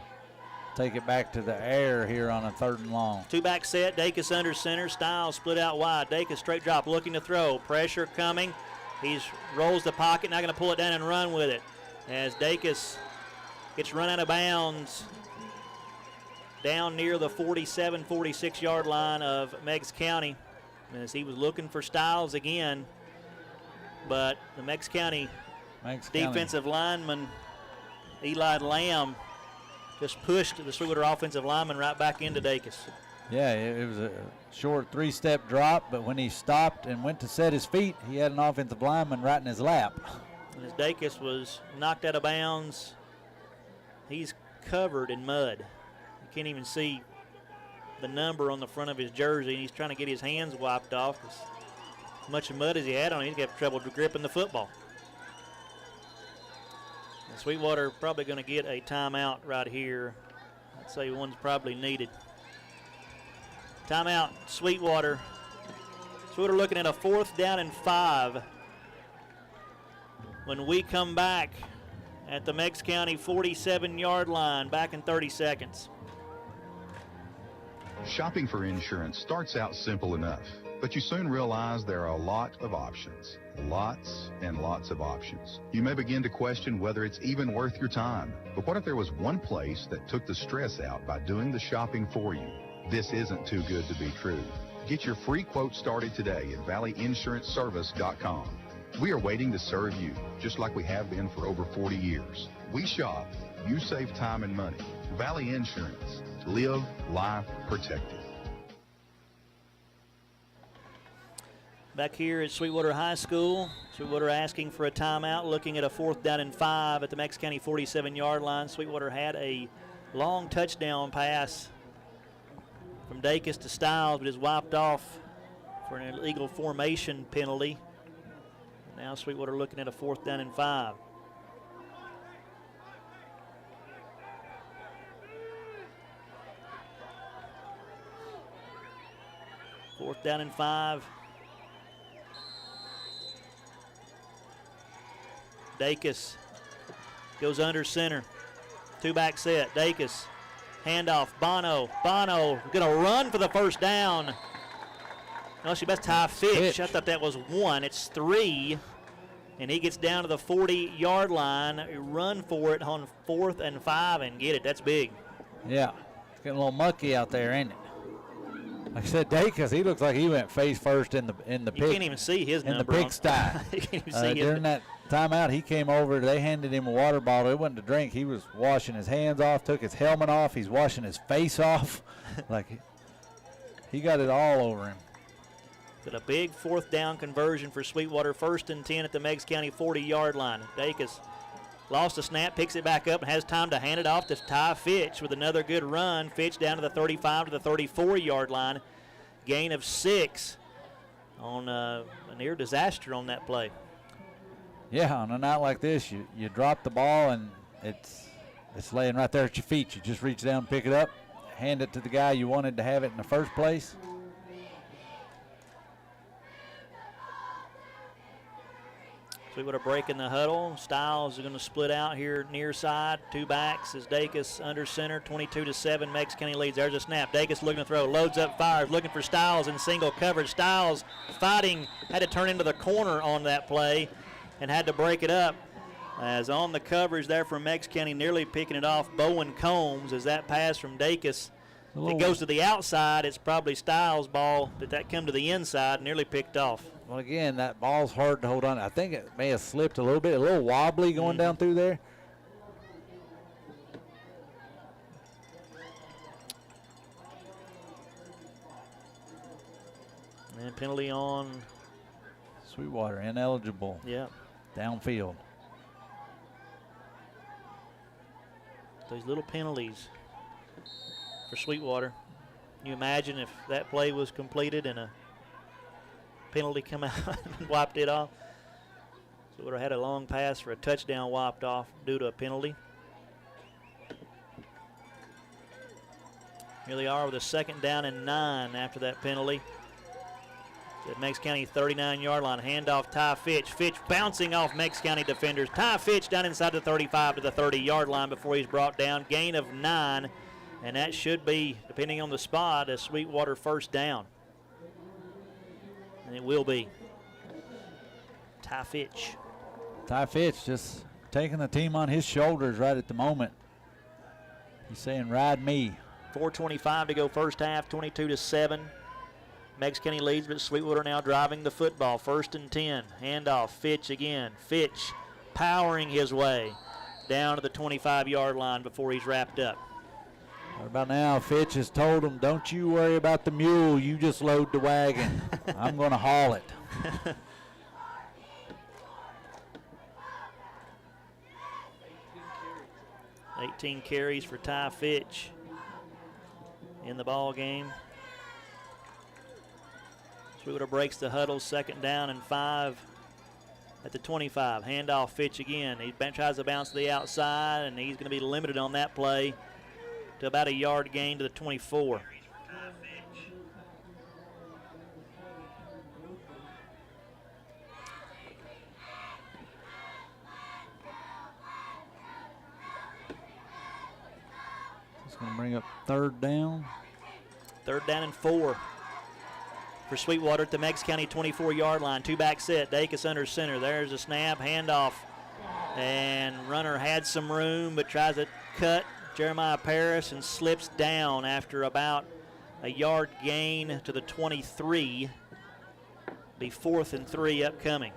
take it back to the air here on a 3rd and long? 2-back set. Dacus under center. Stiles split out wide. Dacus straight drop looking to throw. Pressure coming. He rolls the pocket. Now going to pull it down and run with it. As Dacus gets run out of bounds down near the 47, 46-yard line of Meigs County. As he was looking for Stiles again. But the Meigs County defensive lineman, Eli Lamb, just pushed the Sweetwater offensive lineman right back into Dacus. Yeah, it was a short 3-step drop, but when he stopped and went to set his feet, he had an offensive lineman right in his lap. And as Dacus was knocked out of bounds, he's covered in mud. You can't even see the number on the front of his jersey, and he's trying to get his hands wiped off. As much mud as he had on him, he's got trouble gripping the football. And Sweetwater probably going to get a timeout right here. I'd say one's probably needed. Timeout, Sweetwater. Sweetwater looking at a 4th down and 5. When we come back at the Meigs County 47-yard line, back in 30 seconds. Shopping for insurance starts out simple enough, but you soon realize there are a lot of options. Lots and lots of options. You may begin to question whether it's even worth your time. But what if there was one place that took the stress out by doing the shopping for you? This isn't too good to be true. Get your free quote started today at valleyinsuranceservice.com. We are waiting to serve you, just like we have been for over 40 years. We shop, you save time and money. Valley Insurance. Live life protected. Back here at Sweetwater High School, Sweetwater asking for a timeout, looking at a 4th down and 5 at the Meigs County 47-yard line. Sweetwater had a long touchdown pass from Dacus to Stiles, but is wiped off for an illegal formation penalty. Now Sweetwater looking at a 4th down and 5. Fourth down and 5. Dacus goes under center. 2-back set. Dacus. Handoff. Bono. Bono going to run for the first down. No, she best Ty Fitch. I thought that was 1. It's 3. And he gets down to the 40-yard line. Run for it on 4th and 5 and get it. That's big. Yeah. It's getting a little mucky out there, ain't it? Like I said, Dacus, he looks like he went face first in the pig. You can't even see his number. In the pigsty. You can't even see during that timeout, he came over. They handed him a water bottle. It wasn't a drink. He was washing his hands off, took his helmet off. He's washing his face off. Like he got it all over him. But a big 4th down conversion for Sweetwater. 1st and 10 at the Meigs County 40-yard line. Dacus lost a snap, picks it back up, and has time to hand it off to Ty Fitch with another good run. Fitch down to the 35 to the 34-yard line. Gain of 6 on a near disaster on that play. Yeah, on a night like this, you drop the ball, and it's laying right there at your feet. You just reach down, pick it up, hand it to the guy you wanted to have it in the first place. Sweetwater breaking the huddle. Stiles are going to split out here near side. 2 backs as Dacus under center. 22-7. Meigs County leads. There's a snap. Dacus looking to throw. Loads up, fires. Looking for Stiles in single coverage. Stiles fighting. Had to turn into the corner on that play and had to break it up. As on the coverage there from Meigs County, nearly picking it off, Bowen Combs, as that pass from Dacus. If it goes to the outside, it's probably Stiles' ball. Did that come to the inside? Nearly picked off. Well, again, that ball's hard to hold on. I think it may have slipped a little bit, a little wobbly going down through there. And penalty on Sweetwater, ineligible. Yeah. Downfield. Those little penalties for Sweetwater. Can you imagine if that play was completed and a penalty come out and wiped it off? So would have had a long pass for a touchdown wiped off due to a penalty. Here they are with a 2nd down and 9 after that penalty. At Meigs County 39-yard line, handoff Ty Fitch. Fitch bouncing off Meigs County defenders. Ty Fitch down inside the 35 to the 30-yard line before he's brought down. Gain of 9, and that should be, depending on the spot, a Sweetwater 1st down. And it will be. Ty Fitch. Ty Fitch just taking the team on his shoulders right at the moment. He's saying, ride me. 4:25 to go first half, 22-7. Meigs County leads, but Sweetwater now driving the football. 1st and 10. Handoff. Fitch again. Fitch powering his way down to the 25-yard line before he's wrapped up. Right about now, Fitch has told him, don't you worry about the mule. You just load the wagon. I'm going to haul it. 18 carries for Ty Fitch in the ball game. Sweetwater breaks the huddle, 2nd down and 5 at the 25. Handoff Fitch again. He tries to bounce to the outside, and he's going to be limited on that play to about a yard gain to the 24. It's going to bring up 3rd down. 3rd down and 4 for Sweetwater at the Meigs County 24-yard line. 2-back set. Dacus under center. There's a snap, handoff, and runner had some room but tries to cut Jeremiah Paris and slips down after about a yard gain to the 23. Be 4th and 3 upcoming.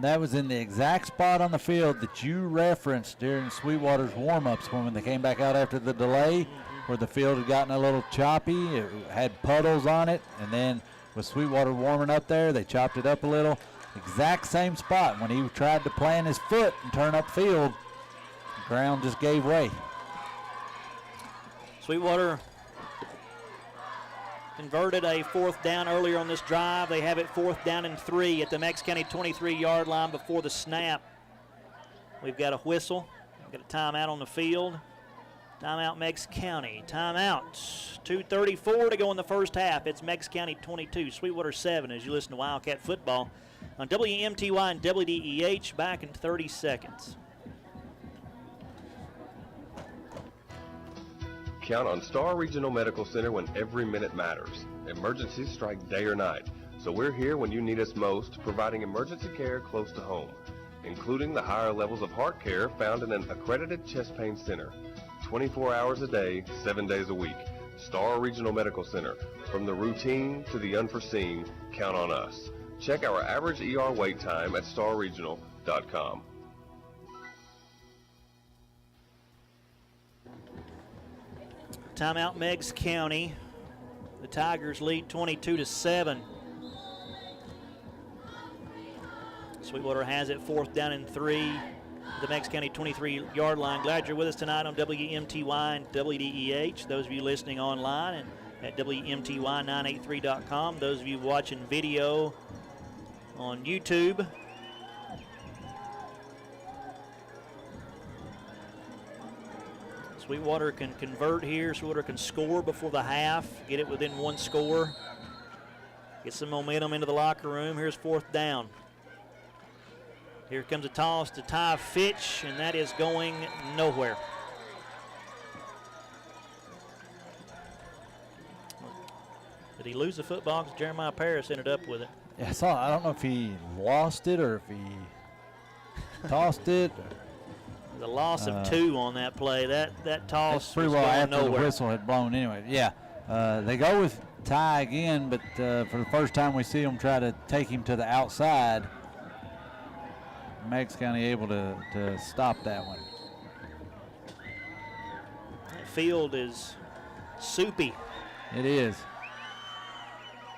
That was in the exact spot on the field that you referenced during Sweetwater's warm-ups when they came back out after the delay, where the field had gotten a little choppy. It had puddles on it, and then with Sweetwater warming up there, they chopped it up a little. Exact same spot. When he tried to plant his foot and turn upfield, the ground just gave way. Sweetwater converted a 4th down earlier on this drive. They have it 4th down and 3 at the Meigs County 23-yard line before the snap. We've got a whistle. We've got a timeout on the field. Timeout Meigs County. Timeout. 2:34 to go in the first half. It's Meigs County 22, Sweetwater 7 as you listen to Wildcat Football on WMTY and WDEH. Back in 30 seconds. Count on Star Regional Medical Center when every minute matters. Emergencies strike day or night, so we're here when you need us most, providing emergency care close to home, including the higher levels of heart care found in an accredited chest pain center. 24 hours a day, 7 days a week. Star Regional Medical Center. From the routine to the unforeseen, count on us. Check our average ER wait time at starregional.com. Timeout Meigs County. The Tigers lead 22-7. Sweetwater has it 4th down and 3. The Meigs County 23-yard line. Glad you're with us tonight on WMTY and WDEH. Those of you listening online and at WMTY983.com. Those of you watching video on YouTube. Sweetwater can convert here. Sweetwater can score before the half, get it within 1 score. Get some momentum into the locker room. Here's 4th down. Here comes a toss to Ty Fitch, and that is going nowhere. Did he lose the football? Because Jeremiah Paris ended up with it. Yeah, I don't know if he lost it or if he tossed it. The loss of 2 on that play. That toss pretty was well going after nowhere. the whistle had blown anyway. Yeah, they go with Ty again, but for the first time we see him try to take him to the outside. Meigs County able to stop that one. That field is soupy. It is.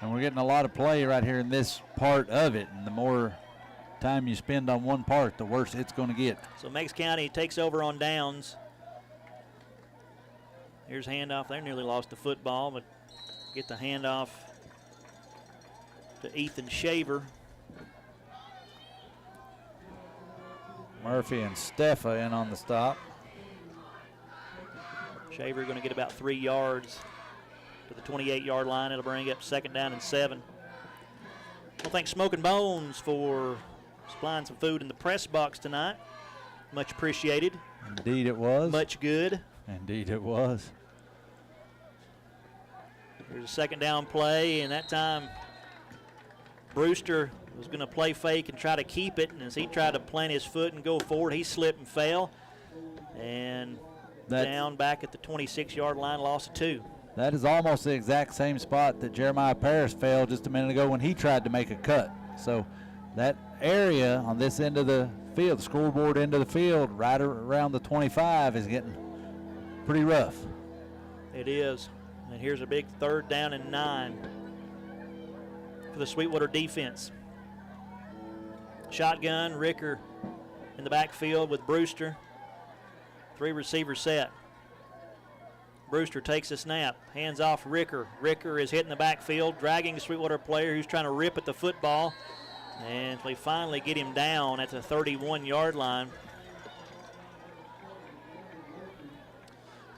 And we're getting a lot of play right here in this part of it. And the more time you spend on one part, the worse it's going to get. So Meigs County takes over on downs. Here's handoff. They nearly lost the football, but get the handoff to Ethan Shaver. Murphy and Steffa in on the stop. Shaver going to get about 3 yards to the 28-yard line. It'll bring up 2nd down and 7. Well, thanks Smoking Bones for supplying some food in the press box tonight. Much appreciated. Indeed it was. Much good. Indeed it was. Here's a 2nd down play, and that time Brewster was going to play fake and try to keep it, and as he tried to plant his foot and go forward, he slipped and fell. And down back at the 26-yard line, loss of 2. That is almost the exact same spot that Jeremiah Paris fell just a minute ago when he tried to make a cut. So that area on this end of the field, the scoreboard end of the field, right around the 25 is getting pretty rough. It is. And here's a big 3rd down and 9 for the Sweetwater defense. Shotgun, Ricker in the backfield with Brewster. 3 receiver set. Brewster takes a snap, hands off Ricker. Ricker is hitting the backfield, dragging a Sweetwater player who's trying to rip at the football. And we finally get him down at the 31-yard line.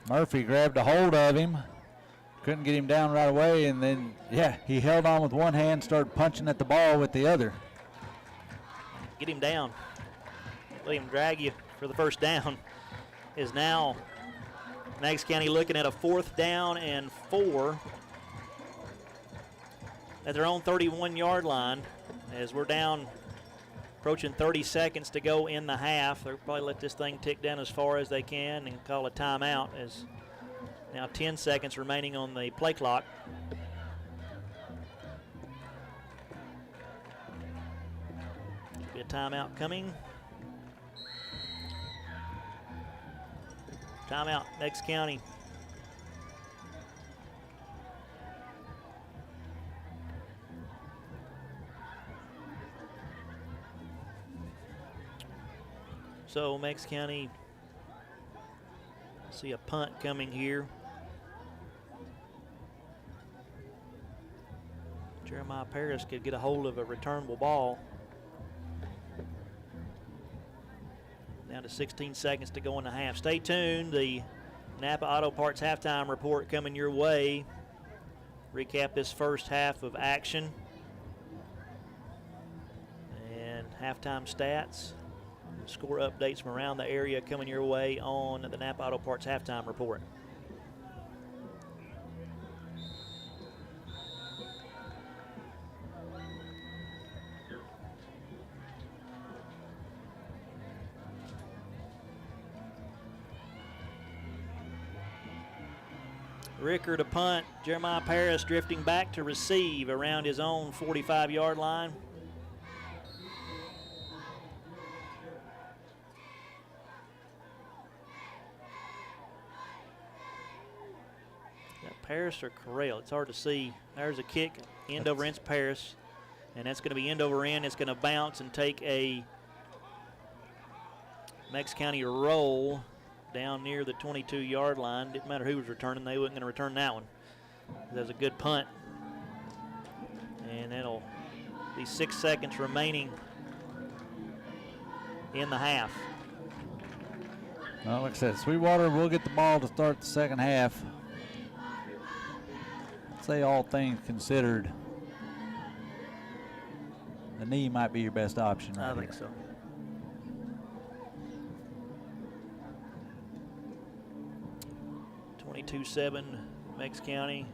Murphy grabbed a hold of him. Couldn't get him down right away, and then, yeah, he held on with one hand, started punching at the ball with the other. Get him down. Let him drag you for the 1st down. Is now Meigs County looking at a 4th down and 4 at their own 31-yard line as we're down approaching 30 seconds to go in the half. They'll probably let this thing tick down as far as they can and call a timeout as now 10 seconds remaining on the play clock. Be a timeout coming. Timeout, Meigs County. So Meigs County, see a punt coming here. Jeremiah Paris could get a hold of a returnable ball. Down to 16 seconds to go in the half. Stay tuned. The Napa Auto Parts halftime report coming your way. Recap this first half of action. And halftime stats. Score updates from around the area coming your way on the Napa Auto Parts halftime report. Ricker to punt. Jeremiah Paris drifting back to receive around his own 45-yard line. Paris or Corral, it's hard to see. There's a kick, end over end Paris, and that's going to be end over end. It's going to bounce and take a Meigs County roll down near the 22-yard line. Didn't matter who was returning, they weren't going to return that one. That was a good punt. And it'll be 6 seconds remaining in the half. Well, like I said, Sweetwater will get the ball to start the second half. Say all things considered, the knee might be your best option right I think so. .22-7 Meigs County.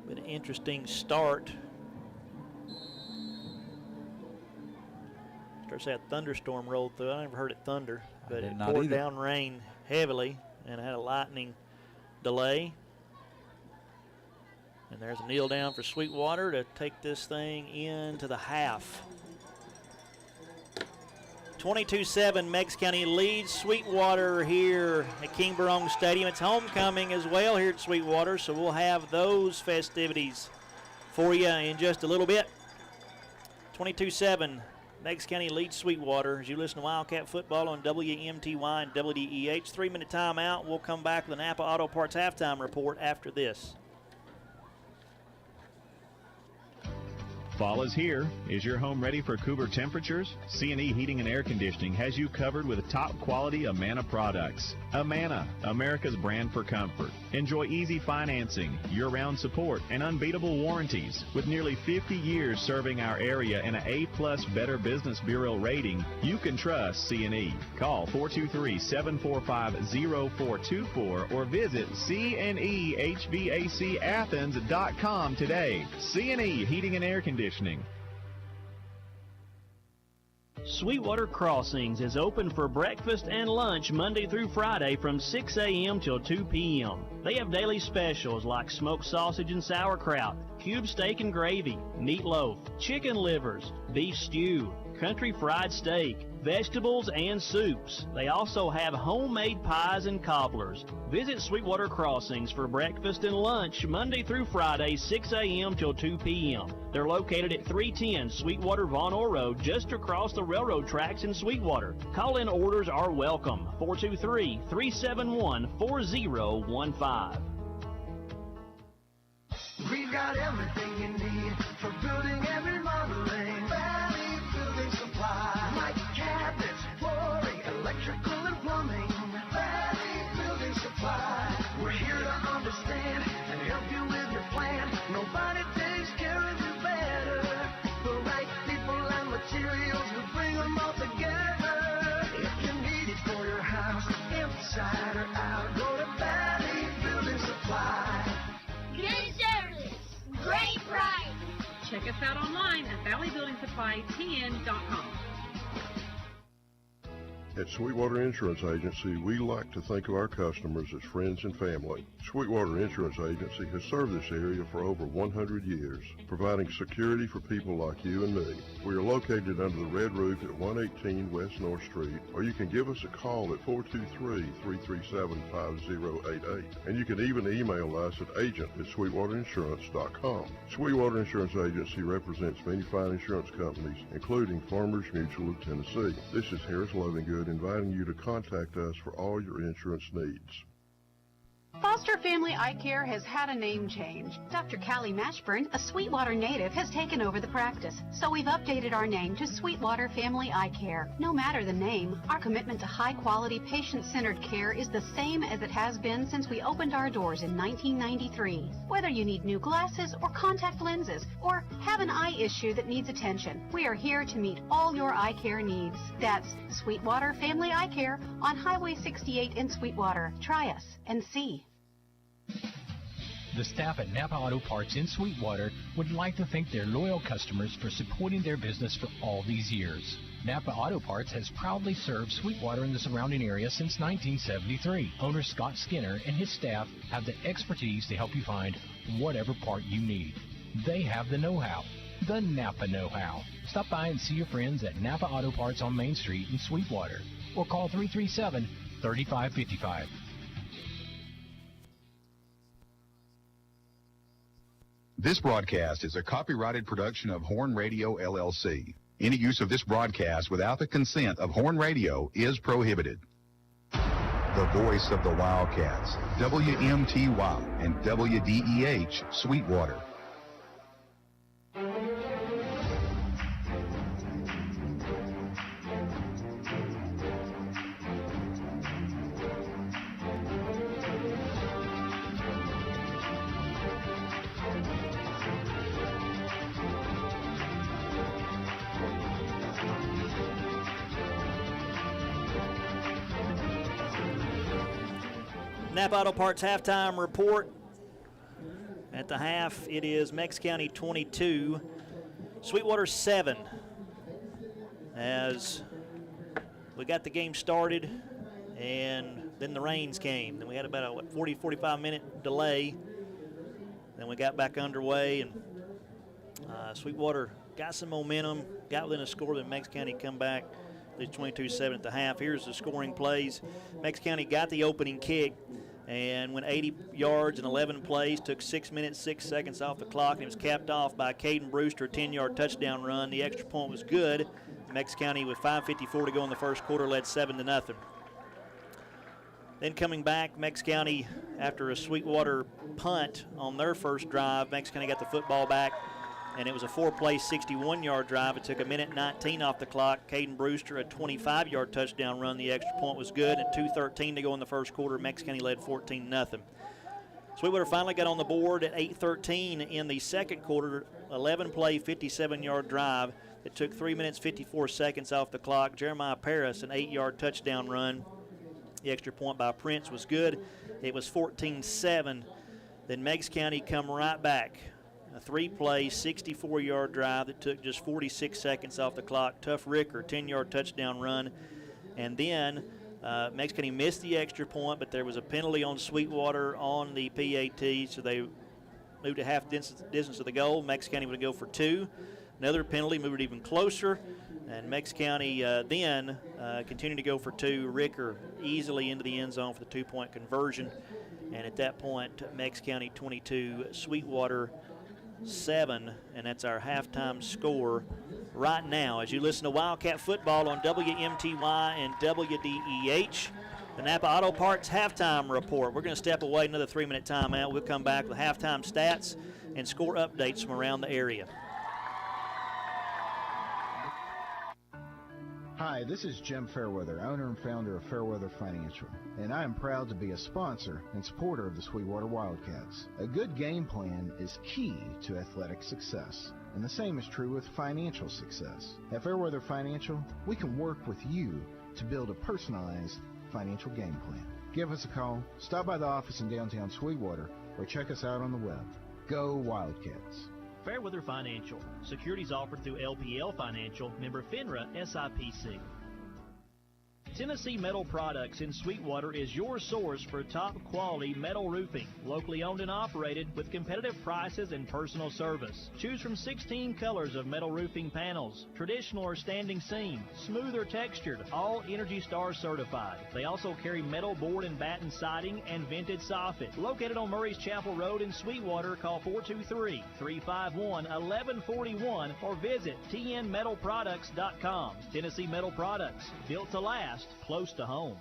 Been an interesting start. Starts to say a thunderstorm rolled through. I never heard it thunder, but it poured down rain heavily and had a lightning delay. And there's a kneel down for Sweetwater to take this thing into the half. 22-7, Meigs County leads Sweetwater here at King Barong Stadium. It's homecoming as well here at Sweetwater, so we'll have those festivities for you in just a little bit. 22-7, Meigs County leads Sweetwater as you listen to Wildcat Football on WMTY and WDEH. 3-minute timeout. We'll come back with the Napa Auto Parts halftime report after this. Fall is here. Is your home ready for cooler temperatures? C&E Heating and Air Conditioning has you covered with top quality Amana products. Amana, America's brand for comfort. Enjoy easy financing, year-round support, and unbeatable warranties. With nearly 50 years serving our area and an A+ Better Business Bureau rating, you can trust C&E. Call 423-745-0424 or visit cnehvacathens.com today. C&E Heating and Air Conditioning. Sweetwater Crossings is open for breakfast and lunch Monday through Friday from 6 a.m. till 2 p.m. They have daily specials like smoked sausage and sauerkraut, cube steak and gravy, meatloaf, chicken livers, beef stew, country fried steak, vegetables, and soups. They also have homemade pies and cobblers. Visit Sweetwater Crossings for breakfast and lunch Monday through Friday, 6 a.m. till 2 p.m. They're located at 310 Sweetwater Von Orr Road, just across the railroad tracks in Sweetwater. Call-in orders are welcome. 423-371-4015. We've got everything you need for building and remodeling. Valley Building Supply. Like cabinets, flooring, electrical and plumbing. Valley Building Supply. We're here to understand and help you with your plan. Nobody takes care of you better. The right people and materials, we bring them all together. If you need it for your house, inside or out, go to Valley Building Supply. Great service, us out online at valleybuildingsupplytn.com. At Sweetwater Insurance Agency, we like to think of our customers as friends and family. Sweetwater Insurance Agency has served this area for over 100 years, providing security for people like you and me. We are located under the red roof at 118 West North Street, or you can give us a call at 423-337-5088. And you can even email us at agent@sweetwaterinsurance.com. Sweetwater Insurance Agency represents many fine insurance companies, including Farmers Mutual of Tennessee. This is Harris Lovingood, inviting you to contact us for all your insurance needs. Foster Family Eye Care has had a name change. Dr. Callie Mashburn, a Sweetwater native, has taken over the practice, so we've updated our name to Sweetwater Family Eye Care. No matter the name, our commitment to high-quality, patient-centered care is the same as it has been since we opened our doors in 1993. Whether you need new glasses or contact lenses, or have an eye issue that needs attention, we are here to meet all your eye care needs. That's Sweetwater Family Eye Care on Highway 68 in Sweetwater. Try us and see. The staff at Napa Auto Parts in Sweetwater would like to thank their loyal customers for supporting their business for all these years. Napa Auto Parts has proudly served Sweetwater and the surrounding area since 1973. Owner Scott Skinner and his staff have the expertise to help you find whatever part you need. They have the know-how, the Napa know-how. Stop by and see your friends at Napa Auto Parts on Main Street in Sweetwater, or call 337-3555. This broadcast is a copyrighted production of Horn Radio, LLC. Any use of this broadcast without the consent of Horn Radio is prohibited. The voice of the Wildcats, WMTY and WDEH, Sweetwater. Napa Auto Parts halftime report. At the half, it is Meigs County 22, Sweetwater 7. As we got the game started, and then the rains came. Then we had about a 45 minute delay. Then we got back underway, and Sweetwater got some momentum, got within a score, then Meigs County come back. It's 22-7 at the half. Here's the scoring plays. Meigs County got the opening kick and went 80 yards in 11 plays, took 6 minutes, 6 seconds off the clock, and it was capped off by Caden Brewster, a 10-yard touchdown run. The extra point was good. Meigs County, with 5:54 to go in the first quarter, led 7-0. Then coming back, Meigs County, after a Sweetwater punt on their first drive, Meigs County got the football back, and it was a 4-play, 61-yard drive. It took 1:19 off the clock. Caden Brewster, a 25-yard touchdown run. The extra point was good. At 2:13 to go in the first quarter, Meigs County led 14-0. Sweetwater finally got on the board at 8:13 in the second quarter. 11-play, 57-yard drive. It took 3 minutes, 54 seconds off the clock. Jeremiah Paris, an 8-yard touchdown run. The extra point by Prince was good. It was 14-7. Then Meigs County come right back. A 3-play, 64-yard drive that took just 46 seconds off the clock. Tough Ricker, 10-yard touchdown run. And then Meigs County missed the extra point, but there was a penalty on Sweetwater on the PAT, so they moved a half distance of the goal. Meigs County would go for 2. Another penalty moved it even closer, and Meigs County then continued to go for 2. Ricker easily into the end zone for the 2-point conversion. And at that point, Meigs County 22, Sweetwater 7, and that's our halftime score right now as you listen to Wildcat football on WMTY and WDEH. The Napa Auto Parts halftime report. We're going to step away, another 3-minute timeout. We'll come back with halftime stats and score updates from around the area. Hi, this is Jim Fairweather, owner and founder of Fairweather Financial, and I am proud to be a sponsor and supporter of the Sweetwater Wildcats. A good game plan is key to athletic success, and the same is true with financial success. At Fairweather Financial, we can work with you to build a personalized financial game plan. Give us a call, stop by the office in downtown Sweetwater, or check us out on the web. Go Wildcats! Fairweather Financial. Securities offered through LPL Financial, member FINRA SIPC. Tennessee Metal Products in Sweetwater is your source for top quality metal roofing, locally owned and operated with competitive prices and personal service. Choose from 16 colors of metal roofing panels, traditional or standing seam, smooth or textured, all Energy Star certified. They also carry metal board and batten siding and vented soffit. Located on Murray's Chapel Road in Sweetwater, call 423-351-1141 or visit tnmetalproducts.com. Tennessee Metal Products, built to last, close to home.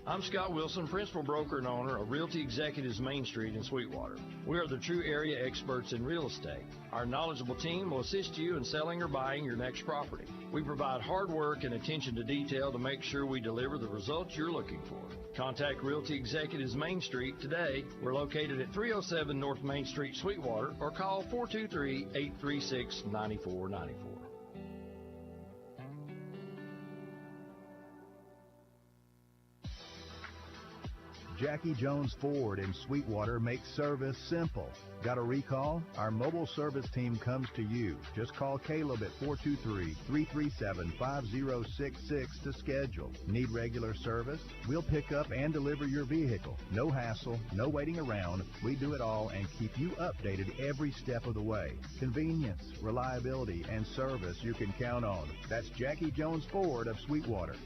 I'm Scott Wilson, principal broker and owner of Realty Executives Main Street in Sweetwater. We are the true area experts in real estate. Our knowledgeable team will assist you in selling or buying your next property. We provide hard work and attention to detail to make sure we deliver the results you're looking for. Contact Realty Executives Main Street today. We're located at 307 North Main Street, Sweetwater, or call 423-836-9494. Jackie Jones Ford in Sweetwater makes service simple. Got a recall? Our mobile service team comes to you. Just call Caleb at 423-337-5066 to schedule. Need regular service? We'll pick up and deliver your vehicle. No hassle, no waiting around. We do it all and keep you updated every step of the way. Convenience, reliability, and service you can count on. That's Jackie Jones Ford of Sweetwater.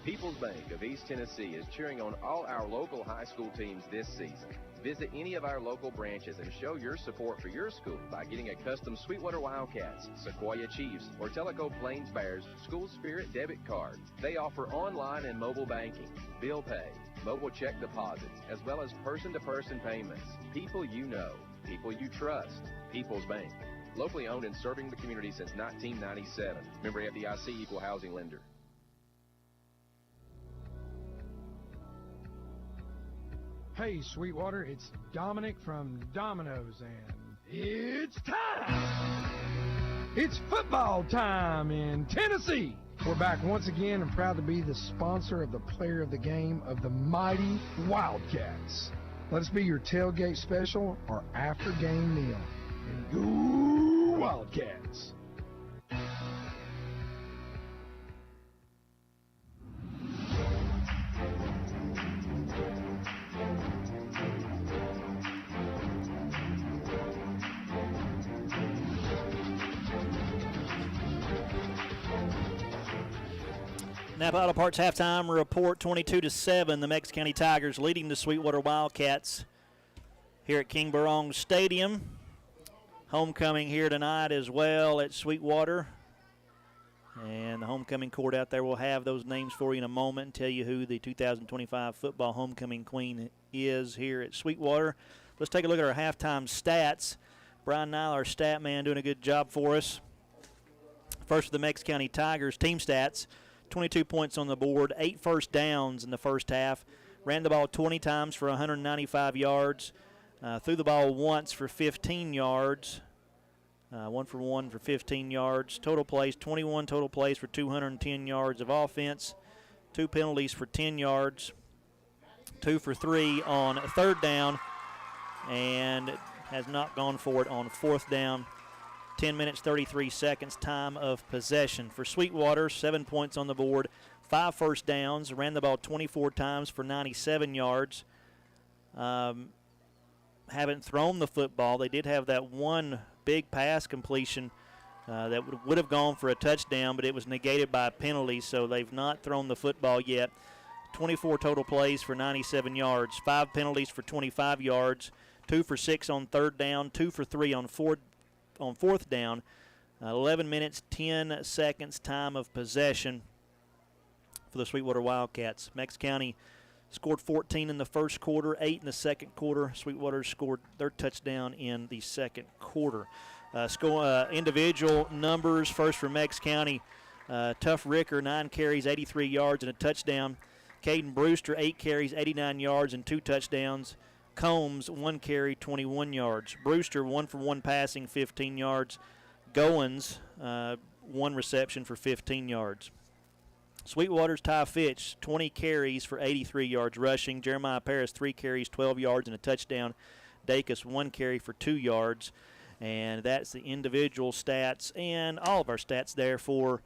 People's Bank of East Tennessee is cheering on all our local high school teams this season. Visit any of our local branches and show your support for your school by getting a custom Sweetwater Wildcats, Sequoia Chiefs, or Tellico Plains Bears School Spirit debit card. They offer online and mobile banking, bill pay, mobile check deposits, as well as person-to-person payments. People you know, people you trust. People's Bank. Locally owned and serving the community since 1997. Member FDIC, equal housing lender. Hey, Sweetwater, it's Dominic from Domino's, and it's time! It's football time in Tennessee! We're back once again and proud to be the sponsor of the player of the game of the mighty Wildcats. Let us be your tailgate special or after-game meal. And go Wildcats! Napa Auto Parts halftime report, 22-7. The Meigs County Tigers leading the Sweetwater Wildcats here at King Barong Stadium. Homecoming here tonight as well at Sweetwater. And the homecoming court out there will have those names for you in a moment and tell you who the 2025 football homecoming queen is here at Sweetwater. Let's take a look at our halftime stats. Brian Nile, our stat man, doing a good job for us. First, for the Meigs County Tigers, team stats. 22 points on the board, 8 first downs in the first half. Ran the ball 20 times for 195 yards. Threw the ball once for 15 yards. 1 for 1 for 15 yards. Total plays, 21 total plays for 210 yards of offense. 2 penalties for 10 yards. 2 for 3 on third down. And has not gone for it on fourth down. 10 minutes, 33 seconds, time of possession. For Sweetwater, 7 points on the board, 5 first downs, ran the ball 24 times for 97 yards. Haven't thrown the football. They did have that one big pass completion that would have gone for a touchdown, but it was negated by a penalty, so they've not thrown the football yet. 24 total plays for 97 yards, 5 penalties for 25 yards, 2 for 6 on third down, 2 for 3 on fourth down. 11 minutes, 10 seconds, time of possession for the Sweetwater Wildcats. Meigs County scored 14 in the first quarter, 8 in the second quarter. Sweetwater scored their touchdown in the second quarter. Individual numbers, first for Meigs County. Tough Ricker, 9 carries, 83 yards and a touchdown. Caden Brewster, 8 carries, 89 yards and 2 touchdowns. Combs, 1 carry, 21 yards. Brewster, 1 for 1 passing, 15 yards. Goins, 1 reception for 15 yards. Sweetwater's Ty Fitch, 20 carries for 83 yards rushing. Jeremiah Paris, 3 carries, 12 yards and a touchdown. Dacus, 1 carry for 2 yards. And that's the individual stats and all of our stats there for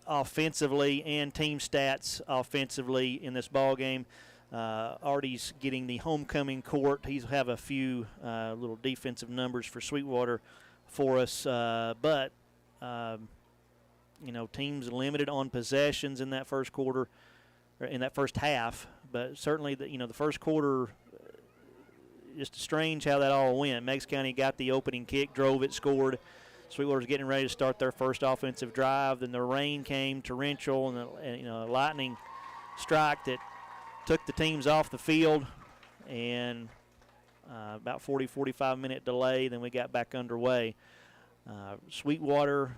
offensively and team stats offensively in this ball game. Artie's getting the homecoming court. He's have a few little defensive numbers for Sweetwater for us, but teams limited on possessions in that first quarter, or in that first half. But certainly, the first quarter, just strange how that all went. Meigs County got the opening kick, drove it, scored. Sweetwater's getting ready to start their first offensive drive. Then the rain came, torrential, and a lightning strike that took the teams off the field. And about 45 minute delay, then we got back underway. Sweetwater,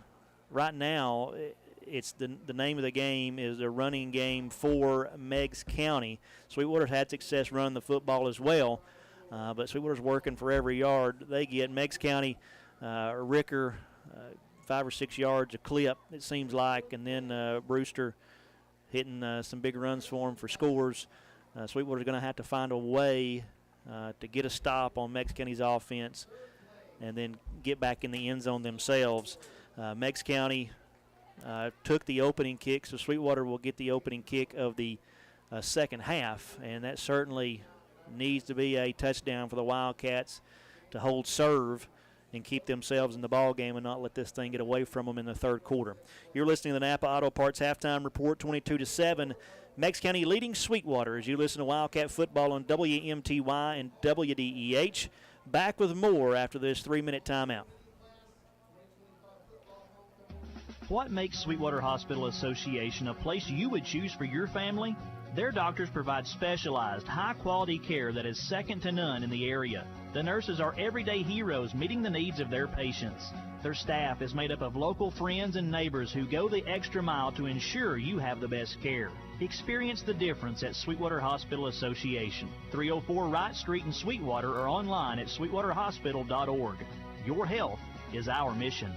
right now, it's the name of the game is a running game for Meigs County. Sweetwater's had success running the football as well, but Sweetwater's working for every yard they get. Meigs County, Ricker, 5 or 6 yards a clip, it seems like, and then Brewster hitting some big runs for him for scores. Sweetwater's going to have to find a way to get a stop on Meigs County's offense and then get back in the end zone themselves. Meigs County took the opening kick, so Sweetwater will get the opening kick of the second half, and that certainly needs to be a touchdown for the Wildcats to hold serve and keep themselves in the ball game and not let this thing get away from them in the third quarter. You're listening to the Napa Auto Parts Halftime Report, 22-7. Meigs County leading Sweetwater as you listen to Wildcat football on WMTY and WDEH. Back with more after this 3-minute timeout. What makes Sweetwater Hospital Association a place you would choose for your family? Their doctors provide specialized, high-quality care that is second to none in the area. The nurses are everyday heroes meeting the needs of their patients. Their staff is made up of local friends and neighbors who go the extra mile to ensure you have the best care. Experience the difference at Sweetwater Hospital Association, 304 Wright Street in Sweetwater, or online at sweetwaterhospital.org. Your health is our mission.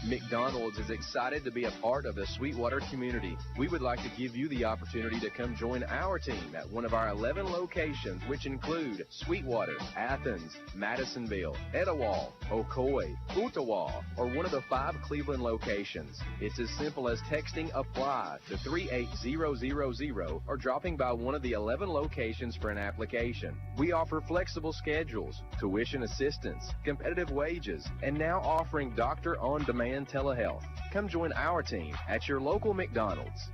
McDonald's is excited to be a part of the Sweetwater community. We would like to give you the opportunity to come join our team at one of our 11 locations, which include Sweetwater, Athens, Madisonville, Etowah, Ocoee, Ottawa, or one of the 5 Cleveland locations. It's as simple as texting APPLY to 38000 or dropping by one of the 11 locations for an application. We offer flexible schedules, tuition assistance, competitive wages, and now offering doctor-on-demand telehealth. Come join our team at your local McDonald's.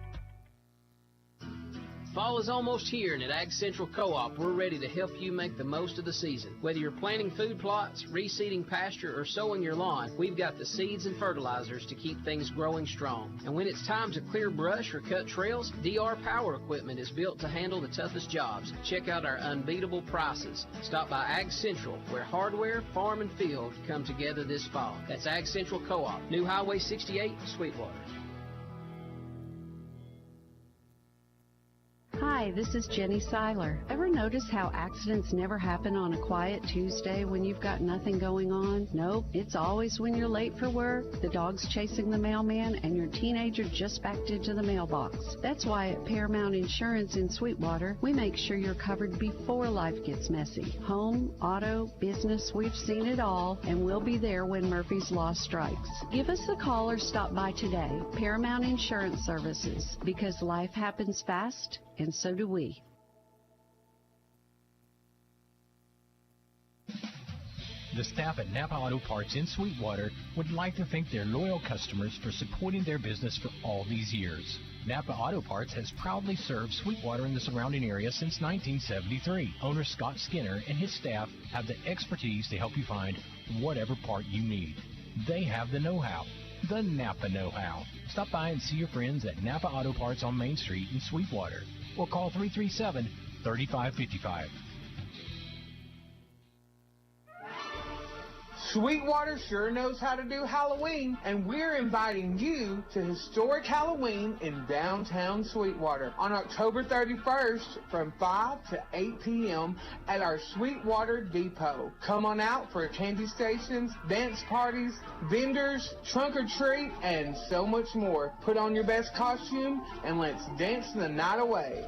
Fall is almost here, and at Ag Central Co-op, we're ready to help you make the most of the season. Whether you're planting food plots, reseeding pasture, or sowing your lawn, we've got the seeds and fertilizers to keep things growing strong. And when it's time to clear brush or cut trails, DR Power Equipment is built to handle the toughest jobs. Check out our unbeatable prices. Stop by Ag Central, where hardware, farm, and field come together this fall. That's Ag Central Co-op, New Highway 68, Sweetwater. Hi, this is Jenny Seiler. Ever notice how accidents never happen on a quiet Tuesday when you've got nothing going on? Nope, it's always when you're late for work, the dog's chasing the mailman, and your teenager just backed into the mailbox. That's why at Paramount Insurance in Sweetwater, we make sure you're covered before life gets messy. Home, auto, business, we've seen it all, and we'll be there when Murphy's Law strikes. Give us a call or stop by today. Paramount Insurance Services, because life happens fast, and so do we. The staff at Napa Auto Parts in Sweetwater would like to thank their loyal customers for supporting their business for all these years. Napa Auto Parts has proudly served Sweetwater and the surrounding area since 1973. Owner Scott Skinner and his staff have the expertise to help you find whatever part you need. They have the know-how, the Napa know-how. Stop by and see your friends at Napa Auto Parts on Main Street in Sweetwater, or call 337-3555. Sweetwater sure knows how to do Halloween, and we're inviting you to Historic Halloween in downtown Sweetwater on October 31st from 5 to 8 p.m. at our Sweetwater Depot. Come on out for candy stations, dance parties, vendors, trunk or treat, and so much more. Put on your best costume and let's dance the night away.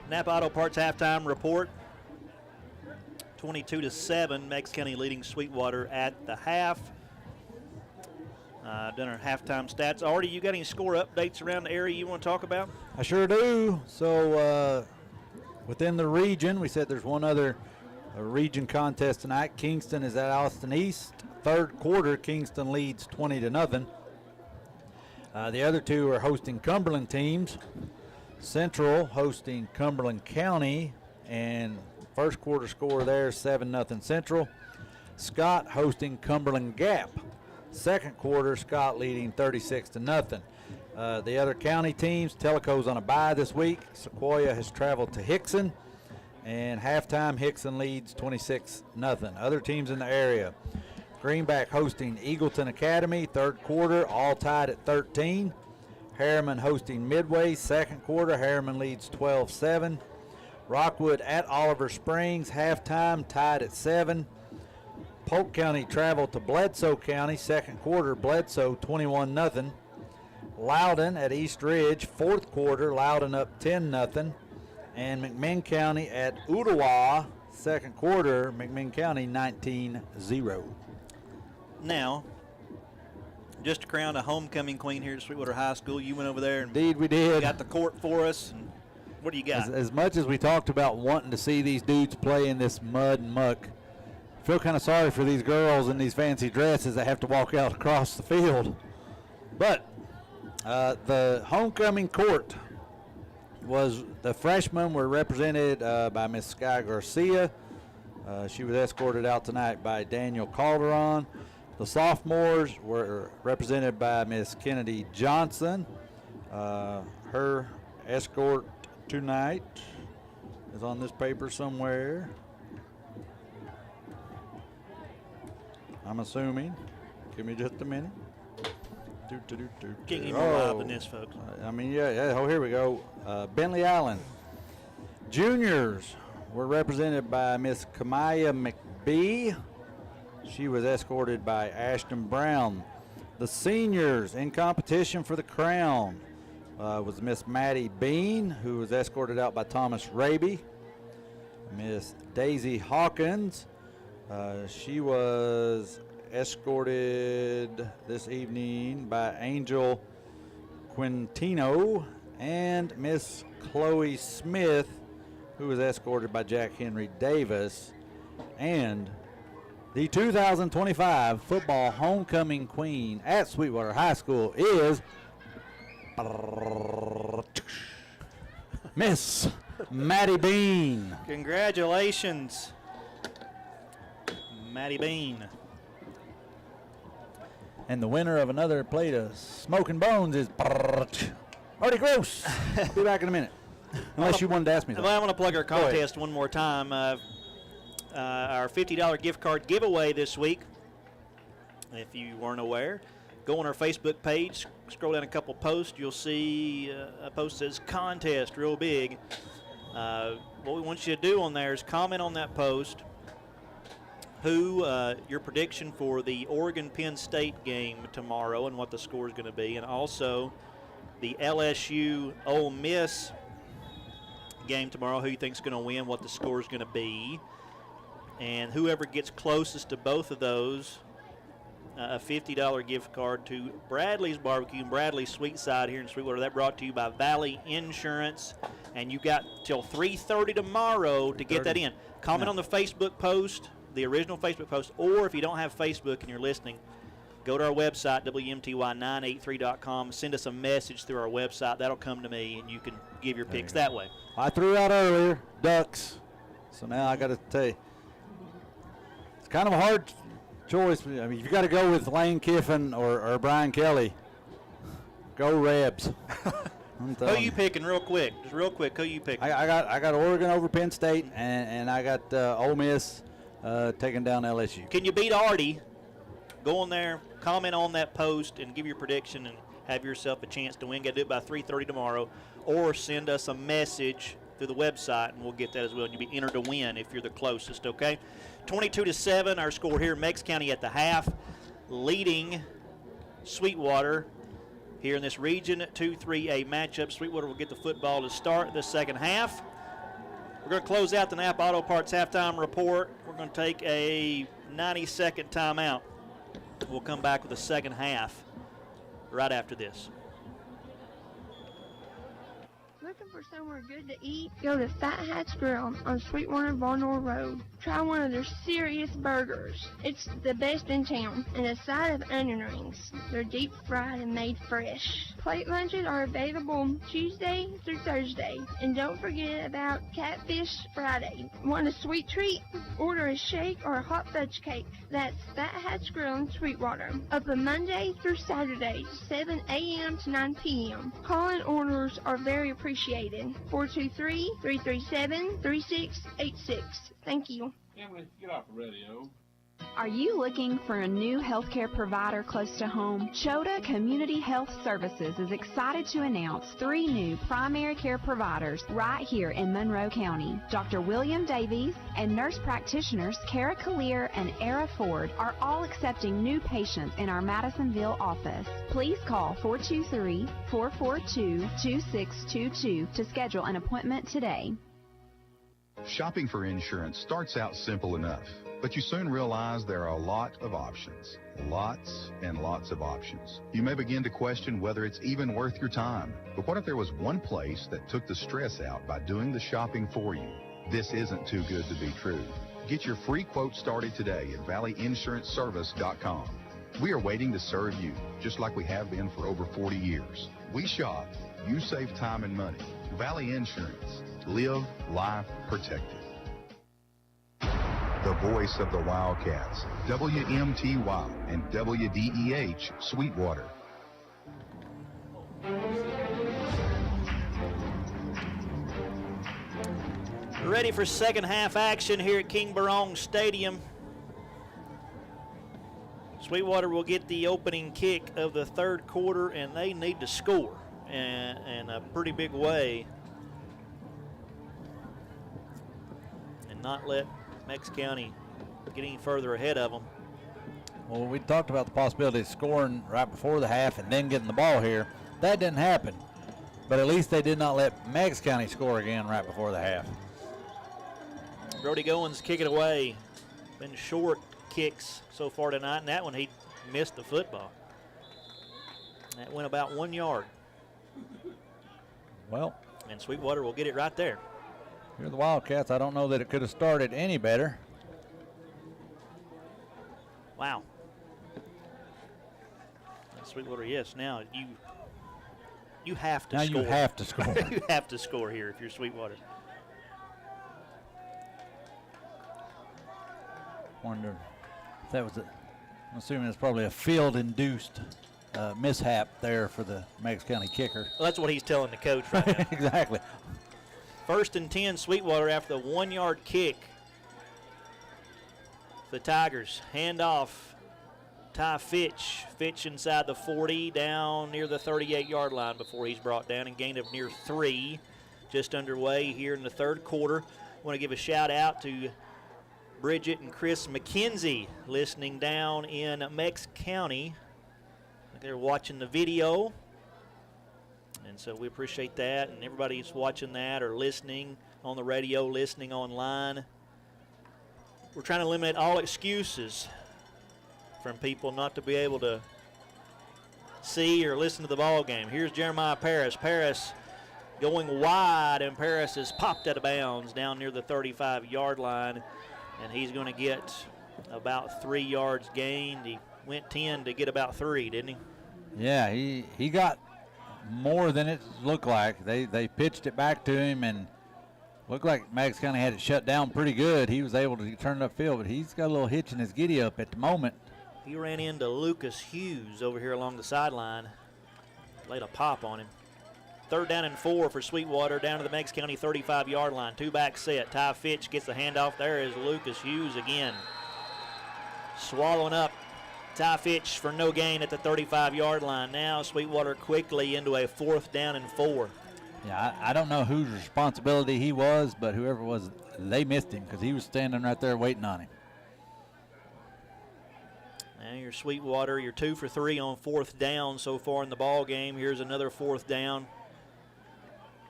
Napa Auto Parts halftime report. 22-7, Meigs County leading Sweetwater at the half. Done our halftime stats. Artie, you got any score updates around the area you want to talk about? I sure do. So within the region, we said there's one other region contest tonight. Kingston is at Austin East. Third quarter, Kingston leads 20-0. The other two are hosting Cumberland teams. Central hosting Cumberland County, and first quarter score there, 7-0 Central. Scott hosting Cumberland Gap. Second quarter, Scott leading 36-0. The other county teams, Tellico's on a bye this week. Sequoia has traveled to Hickson, and halftime Hickson leads 26-0. Other teams in the area, Greenback hosting Eagleton Academy. Third quarter, all tied at 13. Harriman hosting Midway. Second quarter, Harriman leads 12-7. Rockwood at Oliver Springs. Halftime tied at 7. Polk County traveled to Bledsoe County. Second quarter, Bledsoe 21-0. Loudon at East Ridge. Fourth quarter, Loudon up 10-0. And McMinn County at Ottawa. Second quarter, McMinn County 19-0. Now, just to crown a homecoming queen here at Sweetwater High School, you went over there and indeed we did. Got the court for us. And what do you got? As much as we talked about wanting to see these dudes play in this mud and muck, I feel kind of sorry for these girls in these fancy dresses that have to walk out across the field. But the homecoming court was, the freshmen were represented by Miss Sky Garcia. She was escorted out tonight by Daniel Calderon. The sophomores were represented by Miss Kennedy Johnson. Her escort tonight is on this paper somewhere, I'm assuming. Give me just a minute. Can't get more live than this, folks. I mean, yeah. Oh, here we go. Bentley Allen. Juniors were represented by Miss Kamaya McBee. She was escorted by Ashton Brown. The seniors in competition for the crown was Miss Maddie Bean, who was escorted out by Thomas Raby. Miss Daisy Hawkins, she was escorted this evening by Angel Quintino. And Miss Chloe Smith, who was escorted by Jack Henry Davis. And the 2025 football homecoming queen at Sweetwater High School is Miss Maddie Bean. Congratulations, Maddie Bean. And the winner of another plate of Smoking Bones is Artie Gross. I'll be back in a minute. Unless you wanted to ask me something. I want to plug our contest one more time. Our $50 gift card giveaway this week, if you weren't aware, go on our Facebook page, scroll down a couple posts, you'll see a post that says contest real big. What we want you to do on there is comment on that post who your prediction for the Oregon-Penn State game tomorrow and what the score is going to be, and also the LSU-Ole Miss game tomorrow, who you think is going to win, what the score is going to be. And whoever gets closest to both of those, a $50 gift card to Bradley's Barbecue and Bradley's Sweet Side here in Sweetwater. That brought to you by Valley Insurance. And you got till 3:30 tomorrow to get that in. Comment on the Facebook post, the original Facebook post, or if you don't have Facebook and you're listening, go to our website, WMTY983.com. Send us a message through our website. That'll come to me, and you can give your picks that way. I threw out earlier Ducks, so now I got to tell you, it's kind of a hard choice. I mean, you got to go with Lane Kiffin or Brian Kelly. Go Rebs. Who you picking real quick? Just real quick, who you picking? I got Oregon over Penn State, and I got Ole Miss taking down LSU. Can you beat Artie? Go on there, comment on that post, and give your prediction and have yourself a chance to win. Got to do it by 3:30 tomorrow, or send us a message through the website, and we'll get that as well. And you'll be entered to win if you're the closest, okay? 22-7, our score here. Meigs County at the half, leading Sweetwater here in this Region 2-3A matchup. Sweetwater will get the football to start the second half. We're going to close out the Napa Auto Parts halftime report. We're going to take a 90-second timeout. We'll come back with the second half right after this. Looking for somewhere good to eat? Go to Fat Hat's Grill on Sweetwater Barnor Road. Try one of their serious burgers. It's the best in town, and a side of onion rings. They're deep fried and made fresh. Plate lunches are available Tuesday through Thursday. And don't forget about Catfish Friday. Want a sweet treat? Order a shake or a hot fudge cake. That's Fat Hat's Grill in Sweetwater. Open Monday through Saturday, 7 a.m. to 9 p.m. Call-in orders are very appreciated. 423-337-3686. Thank you. Emily, get off the radio. Are you looking for a new healthcare provider close to home? Chota Community Health Services is excited to announce 3 new primary care providers right here in Monroe County. Dr. William Davies and nurse practitioners Kara Collier and Era Ford are all accepting new patients in our Madisonville office. Please call 423-442-2622 to schedule an appointment today. Shopping for insurance starts out simple enough, but you soon realize there are a lot of options. Lots and lots of options. You may begin to question whether it's even worth your time. But what if there was one place that took the stress out by doing the shopping for you? This isn't too good to be true. Get your free quote started today at valleyinsuranceservice.com. We are waiting to serve you, just like we have been for over 40 years. We shop, you save time and money. Valley Insurance. Live life protected. The voice of the Wildcats, WMTY and WDEH Sweetwater. Ready for second half action here at King Barong Stadium. Sweetwater will get the opening kick of the third quarter, and they need to score in a pretty big way and not let Meigs County get any further ahead of them. Well, we talked about the possibility of scoring right before the half and then getting the ball here. That didn't happen, but at least they did not let Meigs County score again right before the half. Brody Goins kick it away. Been short kicks so far tonight, and that one he missed the football. That went about 1 yard. Well, and Sweetwater will get it right there. Here the Wildcats, I don't know that it could have started any better. Wow. And Sweetwater, yes, now you have to score. Now you have to score. You have to score here if you're Sweetwater. Wonder if that was I'm assuming it's probably a field-induced mishap there for the Meigs County kicker. Well, that's what he's telling the coach right now. Exactly. 1st and 10 Sweetwater after the 1 yard kick. The Tigers hand off. Ty Fitch. Fitch inside the 40, down near the 38-yard line before he's brought down and gained of near 3. Just underway here in the third quarter. I want to give a shout out to Bridget and Chris McKenzie listening down in Meigs County. They're watching the video. And so we appreciate that, and everybody's watching that or listening on the radio, listening online. We're trying to limit all excuses from people not to be able to see or listen to the ball game. Here's Jeremiah Paris. Paris going wide, and Paris is popped out of bounds down near the 35-yard line, and he's going to get about 3 yards gained. He went 10 to get about 3, didn't he? Yeah, he got more than it looked like. They pitched it back to him, and Looked like Meigs County had it shut down pretty good. He was able to turn it upfield, but he's got a little hitch in his giddy up at the moment. He ran into Lucas Hughes over here along the sideline. Laid a pop on him. 3rd down and 4 for Sweetwater down to the Meigs County 35-yard line. 2-back set. Ty Fitch gets the handoff. There is Lucas Hughes again. Swallowing up Ty Fitch for no gain at the 35-yard line. Now Sweetwater quickly into a 4th down and 4. Yeah, I don't know whose responsibility he was, but whoever it was, they missed him because he was standing right there waiting on him. Now your Sweetwater, you're 2 for 3 on 4th down so far in the ball game. Here's another 4th down.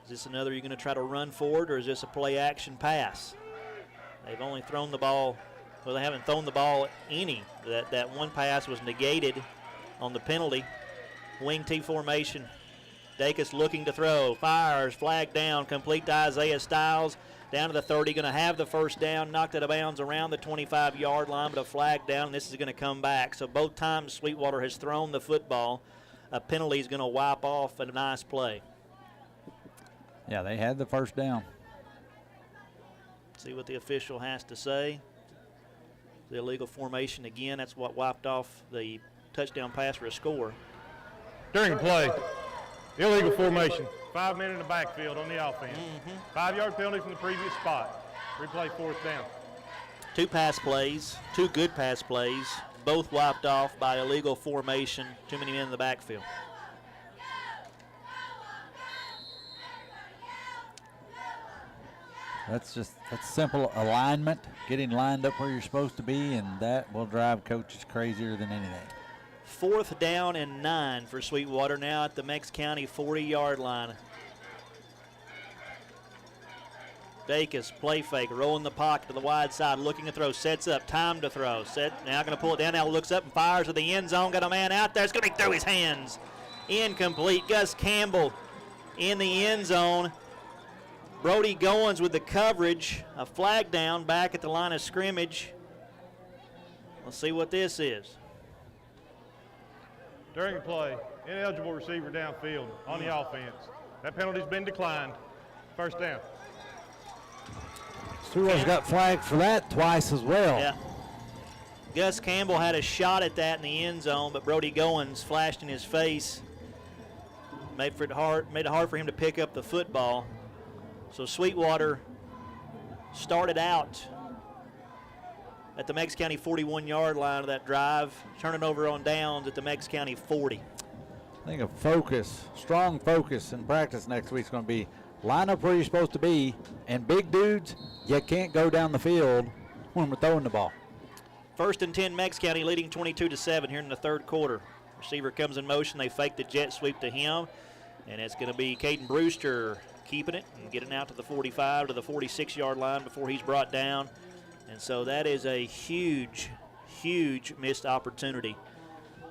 Is this another you're going to try to run forward, or is this a play-action pass? They've only thrown the ball. Well, they haven't thrown the ball any. That one pass was negated on the penalty. Wing T formation. Dacus looking to throw. Fires. Flag down. Complete to Isaiah Stiles. Down to the 30. Going to have the 1st down. Knocked out of bounds around the 25-yard line, but a flag down. And this is going to come back. So both times Sweetwater has thrown the football. A penalty is going to wipe off a nice play. Yeah, they had the 1st down. See what the official has to say. The illegal formation again. That's what wiped off the touchdown pass for a score. During play, illegal formation. 5 men in the backfield on the offense. 5-yard penalty from the previous spot. Replay 4th down. 2 pass plays, 2 good pass plays, both wiped off by illegal formation. Too many men in the backfield. That's simple alignment, getting lined up where you're supposed to be, and that will drive coaches crazier than anything. 4th down and 9 for Sweetwater now at the Meigs County 40-yard line. Dacus, play fake, rolling the pocket to the wide side, looking to throw, sets up, time to throw. Now going to pull it down, now looks up and fires to the end zone. Got a man out there, it's going to be through his hands. Incomplete. Gus Campbell in the end zone. Brody Goins with the coverage. A flag down back at the line of scrimmage. Let's see what this is. During the play, ineligible receiver downfield on the offense. That penalty's been declined. 1st down. Sewell's got flagged for that twice as well. Yeah. Gus Campbell had a shot at that in the end zone, but Brody Goins flashed in his face. Made it hard for him to pick up the football. So Sweetwater started out at the Meigs County 41-yard line of that drive, turning over on downs at the Meigs County 40. I think a focus, strong focus in practice next week is going to be line up where you're supposed to be, and big dudes, you can't go down the field when we're throwing the ball. 1st and 10, Meigs County leading 22-7 here in the 3rd quarter. Receiver comes in motion. They fake the jet sweep to him, and it's going to be Caden Brewster keeping it and getting out to the 45 to the 46-yard line before he's brought down. And so that is a huge, huge missed opportunity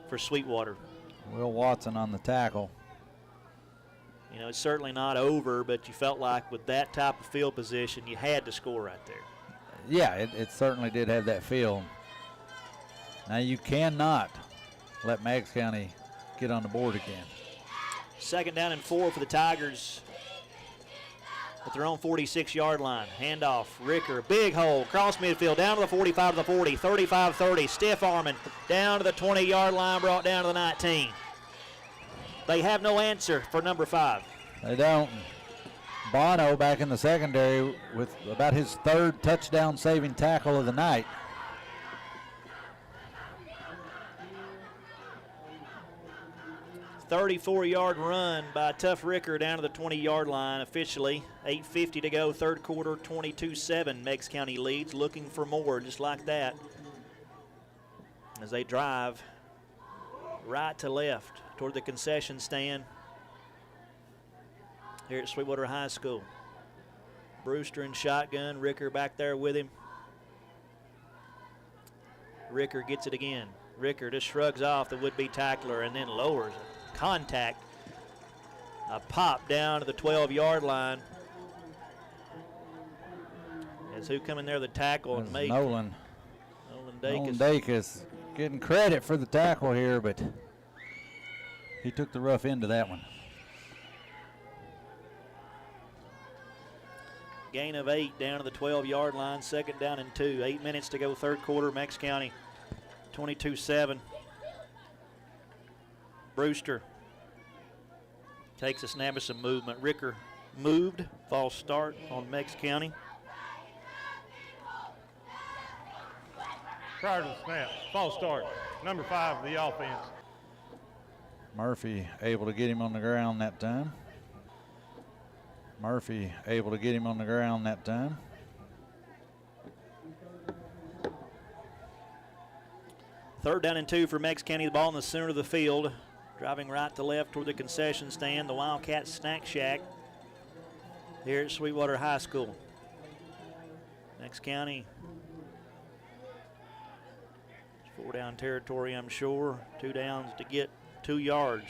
for Sweetwater. Will Watson on the tackle. You know, it's certainly not over, but you felt like with that type of field position, you had to score right there. Yeah, it certainly did have that feel. Now you cannot let Meigs County get on the board again. 2nd down and 4 for the Tigers at their own 46-yard line. Handoff, Ricker, big hole, cross midfield, down to the 45 to the 40, 35-30, stiff arming, down to the 20-yard line, brought down to the 19. They have no answer for number 5. They don't. Bono back in the secondary with about his 3rd touchdown-saving tackle of the night. A 34-yard run by Tough Ricker down to the 20-yard line officially. 8:50 to go, 3rd quarter, 22-7. Meigs County leads, looking for more just like that as they drive right to left toward the concession stand here at Sweetwater High School. Brewster in shotgun, Ricker back there with him. Ricker gets it again. Ricker just shrugs off the would-be tackler and then lowers it. Contact. A pop down to the 12-yard line. As who coming there, the tackle and make Nolan Dacus. Dacus getting credit for the tackle here, but he took the rough end of that one. Gain of 8 down to the 12-yard line, 2nd down and 2. 8 minutes to go, third quarter. Meigs County 22-7. Brewster takes a snap of some movement. Ricker moved, false start on Meigs County. Prior to the snap, false start, number 5 of the offense. Murphy able to get him on the ground that time. Murphy able to get him on the ground that time. Third down and 2 for Meigs County. The ball in the center of the field. Driving right to left toward the concession stand, the Wildcat Snack Shack here at Sweetwater High School. Meigs County, 4-down territory, I'm sure. 2 downs to get 2 yards.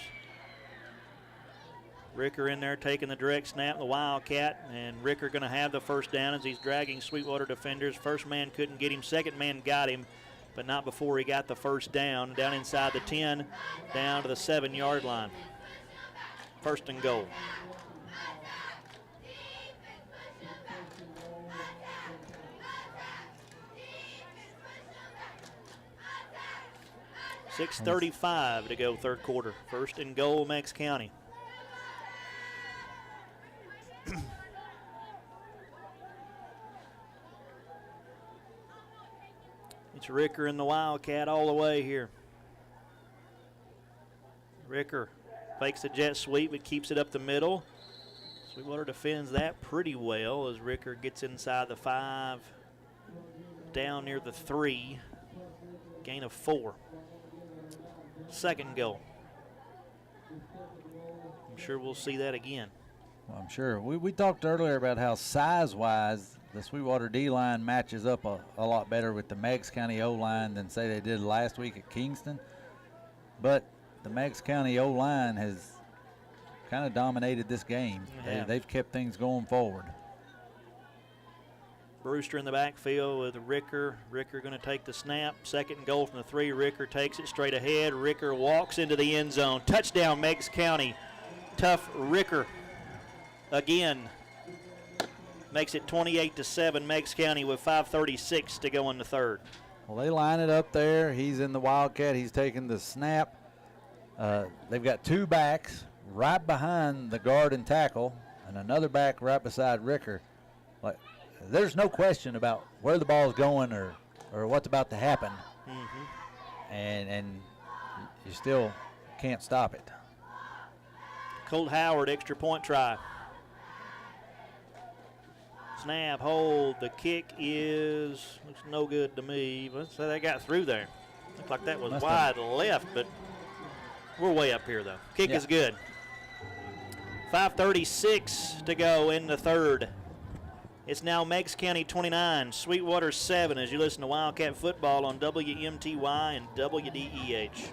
Ricker in there taking the direct snap, the Wildcat, and Ricker going to have the first down as he's dragging Sweetwater defenders. First man couldn't get him, second man got him, but not before he got the first down. Down inside the 10, down to the 7-yard line. First and goal. .6:35 to go, third quarter. First and goal, Meigs County. It's Ricker and the Wildcat all the way here. Ricker fakes a jet sweep but keeps it up the middle. Sweetwater defends that pretty well as Ricker gets inside the 5, down near the 3, gain of 4. Second goal. I'm sure we'll see that again. Well, I'm sure. We talked earlier about how size-wise the Sweetwater D-line matches up a lot better with the Meigs County O-line than, say, they did last week at Kingston. But the Meigs County O-line has kind of dominated this game. Yeah. They've kept things going forward. Brewster in the backfield with Ricker. Ricker going to take the snap. Second and goal from the 3. Ricker takes it straight ahead. Ricker walks into the end zone. Touchdown, Meigs County. Tough Ricker again. Makes it 28-7, Meigs County with 5:36 to go in the third. Well, they line it up there. He's in the Wildcat. He's taking the snap. They've got 2 backs right behind the guard and tackle, and another back right beside Ricker. Like, there's no question about where the ball's going or what's about to happen. Mm-hmm. And you still can't stop it. Colt Howard, extra point try. Snap, hold, the kick looks no good to me. But so they got through there. Looked like that was wide left, but we're way up here though. Kick is good. 5:36 to go in the third. It's now Meigs County 29, Sweetwater 7 as you listen to Wildcat Football on WMTY and WDEH.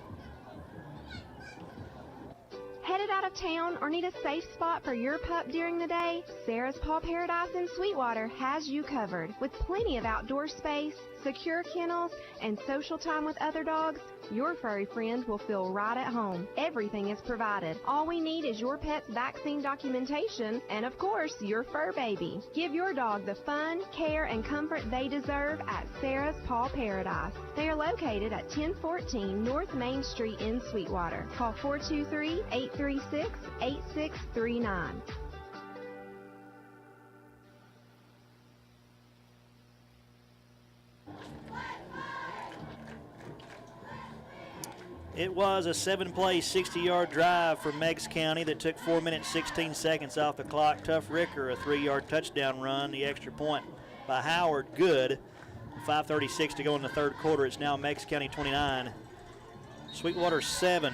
Headed out of town or need a safe spot for your pup during the day? Sarah's Paw Paradise in Sweetwater has you covered. With plenty of outdoor space, secure kennels, and social time with other dogs, your furry friend will feel right at home. Everything is provided. All we need is your pet's vaccine documentation and, of course, your fur baby. Give your dog the fun, care, and comfort they deserve at Sarah's Paw Paradise. They are located at 1014 North Main Street in Sweetwater. Call 423-836-8639. It was a 7-play, 60-yard drive for Meigs County that took 4 minutes, 16 seconds off the clock. Tough Ricker, a 3-yard touchdown run. The extra point by Howard, good. 5:36 to go in the third quarter. It's now Meigs County 29, Sweetwater 7.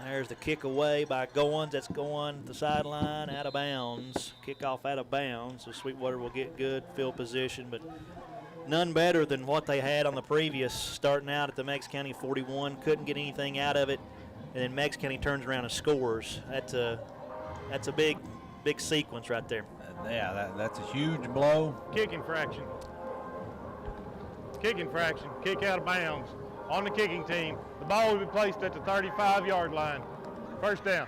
There's the kick away by Goins. That's going the sideline, out of bounds. Kickoff out of bounds, so Sweetwater will get good field position, but none better than what they had on the previous, starting out at the Meigs County 41. Couldn't get anything out of it, and then Meigs County turns around and scores. That's a big sequence right there. Yeah, that's a huge blow. Kick infraction. Kick infraction. Kick out of bounds on the kicking team. The ball will be placed at the 35-yard line. First down.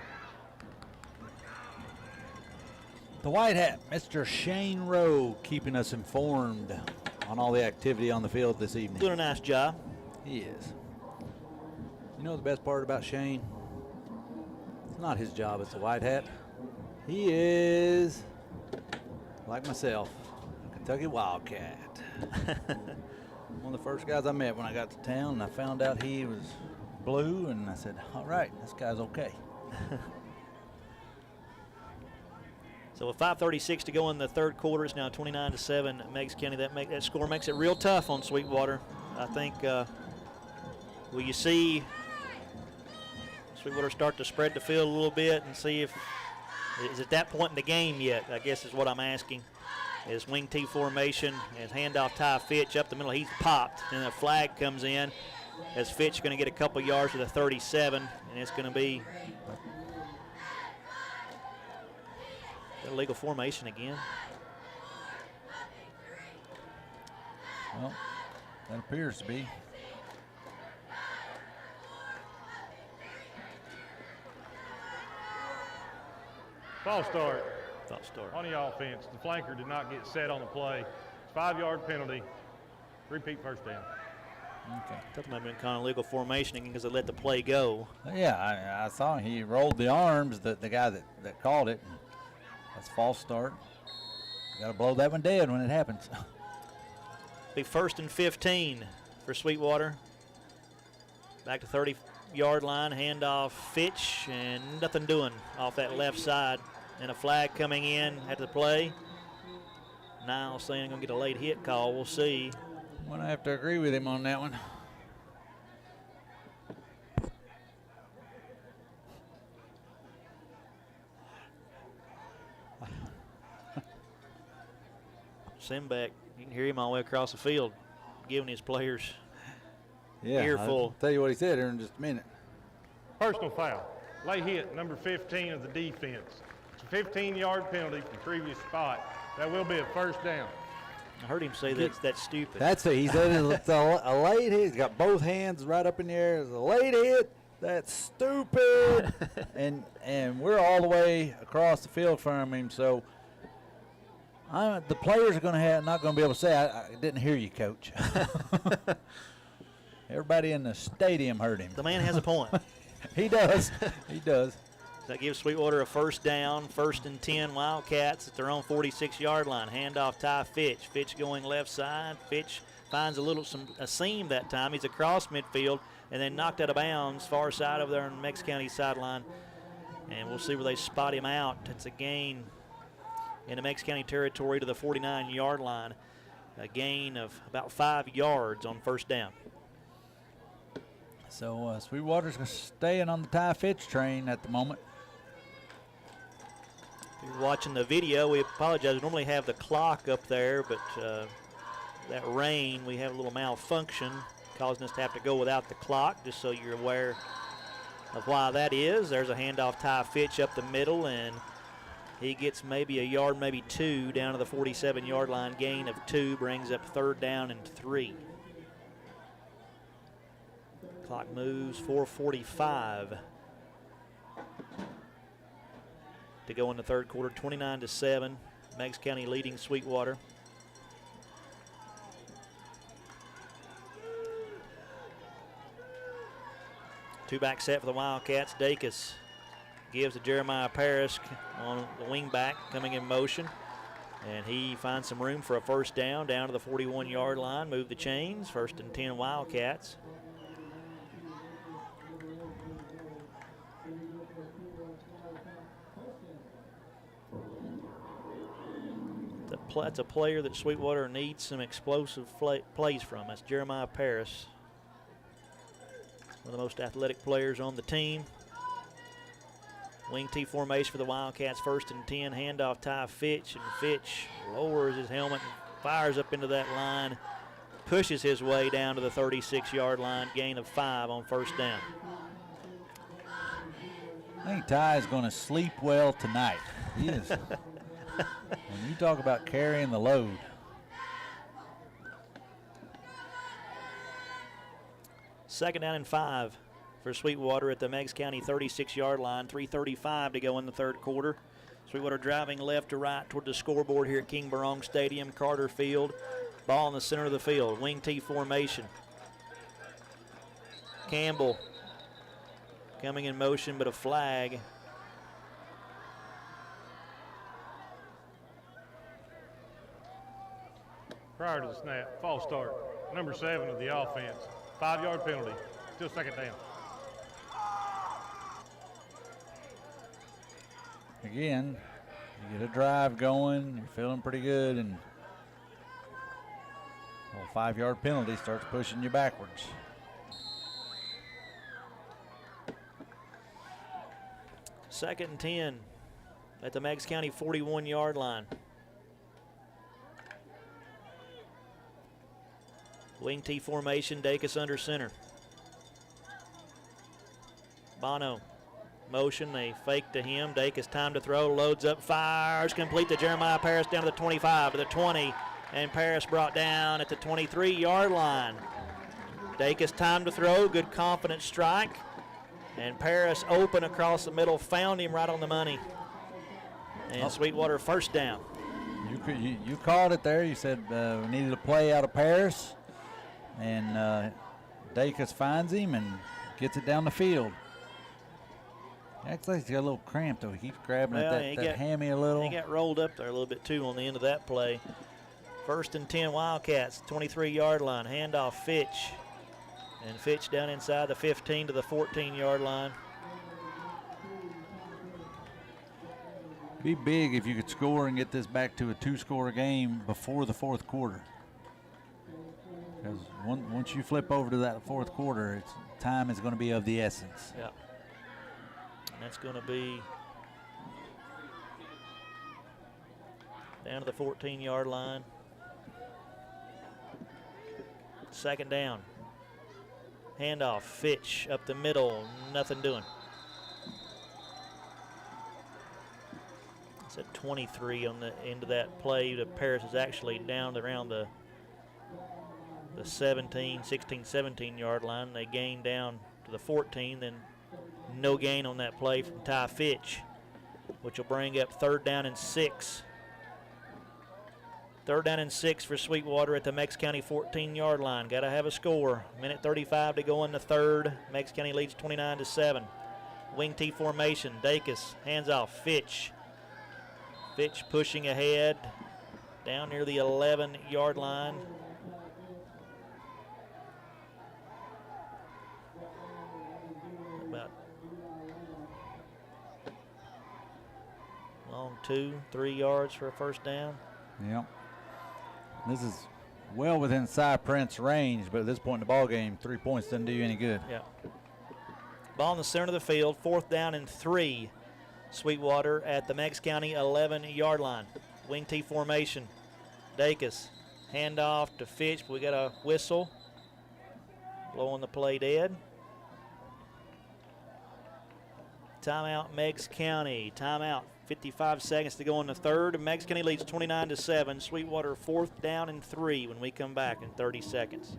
The White Hat, Mr. Shane Rowe, keeping us informed on all the activity on the field this evening. Doing a nice job. He is. You know the best part about Shane? It's not his job as the White Hat. He is, like myself, a Kentucky Wildcat. One of the first guys I met when I got to town, and I found out he was blue, and I said, all right, this guy's okay. So with 5:36 to go in the third quarter, it's now 29-7 Meigs County. That score makes it real tough on Sweetwater. I think, will you see Sweetwater start to spread the field a little bit and see if, is at that point in the game yet, I guess is what I'm asking. Is wing T formation, as handoff Ty Fitch up the middle, he's popped, and a flag comes in as Fitch going to get a couple yards to the 37, and it's going to be illegal formation again. Well, that appears to be. False start. False start. On the offense, the flanker did not get set on the play. It's 5-yard penalty. Repeat first down. Okay. That might have been kind of legal formation again because they let the play go. Yeah, I saw he rolled the arms, the guy that called it. That's false start. Got to blow that one dead when it happens. Be 1st and 15 for Sweetwater. Back to 30-yard line, handoff Fitch, and nothing doing off that left side. And a flag coming in at the play. Niles saying going to get a late hit call. We'll see. I'm going to have to agree with him on that one. Simbeck, you can hear him all the way across the field giving his players earful. I'll tell you what he said here in just a minute. Personal foul. Late hit, number 15 of the defense. It's a 15-yard penalty from previous spot. That will be a first down. I heard him say that's stupid. That's it. He said it's a late hit. He's got both hands right up in the air. It's a late hit. That's stupid. and we're all the way across the field from him. So the players are not going to be able to say, I didn't hear you, Coach. Everybody in the stadium heard him. The man has a point. He does. He does. That gives Sweetwater a first down, 1st and 10 Wildcats at their own 46-yard line. Handoff Ty Fitch. Fitch going left side. Fitch finds a seam that time. He's across midfield and then knocked out of bounds far side of there on Meigs County sideline. And we'll see where they spot him out. It's a gain in the Meigs County territory to the 49-yard line. A gain of about 5 yards on first down. So Sweetwater's staying on the Ty Fitch train at the moment. If you're watching the video, we apologize. We normally have the clock up there, but that rain, we have a little malfunction causing us to have to go without the clock, just so you're aware of why that is. There's a handoff Ty Fitch up the middle, and he gets maybe a yard, maybe two, down to the 47-yard line. Gain of 2 brings up 3rd down and 3. Clock moves, 4:45 to go in the third quarter, 29-7. Meigs County leading Sweetwater. Two-back set for the Wildcats. Dacus gives to Jeremiah Parrish on the wing back, coming in motion. And he finds some room for a first down to the 41-yard line. Move the chains, 1st and 10 Wildcats. That's a player that Sweetwater needs some explosive plays from. That's Jeremiah Parrish, one of the most athletic players on the team. Wing T formation for the Wildcats, 1st and 10. Handoff Ty Fitch, and Fitch lowers his helmet and fires up into that line. Pushes his way down to the 36-yard line. Gain of 5 on first down. I think Ty is going to sleep well tonight. He is. When you talk about carrying the load. Second down and 5 for Sweetwater at the Meigs County 36-yard line. 3:35 to go in the third quarter. Sweetwater driving left to right toward the scoreboard here at King Barong Stadium, Carter Field. Ball in the center of the field, wing T formation. Campbell coming in motion, but a flag. Prior to the snap, false start. Number 7 of the offense. 5-yard penalty. Still second down. Again, you get a drive going, you're feeling pretty good, and a 5-yard penalty starts pushing you backwards. Second and 10 at the Meigs County 41-yard line. Wing T formation, Dacus under center. Bono, motion, they fake to him. Dacus time to throw, loads up, fires, complete to Jeremiah Paris down to the 25, to the 20, and Paris brought down at the 23-yard line. Dacus time to throw, good confident strike, and Paris open across the middle, found him right on the money. And Sweetwater first down. You called it there. You said we needed a play out of Paris. And Dacus finds him and gets it down the field. Acts like he's got a little cramp, though. He keeps grabbing at that hammy a little. He got rolled up there a little bit, too, on the end of that play. First and 10 Wildcats, 23-yard line. Handoff Fitch. And Fitch down inside the 15 to the 14-yard line. Be big if you could score and get this back to a 2-score game before the fourth quarter. Because once you flip over to that fourth quarter, time is going to be of the essence. Yeah. And that's going to be down to the 14-yard line. Second down. Handoff, Fitch up the middle, nothing doing. It's at 23 on the end of that play. The Paris is actually down around the 16, 17-yard line. They gain down to the 14, then no gain on that play from Ty Fitch, which will bring up third down and 6. Third down and 6 for Sweetwater at the Meigs County 14-yard line. Got to have a score. Minute 35 to go in the third. Meigs County leads 29-7. Wing T formation. Dacus hands off. Fitch. Fitch pushing ahead down near the 11-yard line. About long 2-3 yards for a first down. Yep. This is well within Cy Prince's range, but at this point in the ball game, 3 points doesn't do you any good. Yeah. Ball in the center of the field, fourth down and 3. Sweetwater at the Meigs County 11-yard line. Wing T formation. Dacus, handoff to Fitch. We got a whistle. Blowing the play dead. Timeout, Meigs County. Timeout. 55 seconds to go in the third. Meigs County leads 29-7. Sweetwater fourth down and 3 when we come back in 30 seconds.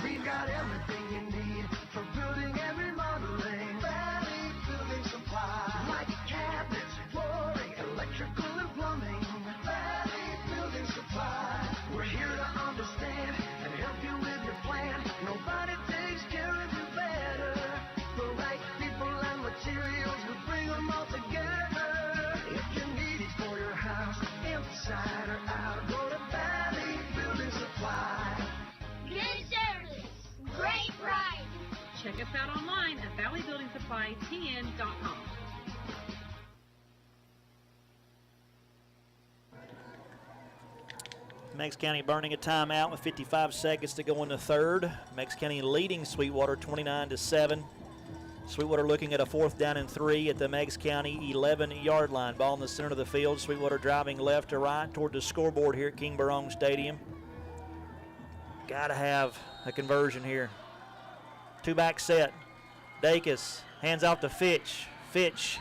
We've got everything you need for building and remodeling. Valley Building Supply. Like cabinets, flooring, electrical and plumbing. Valley Building Supply. We're here to understand and help you with your plan. Nobody takes care of you better. The right people and materials, we bring them all together. If you need it for your house, inside or out, go to Valley Building Supply. Good service, great price. Check us out online at valleybuildingsupplytn.com. Meigs County burning a timeout with 55 seconds to go in the third. Meigs County leading Sweetwater 29-7. Sweetwater looking at a fourth down and 3 at the Meigs County 11-yard line. Ball in the center of the field. Sweetwater driving left to right toward the scoreboard here at King Barong Stadium. Got to have a conversion here. Two-back set. Dacus hands off to Fitch. Fitch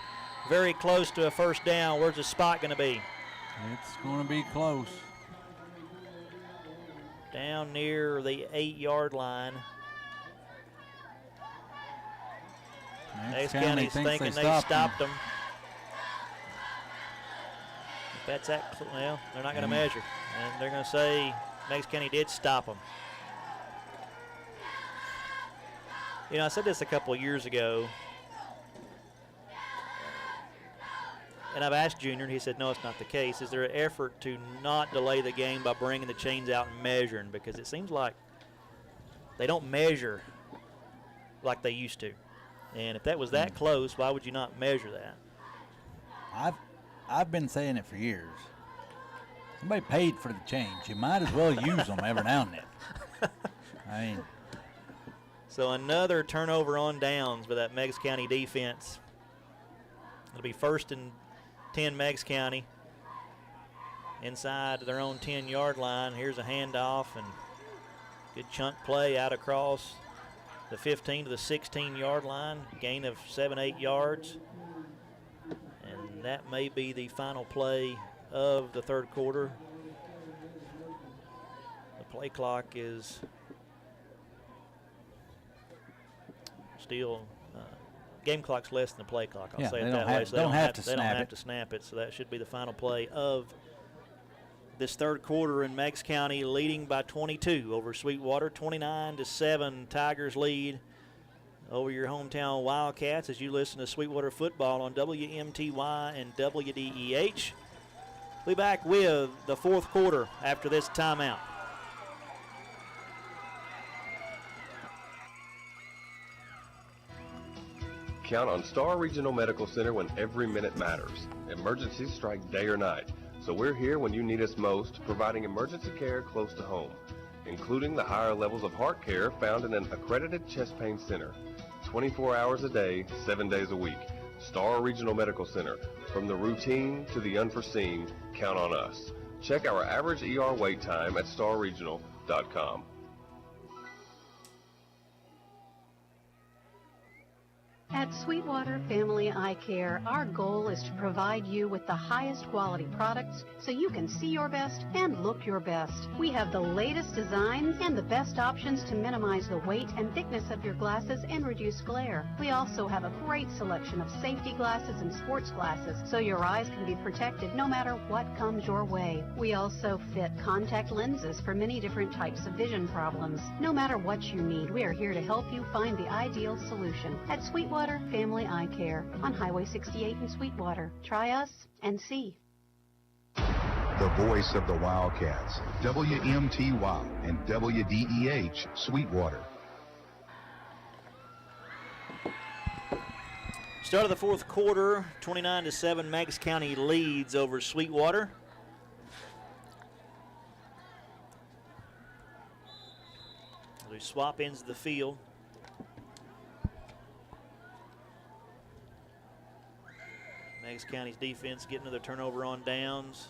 very close to a first down. Where's the spot going to be? It's going to be close. Down near the 8-yard line. Meigs County's thinking they stopped them. That's that. Well, they're not going to measure, and they're going to say Meigs County did stop them. You know, I said this a couple of years ago, and I've asked Junior, and he said, no, it's not the case. Is there an effort to not delay the game by bringing the chains out and measuring? Because it seems like they don't measure like they used to. And if that was that close, why would you not measure that? I've been saying it for years. Somebody paid for the chains. You might as well use them every now and then. I mean, so another turnover on downs by that Meigs County defense. It'll be 1st and 10 Meigs County inside their own 10-yard line. Here's a handoff and good chunk play out across the 15 to the 16-yard line. Gain of 7-8 yards. And that may be the final play of the third quarter. The play clock is still game clock's less than the play clock. I'll say it that way. So they don't have to snap it. So that should be the final play of this third quarter, in Meigs County leading by 22 over Sweetwater. 29-7 Tigers lead over your hometown Wildcats as you listen to Sweetwater football on WMTY and WDEH. We'll be back with the fourth quarter after this timeout. Count on Star Regional Medical Center when every minute matters. Emergencies strike day or night, so we're here when you need us most, providing emergency care close to home, including the higher levels of heart care found in an accredited chest pain center. 24 hours a day, 7 days a week. Star Regional Medical Center. From the routine to the unforeseen, count on us. Check our average ER wait time at starregional.com. At Sweetwater Family Eye Care, our goal is to provide you with the highest quality products so you can see your best and look your best. We have the latest designs and the best options to minimize the weight and thickness of your glasses and reduce glare. We also have a great selection of safety glasses and sports glasses so your eyes can be protected no matter what comes your way. We also fit contact lenses for many different types of vision problems. No matter what you need, we are here to help you find the ideal solution. At Sweetwater Family Eye Care on Highway 68 in Sweetwater. Try us and see. The voice of the Wildcats, WMTY and WDEH Sweetwater. Start of the fourth quarter, 29-7, Meigs County leads over Sweetwater. We swap ends of the field. Meigs County's defense getting another turnover on downs.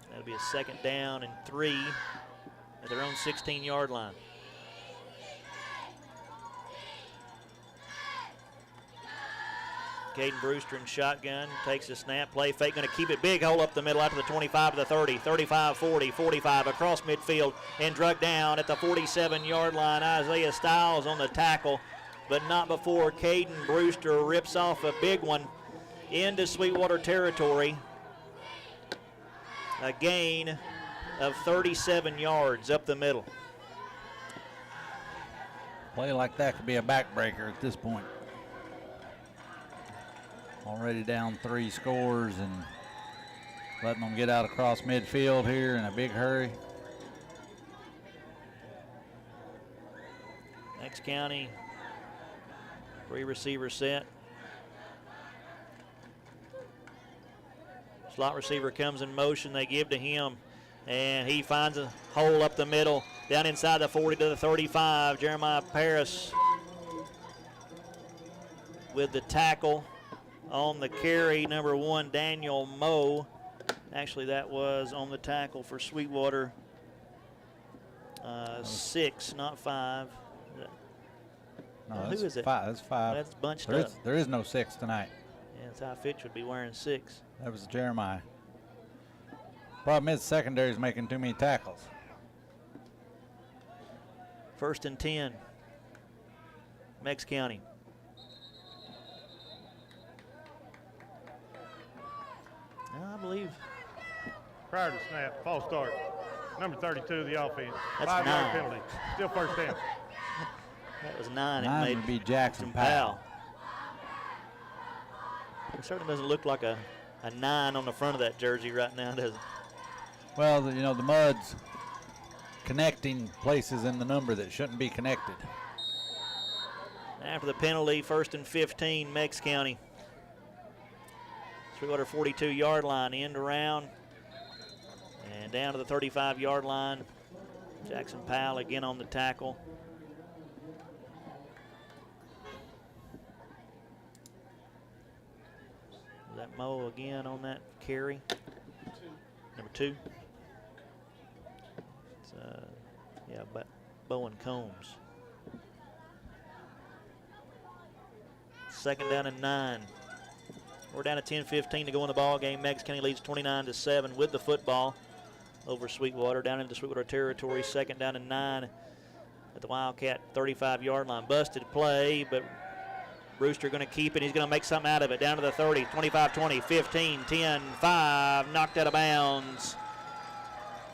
That'll be a 2nd down and 3 at their own 16-yard line. Caden Brewster in shotgun, takes a snap, play fake, going to keep it big, hole up the middle out to the 25 to the 30, 35, 40, 45, across midfield, and drug down at the 47-yard line. Isaiah Stiles on the tackle, but not before Caden Brewster rips off a big one into Sweetwater territory. A gain of 37 yards up the middle. Play like that could be a backbreaker at this point. Already down 3 scores and letting them get out across midfield here in a big hurry. Meigs County, 3 receiver set. Slot receiver comes in motion. They give to him, and he finds a hole up the middle, down inside the 40 to the 35. Jeremiah Paris with the tackle on the carry. Number 1, Daniel Moe. Actually, that was on the tackle for Sweetwater. 6, not 5. No, who is it? 5. That's 5. That's bunched up. There is no 6 tonight. Yeah, Ty Fitch would be wearing 6. That was Jeremiah. Problem is, secondary is making too many tackles. 1st and 10. Meigs County. believe. Prior to snap, false start. Number 32 of the offense. That's 5-yard 9. penalty. Still first down. That was 9. 9 It made would be Jackson Powell. It certainly doesn't look like a 9 on the front of that jersey right now, does it? Well, the mud's connecting places in the number that shouldn't be connected. After the penalty, 1st and 15, Meigs County. Sweetwater 42-yard line, end around, and down to the 35-yard line. Jackson Powell again on the tackle. Is that Mo again on that carry? Number 2. It's, Bowen Combs. 2nd down and 9. We're down to 10-15 to go in the ball game. Meigs County leads 29-7 with the football over Sweetwater. Down into Sweetwater territory. 2nd down and 9 at the Wildcat 35-yard line. Busted play, but Brewster going to keep it. He's going to make something out of it. Down to the 30, 25-20, 15, 10, 5. Knocked out of bounds.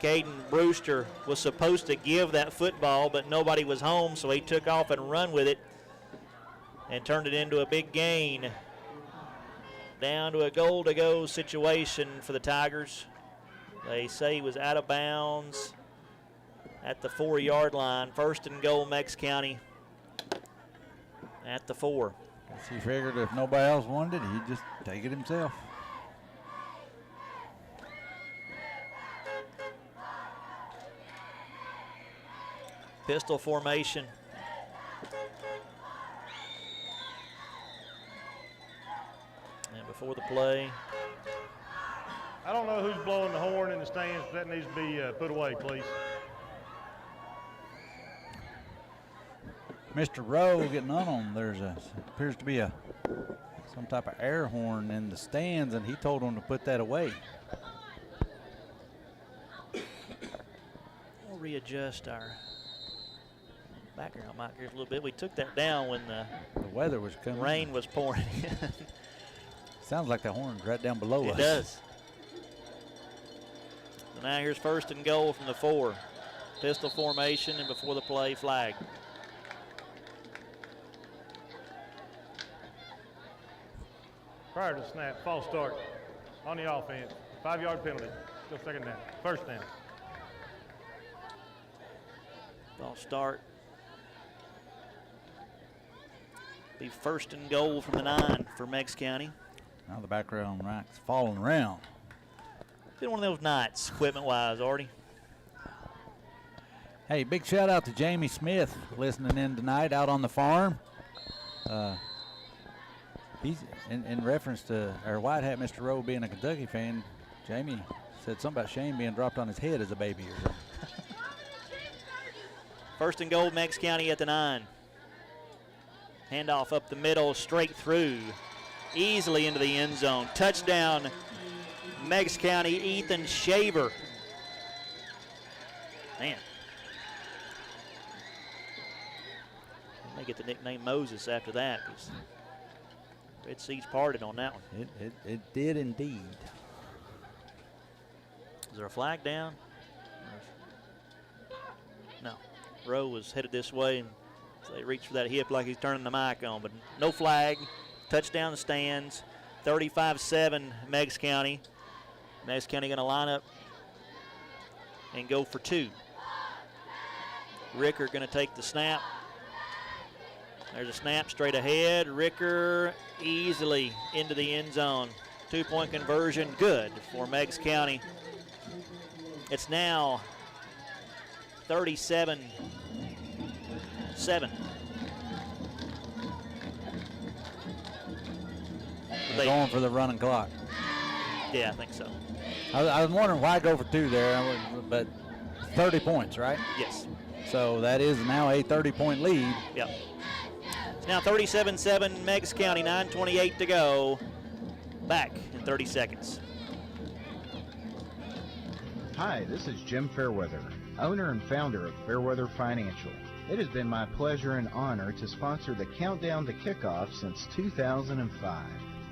Caden Brewster was supposed to give that football, but nobody was home, so he took off and run with it and turned it into a big gain. Down to a goal-to-go situation for the Tigers. They say he was out of bounds at the 4-yard line. 1st and goal, Meigs County at the 4. Guess he figured if nobody else wanted it, he'd just take it himself. Pistol formation. And before the play. I don't know who's blowing the horn in the stands, but that needs to be put away, please. Mr. Rowe getting on him. Appears to be some type of air horn in the stands, and he told him to put that away. We'll readjust our background mic here a little bit. We took that down when the weather was coming. Rain was pouring in. Sounds like the horn's right down below us. It does. So now here's 1st and goal from the 4. Pistol formation, and before the play, flag. Prior to snap, false start on the offense. 5-yard penalty. Still 2nd down. 1st down. False start. Be 1st and goal from the 9 for Meigs County. Now the background rack's falling around. Been one of those nights, equipment-wise, Artie. Hey, big shout out to Jamie Smith listening in tonight out on the farm. He's in reference to our White Hat, Mr. Rowe, being a Kentucky fan. Jamie said something about Shane being dropped on his head as a baby or something. 1st and goal, Meigs County at the 9. Handoff up the middle, straight through, easily into the end zone. Touchdown, Meigs County, Ethan Shaver. Man. They get the nickname Moses after that, because Red Seas parted on that one. It did indeed. Is there a flag down? No. Rowe was headed this way, and so they reached for that hip like he's turning the mic on, but no flag. Touchdown the stands. 35-7 Meigs County. Meigs County going to line up and go for 2. Ricker going to take the snap. There's a snap straight ahead. Ricker easily into the end zone. 2-point conversion, good for Meigs County. It's now 37-7. They're going for the running clock. Yeah, I think so. I was wondering why go for 2 there, but 30 points, right? Yes. So that is now a 30-point lead. Yep. It's now 37-7 Meigs County, 9:28 to go. Back in 30 seconds. Hi, this is Jim Fairweather, owner and founder of Fairweather Financial. It has been my pleasure and honor to sponsor the Countdown to Kickoff since 2005.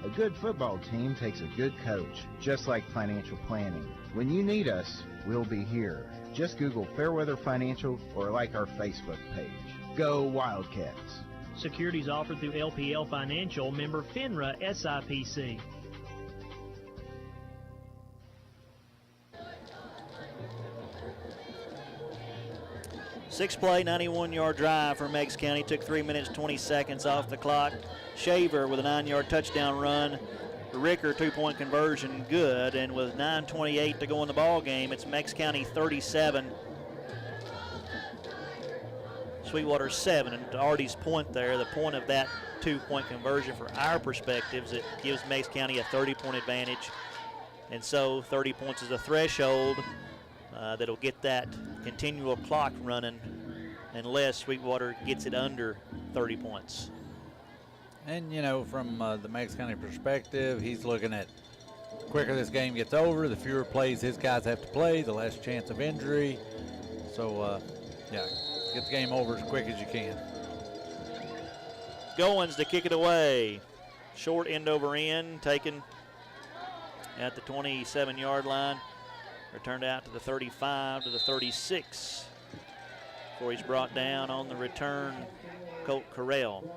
A good football team takes a good coach, just like financial planning. When you need us, we'll be here. Just Google Fairweather Financial or like our Facebook page. Go Wildcats! Securities offered through LPL Financial, member FINRA SIPC. Six-play, 91-yard drive for Meigs County. Took 3 minutes, 20 seconds off the clock. Shaver with a 9-yard touchdown run. Ricker, 2-point conversion, good. And with 9:28 to go in the ball game, it's Meigs County 37, Sweetwater 7. And to Artie's point there, the point of that 2-point conversion for our perspectives, it gives Meigs County a 30-point advantage. And so 30 points is a threshold that'll get that continual clock running unless Sweetwater gets it under 30 points. And, you know, from the Meigs County perspective, he's looking at quicker this game gets over, the fewer plays his guys have to play, the less chance of injury. So, yeah, get the game over as quick as you can. Goins to kick it away. Short end over end, taken at the 27-yard line. Returned out to the 35, to the 36. Before he's brought down on the return, Colt Carell.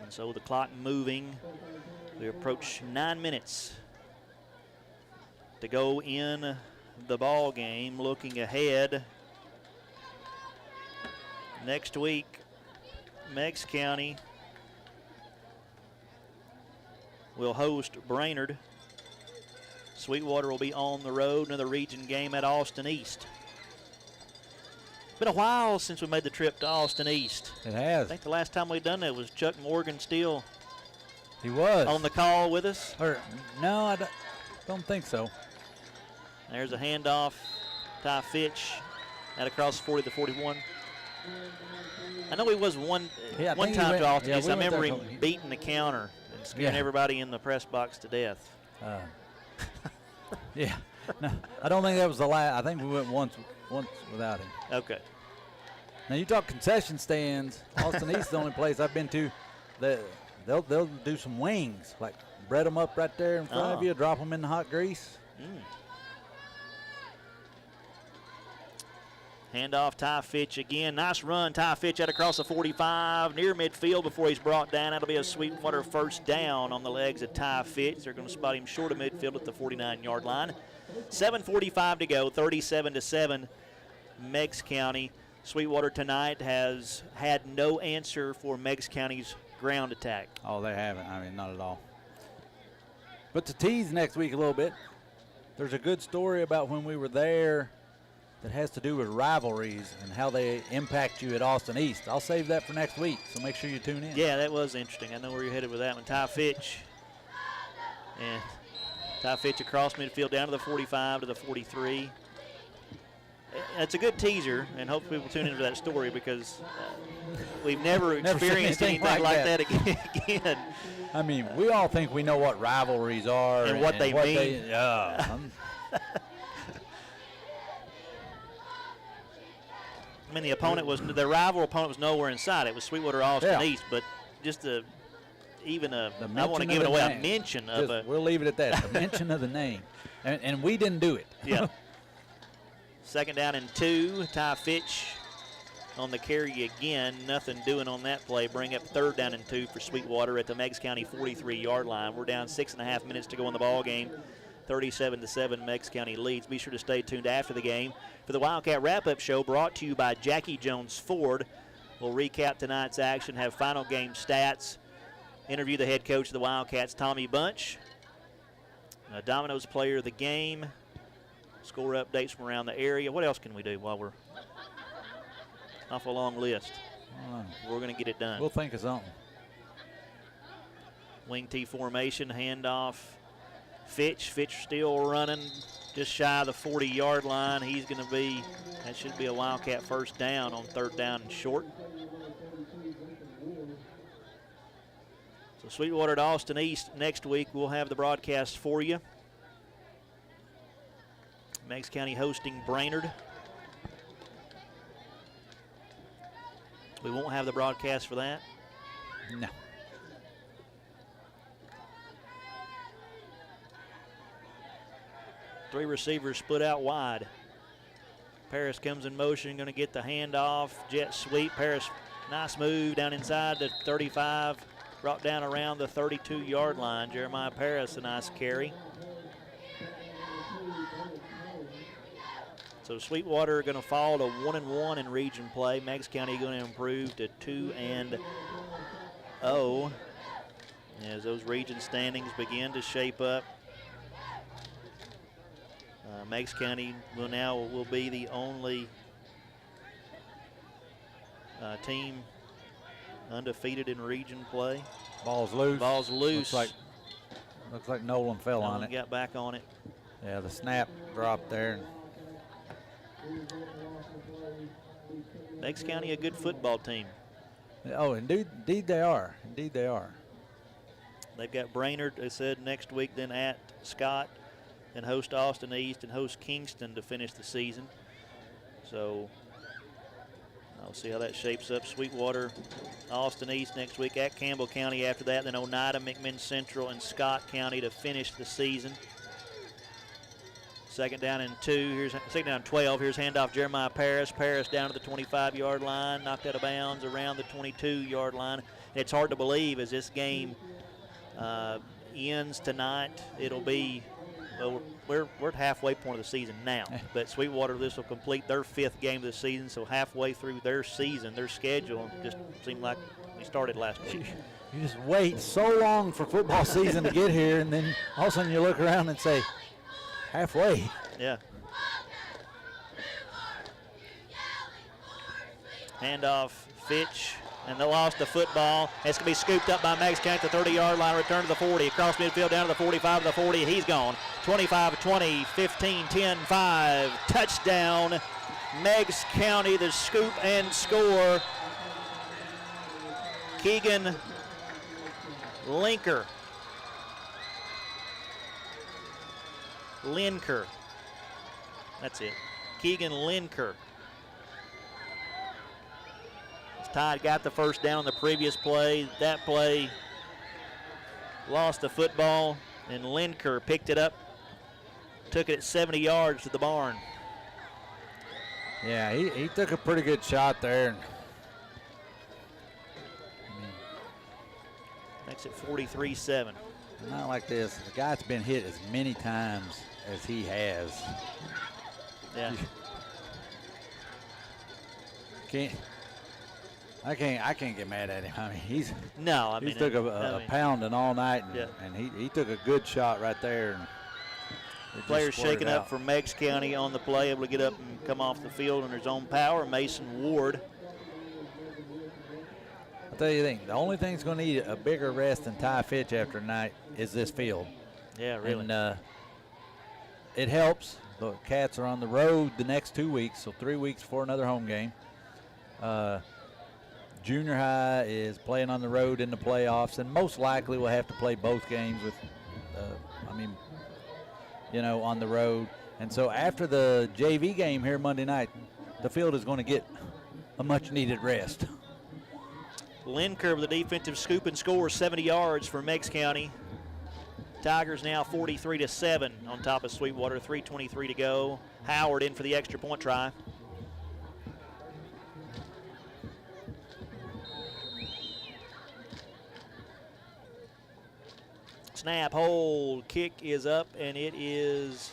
And so the clock moving. We approach 9 minutes to go in the ball game. Looking ahead, next week, Meigs County will host Brainerd. Sweetwater will be on the road, another region game at Austin East. Been a while since we made the trip to Austin East. It has. I think the last time we done that was Chuck Morgan still. He was on the call with us. No, I don't think so. There's a handoff. Ty Fitch out across 40 to 41. I know he was one time to Austin East. I remember him beating the counter and scaring everybody in the press box to death. Yeah, no, I don't think that was the last. I think we went once without him. Okay. Now you talk concession stands. Austin East is the only place I've been to that they'll do some wings, like bread them up right there in front of you, drop them in the hot grease. Handoff, Ty Fitch again. Nice run, Ty Fitch out across the 45, near midfield before he's brought down. That'll be a Sweetwater first down on the legs of Ty Fitch. They're going to spot him short of midfield at the 49-yard line. 7:45 to go, 37-7, Meigs County. Sweetwater tonight has had no answer for Meigs County's ground attack. Oh, they haven't. I mean, not at all. But to tease next week a little bit, there's a good story about when we were there that has to do with rivalries and how they impact you at Austin East. I'll save that for next week, so make sure you tune in. Yeah, that was interesting. I know where you're headed with that one. Ty Fitch. And Ty Fitch across midfield down to the 45 to the 43. It's a good teaser, and hopefully people tune into that story because we've never experienced anything like that again. I mean, we all think we know what rivalries are and what they mean. I mean, the rival opponent was nowhere in sight. It was Sweetwater Austin East, but just I want to give it away, a mention of a. We'll leave it at that, a mention of the name. And we didn't do it. Yeah. Second down and 2. Ty Fitch on the carry again. Nothing doing on that play. Bring up third down and 2 for Sweetwater at the Meigs County 43-yard line. We're down 6.5 minutes to go in the ball game. 37-7, Meigs County leads. Be sure to stay tuned after the game for the Wildcat Wrap-Up Show, brought to you by Jackie Jones Ford. We'll recap tonight's action, have final game stats, interview the head coach of the Wildcats, Tommy Bunch, Domino's player of the game, score updates from around the area. What else can we do while we're off a long list? We're going to get it done. We'll think of something. Wing T formation, handoff. Fitch still running just shy of the 40-yard line. That should be a Wildcat first down on third down and short. So Sweetwater at Austin East next week. We'll have the broadcast for you. Meigs County hosting Brainerd. We won't have the broadcast for that. No. Three receivers split out wide. Paris comes in motion, going to get the handoff. Jet sweep. Paris, nice move down inside the 35. Brought down around the 32-yard line. Jeremiah Paris, a nice carry. So Sweetwater going to fall to 1-1 in region play. Meigs County going to improve to 2-0 as those region standings begin to shape up. Meigs County will be the only team undefeated in region play. Ball's loose. Ball's loose. Looks like Nolan fell on it. Got back on it. Yeah, the snap dropped there. Meigs County a good football team. Oh, indeed they are. Indeed they are. They've got Brainerd, they said, next week, then at Scott, and host Austin East and host Kingston to finish the season. So I'll see how that shapes up. Sweetwater, Austin East next week, at Campbell County after that, then Oneida, McMinn Central, and Scott County to finish the season. Second down and 2. Second down and 12. Here's handoff Jeremiah Paris. Paris down to the 25-yard line, knocked out of bounds around the 22-yard line. It's hard to believe as this game ends tonight. It'll be, well, we're at halfway point of the season now. But Sweetwater, this will complete their 5th game of the season. So halfway through their season, their schedule just seemed like we started last week. You just wait so long for football season to get here, and then all of a sudden you look around and say, halfway. Yeah. Handoff, Fitch, and they lost the football. It's going to be scooped up by Meigs County at the 30-yard line, return to the 40, across midfield down to the 45 to the 40. He's gone. 25-20, 15-10-5. Touchdown, Meigs County, the scoop and score. Keegan Linker. That's it. Keegan Linker. Todd got the first down on the previous play. That play lost the football, and Linker picked it up, took it at 70 yards to the barn. Yeah, he took a pretty good shot there. Makes it 43-7. Not like this. The guy's been hit as many times as he has. Yeah. I can't get mad at him. I mean, he's took a pounding all night, and he took a good shot right there. And players shaking up for Meigs County on the play, able to get up and come off the field in his own power. Mason Ward. I'll tell you the thing, the only thing that's going to need a bigger rest than Ty Fitch after tonight is this field. Yeah, really. And it helps. The Cats are on the road the next 2 weeks, so 3 weeks before another home game. Junior high is playing on the road in the playoffs, and most likely will have to play both games with, on the road. And so after the JV game here Monday night, the field is going to get a much-needed rest. Linker with the defensive scoop and score, 70 yards for Meigs County. Tigers now 43-7 on top of Sweetwater, 3:23 to go. Howard in for the extra point try. Snap, hold, kick is up, and it is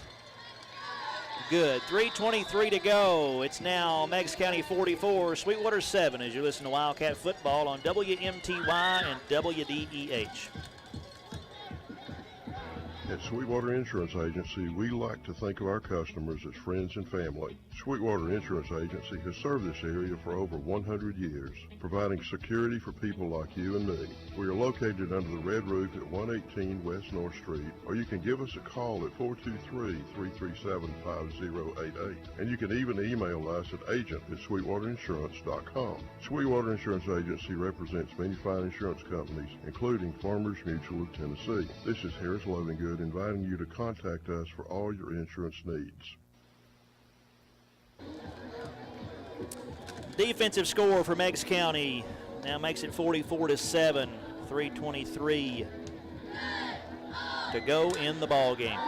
good. 3:23 to go. It's now Meigs County 44, Sweetwater 7 as you listen to Wildcat Football on WMTY and WDEH. At Sweetwater Insurance Agency, we like to think of our customers as friends and family. Sweetwater Insurance Agency has served this area for over 100 years, providing security for people like you and me. We are located under the red roof at 118 West North Street, or you can give us a call at 423-337-5088. And you can even email us at agent@sweetwaterinsurance.com. Sweetwater Insurance Agency represents many fine insurance companies, including Farmers Mutual of Tennessee. This is Harris Lovingood inviting you to contact us for all your insurance needs. Defensive score for Meigs County now makes it 44-7, 3:23 to go in the ball game.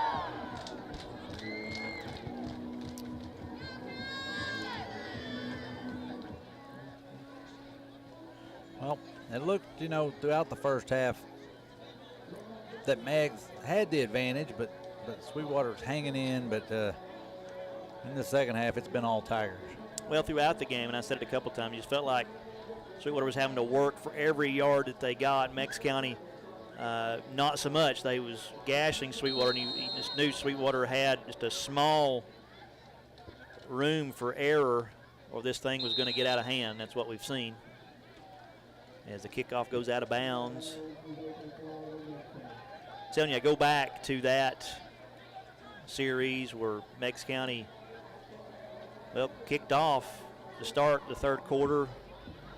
Well, it looked, throughout the first half that Meigs had the advantage, but Sweetwater was hanging in. But in the second half, it's been all Tigers. Well, throughout the game, and I said it a couple times, you just felt like Sweetwater was having to work for every yard that they got. Meigs County, not so much. They was gashing Sweetwater, and you just knew Sweetwater had just a small room for error, or this thing was going to get out of hand. That's what we've seen. As the kickoff goes out of bounds. I'm telling you, I go back to that series where Meigs County, kicked off to start the third quarter.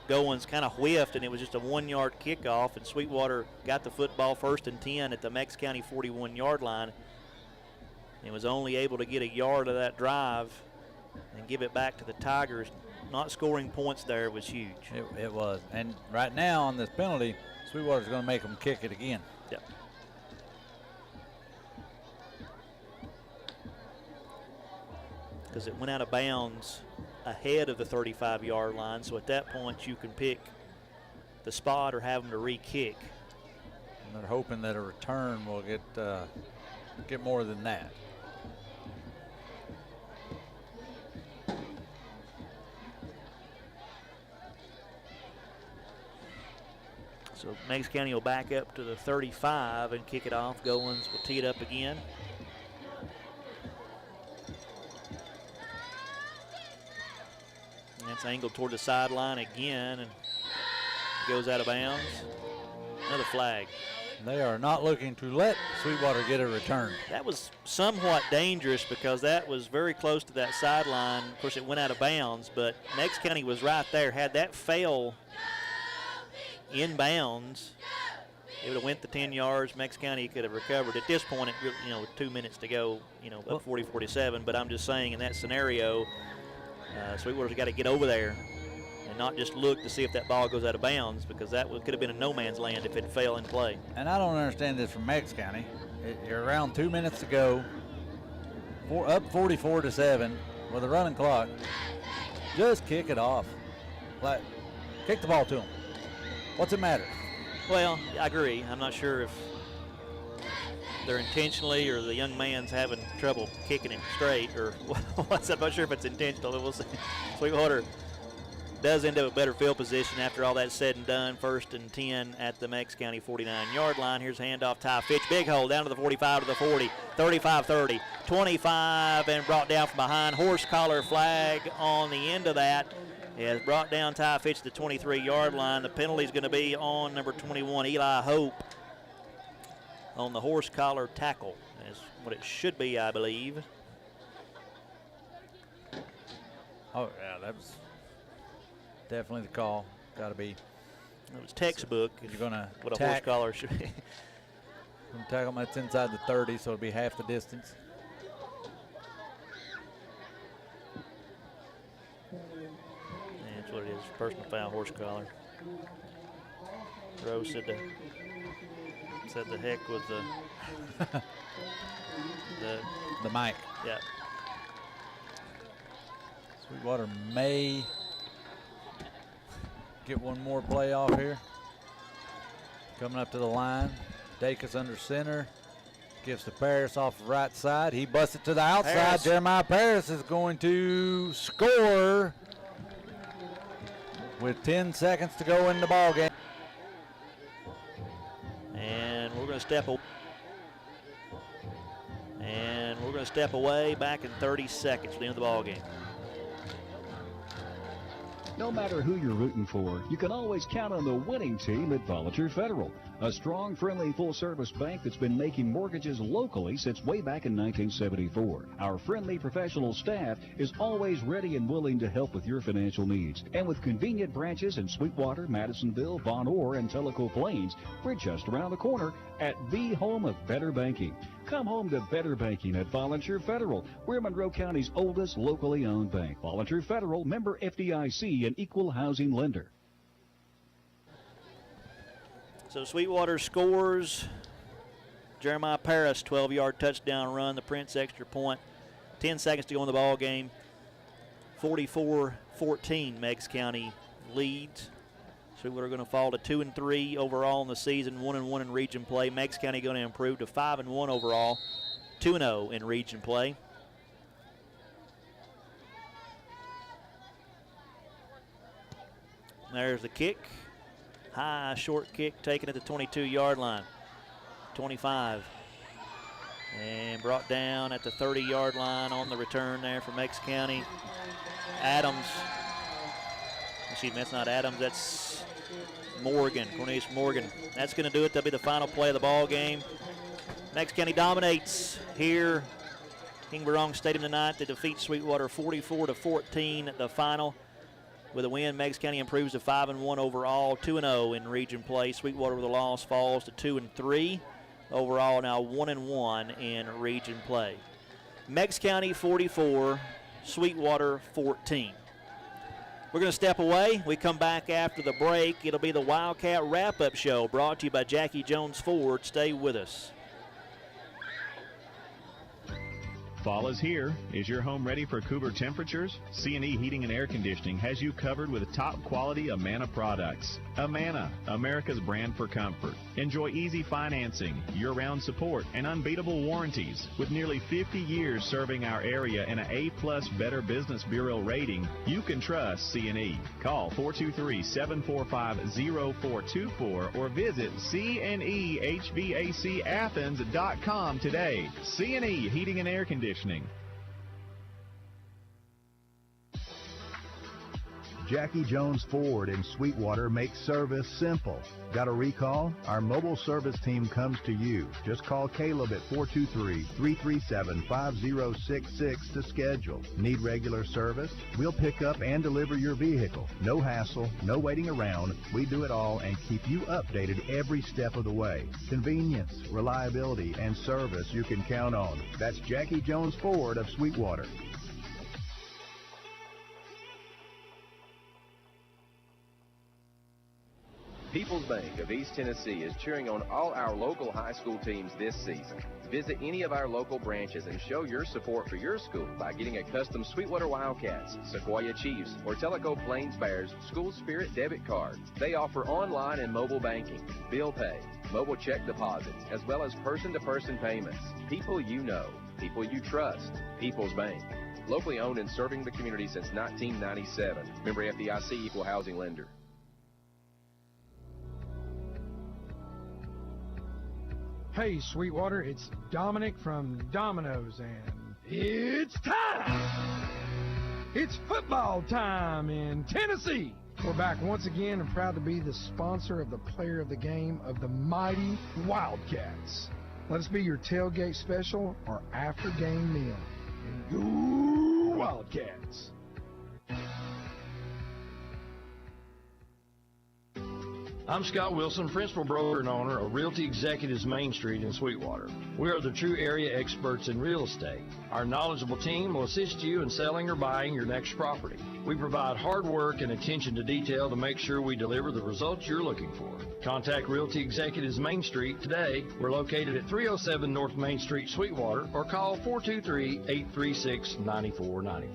Goins kind of whiffed, and it was just a 1-yard kickoff, and Sweetwater got the football 1st and 10 at the Meigs County 41-yard line and was only able to get a yard of that drive and give it back to the Tigers. Not scoring points there was huge. It was. And right now on this penalty, Sweetwater's going to make them kick it again. Yep. Because it went out of bounds ahead of the 35-yard line, so at that point you can pick the spot or have them to re-kick. And they're hoping that a return will get more than that. So Meigs County will back up to the 35 and kick it off. Goins will tee it up again. And that's angled toward the sideline again and goes out of bounds. Another flag. They are not looking to let Sweetwater get a return. That was somewhat dangerous because that was very close to that sideline. Of course, it went out of bounds, but Meigs County was right there. Had that fail in bounds, it would have went the 10 yards. Meigs County could have recovered. At this point, with 2 minutes to go, up 40-47. But I'm just saying, in that scenario, Sweetwater's got to get over there and not just look to see if that ball goes out of bounds, because that could have been a no man's land if it fell in play. And I don't understand this from Meigs County. You're around 2 minutes to go, up 44-7 with a running clock. Just kick it off. Kick the ball to them. What's it matter? Well, I agree. I'm not sure if they're intentionally or the young man's having trouble kicking it straight or what's that. I'm not sure if it's intentional. We'll see. Sweetwater does end up a better field position after all that's said and done. 1st and 10 at the Meigs County 49-yard line. Here's handoff, Ty Fitch. Big hole down to the 45 to the 40, 35-30, 25, and brought down from behind. Horse collar flag on the end of that. Has brought down Ty Fitch to the 23-yard line. The penalty is going to be on number 21, Eli Hope, on the horse collar tackle. Is what it should be, I believe. Oh, yeah, that was definitely the call. Got to be. It was textbook. You're going to what a horse collar should be. Tackle that's inside the 30, so it'll be half the distance. That's what it is. Personal foul, horse collar. Rose said the heck with the mic. Yeah. Sweetwater may get one more play off here. Coming up to the line. Dacus under center. Gives to Paris off the right side. He busts it to the outside. Paris. Jeremiah Paris is going to score with 10 seconds to go in the ball game. And we're going to step away back in 30 seconds for the end of the ball game. No matter who you're rooting for, you can always count on the winning team at Volunteer Federal, a strong, friendly, full-service bank that's been making mortgages locally since way back in 1974. Our friendly professional staff is always ready and willing to help with your financial needs. And with convenient branches in Sweetwater, Madisonville, Von Orr, and Tellico Plains, we're just around the corner at the home of better banking. Come home to better banking at Volunteer Federal. We're Monroe County's oldest locally owned bank. Volunteer Federal, member FDIC, and equal housing lender. So Sweetwater scores. Jeremiah Paris, 12-yard touchdown run, the Prince extra point. 10 seconds to go in the ball game. 44-14, Meigs County leads. Sweetwater going to fall to 2-3 overall in the season, 1-1 in region play. Meigs County going to improve to 5-1 overall, 2-0 in region play. There's the kick. High, short kick taken at the 22-yard line. 25. And brought down at the 30-yard line on the return there for Meigs County. Adams. Excuse me, that's not Adams, that's Morgan, Cornelius Morgan. That's going to do it. That'll be the final play of the ball game. Meigs County dominates here. King Barong Stadium tonight to defeat Sweetwater 44-14 at the final. With a win, Meigs County improves to 5-1 overall, 2-0 in region play. Sweetwater with a loss falls to 2-3. Overall now 1-1 in region play. Meigs County 44, Sweetwater 14. We're going to step away. We come back after the break. It'll be the Wildcat Wrap-Up Show brought to you by Jackie Jones Ford. Stay with us. Fall is here. Is your home ready for cooler temperatures? C&E Heating and Air Conditioning has you covered with top quality Amana products. Amana, America's brand for comfort. Enjoy easy financing, year-round support, and unbeatable warranties. With nearly 50 years serving our area and an A+ Better Business Bureau rating, you can trust C&E. Call 423-745-0424 or visit cnehvacathens.com today. C&E Heating and Air Conditioning. Jackie Jones Ford in Sweetwater makes service simple. Got a recall? Our mobile service team comes to you. Just call Caleb at 423-337-5066 to schedule. Need regular service? We'll pick up and deliver your vehicle. No hassle, no waiting around. We do it all and keep you updated every step of the way. Convenience, reliability, and service you can count on. That's Jackie Jones Ford of Sweetwater. People's Bank of East Tennessee is cheering on all our local high school teams this season. Visit any of our local branches and show your support for your school by getting a custom Sweetwater Wildcats, Sequoia Chiefs, or Tellico Plains Bears School Spirit debit card. They offer online and mobile banking, bill pay, mobile check deposits, as well as person-to-person payments. People you know, people you trust. People's Bank. Locally owned and serving the community since 1997. Member FDIC, Equal Housing Lender. Hey, Sweetwater, it's Dominic from Domino's, and it's time! It's football time in Tennessee! We're back once again and proud to be the sponsor of the player of the game of the mighty Wildcats. Let us be your tailgate special or after-game meal. Go Wildcats! I'm Scott Wilson, principal broker and owner of Realty Executives Main Street in Sweetwater. We are the true area experts in real estate. Our knowledgeable team will assist you in selling or buying your next property. We provide hard work and attention to detail to make sure we deliver the results you're looking for. Contact Realty Executives Main Street today. We're located at 307 North Main Street, Sweetwater, or call 423-836-9494.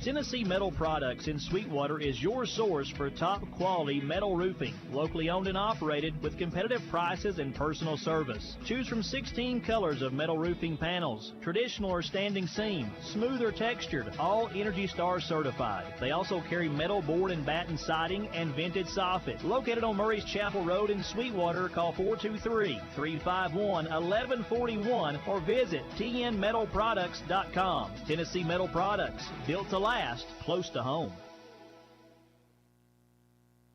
Tennessee Metal Products in Sweetwater is your source for top quality metal roofing, locally owned and operated with competitive prices and personal service. Choose from 16 colors of metal roofing panels, traditional or standing seam, smooth or textured, all Energy Star certified. They also carry metal board and batten siding and vented soffit. Located on Murray's Chapel Road in Sweetwater, call 423-351-1141 or visit tnmetalproducts.com. Tennessee Metal Products, built to last, close to home.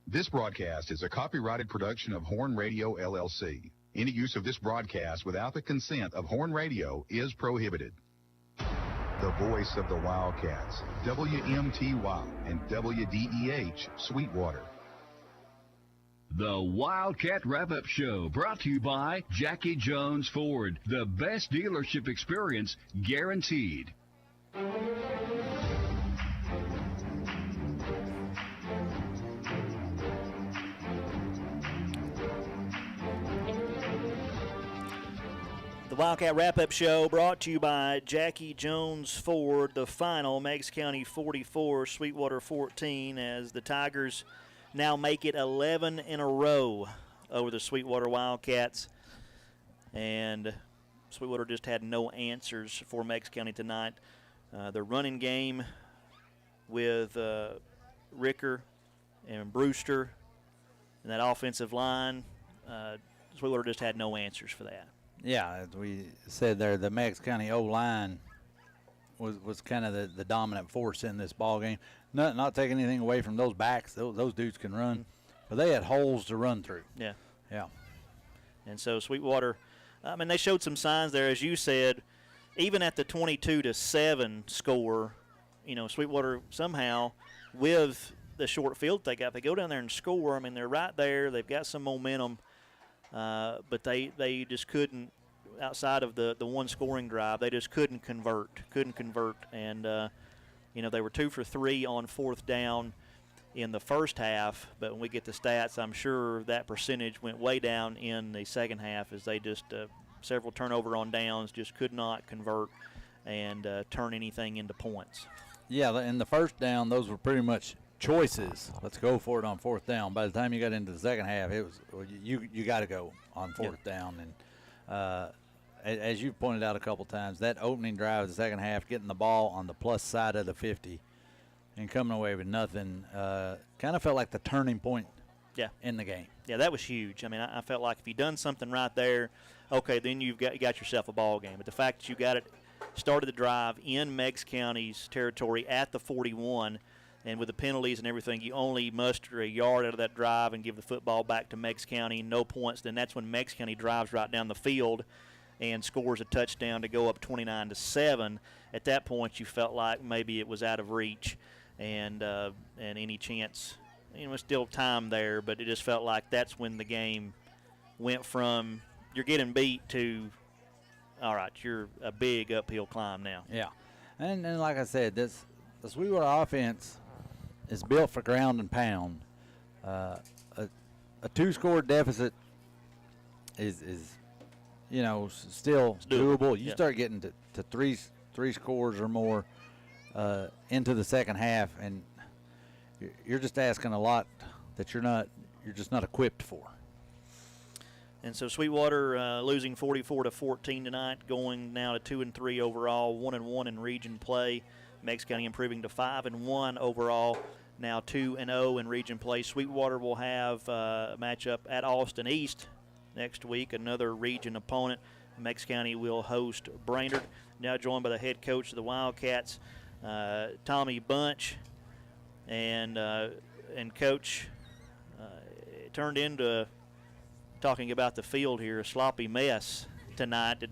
This broadcast is a copyrighted production of Horn Radio, LLC. Any use of this broadcast without the consent of Horn Radio is prohibited. The voice of the Wildcats, WMTY and WDEH, Sweetwater. The Wildcat Wrap-Up Show, brought to you by Jackie Jones Ford. The best dealership experience guaranteed. The Wildcat Wrap-Up Show brought to you by Jackie Jones Ford. The final, Meigs County 44, Sweetwater 14, as the Tigers now make it 11 in a row over the Sweetwater Wildcats. And Sweetwater just had no answers for Meigs County tonight. The running game with Ricker and Brewster and that offensive line, Sweetwater just had no answers for that. Yeah, as we said there, the Meigs County O-line was kind of the dominant force in this ball game. Not taking anything away from those backs. Those dudes can run, but they had holes to run through. Yeah. Yeah. And so Sweetwater, I mean, they showed some signs there, as you said, even at the 22-7 score, you know, Sweetwater somehow, with the short field they got, they go down there and score. I mean, they're right there. They've got some momentum. But they just couldn't, outside of the one scoring drive, they just couldn't convert. And, you know, they were 2 for 3 on 4th down in the first half. But when we get the stats, I'm sure that percentage went way down in the second half as they just, several turnover on downs, just could not convert and turn anything into points. Yeah, in the first down, those were pretty much choices. Let's go for it on 4th down. By the time you got into the second half, it was you got to go on 4th down. And as you pointed out a couple times, that opening drive of the second half, getting the ball on the plus side of the 50 and coming away with nothing, kind of felt like the turning point in the game. Yeah, that was huge. I mean, I felt like if you done something right there, okay, then you got yourself a ball game. But the fact that you got it, started the drive in Meigs County's territory at the 41, and with the penalties and everything, you only muster a yard out of that drive and give the football back to Meigs County, no points. Then that's when Meigs County drives right down the field and scores a touchdown to go up 29-7. At that point, you felt like maybe it was out of reach, and any chance, you know, still time there, but it just felt like that's when the game went from you're getting beat to, all right, you're a big uphill climb now. Yeah, and like I said, the Sweetwater offense is built for ground and pound. A 2-score deficit is you know, still doable. You start getting to three scores or more into the second half, and you're just asking a lot that you're just not equipped for. And so Sweetwater losing 44-14 tonight, going now to 2-3 overall, 1-1 in region play. Meigs County improving to 5-1 overall, now 2-0 in region play. Sweetwater will have a matchup at Austin East next week, another region opponent. Meigs County will host Brainerd. Now joined by the head coach of the Wildcats, Tommy Bunch, and coach. It turned into talking about the field here, a sloppy mess tonight.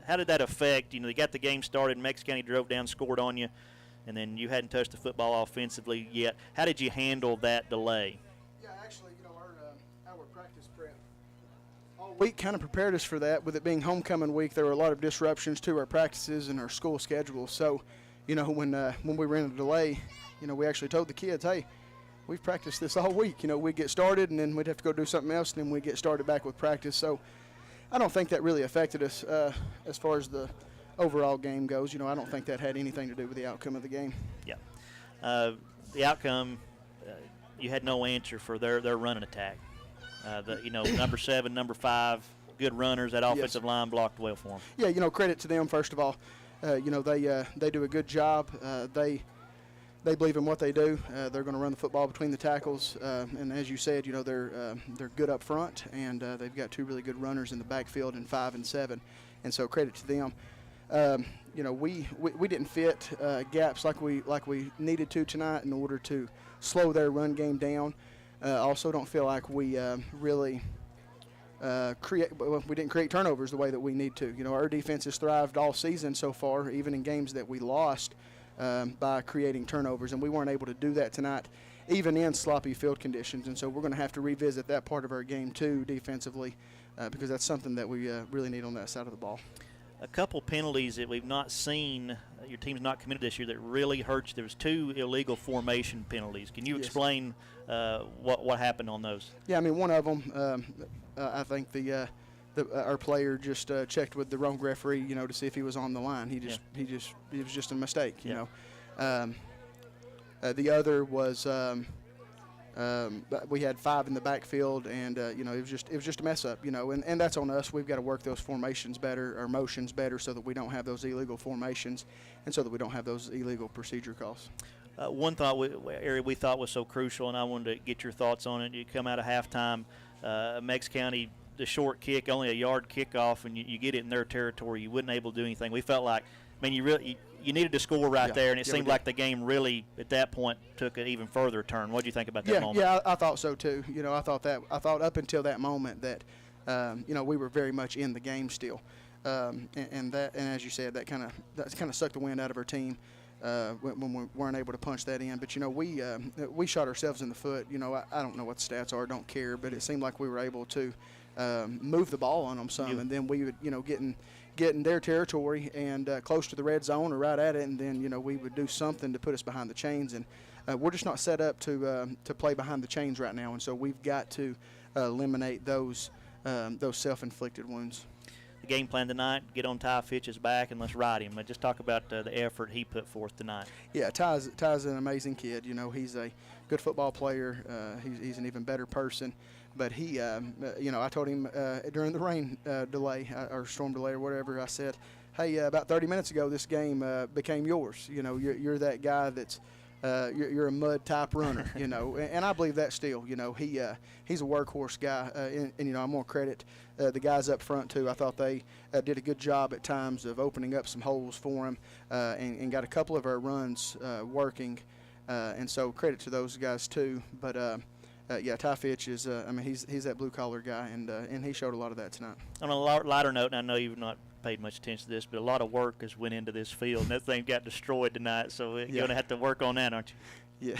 How did that affect? You know, they got the game started. Meigs County drove down, scored on you, and then you hadn't touched the football offensively yet. How did you handle that delay? Yeah, actually, you know, our practice prep all week kind of prepared us for that. With it being homecoming week, there were a lot of disruptions to our practices and our school schedule. So, you know, when we ran a delay, you know, we actually told the kids, hey, we've practiced this all week. You know, we'd get started, and then we'd have to go do something else, and then we'd get started back with practice. So I don't think that really affected us as far as the overall game goes. You know, I don't think that had anything to do with the outcome of the game. Yeah. The outcome, you had no answer for their running attack. You know, number 7, number 5, good runners. That offensive line blocked well for them. Yeah, you know, credit to them, first of all. You know, they do a good job. They believe in what they do. They're going to run the football between the tackles, and as you said, you know, they're good up front, and they've got 2 really good runners in the backfield in 5 and 7, and so credit to them. You know, we didn't fit gaps like we needed to tonight in order to slow their run game down. Also, don't feel like we really we didn't create turnovers the way that we need to. You know, our defense has thrived all season so far, even in games that we lost. By creating turnovers, and we weren't able to do that tonight, even in sloppy field conditions. And so we're going to have to revisit that part of our game too, defensively, because that's something that we really need on that side of the ball. A couple penalties that we've not seen, your team's not committed this year, that really hurts. There was 2 illegal formation penalties. Can you explain what happened on those? Yeah, I mean, one of them, I think the our player just checked with the wrong referee, to see if he was on the line. It was just a mistake, you know. The other was we had 5 in the backfield, and it was just a mess up, and that's on us. We've got to work those formations better, or motions better, so that we don't have those illegal formations, and so that we don't have those illegal procedure calls. One area we thought was so crucial, and I wanted to get your thoughts on it. You come out of halftime, Meigs County, the short kick, only a yard kickoff, and you get it in their territory. You wasn't able to do anything. We felt like, you needed to score right there, and it seemed like the game really, at that point, took an even further turn. What do you think about that moment? Yeah, I thought so too. I thought up until that moment that, we were very much in the game still, and as you said, that kind of sucked the wind out of our team when we weren't able to punch that in. But we shot ourselves in the foot. I don't know what the stats are, don't care, but it seemed like we were able to move the ball on them some, and then we would get in their territory and close to the red zone or right at it, and then we would do something to put us behind the chains, and we're just not set up to play behind the chains right now, and so we've got to eliminate those self-inflicted wounds. The game plan tonight, get on Ty Fitch's back and let's ride him. Just talk about the effort he put forth tonight. Yeah, Ty's an amazing kid. He's a good football player. He's an even better person. But he, I told him during the rain delay or storm delay or whatever, I said, hey, about 30 minutes ago, this game became yours. You're that guy that's you're a mud type runner, and I believe that still. He's a workhorse guy, and I'm gonna credit the guys up front too. I thought they did a good job at times of opening up some holes for him, and got a couple of our runs working, and so credit to those guys too. But Ty Fitch is, he's that blue collar guy, and he showed a lot of that tonight. On a lighter note, and I know you've not paid much attention to this, but a lot of work has went into this field, and that thing got destroyed tonight, so you're going to have to work on that, aren't you? Yeah,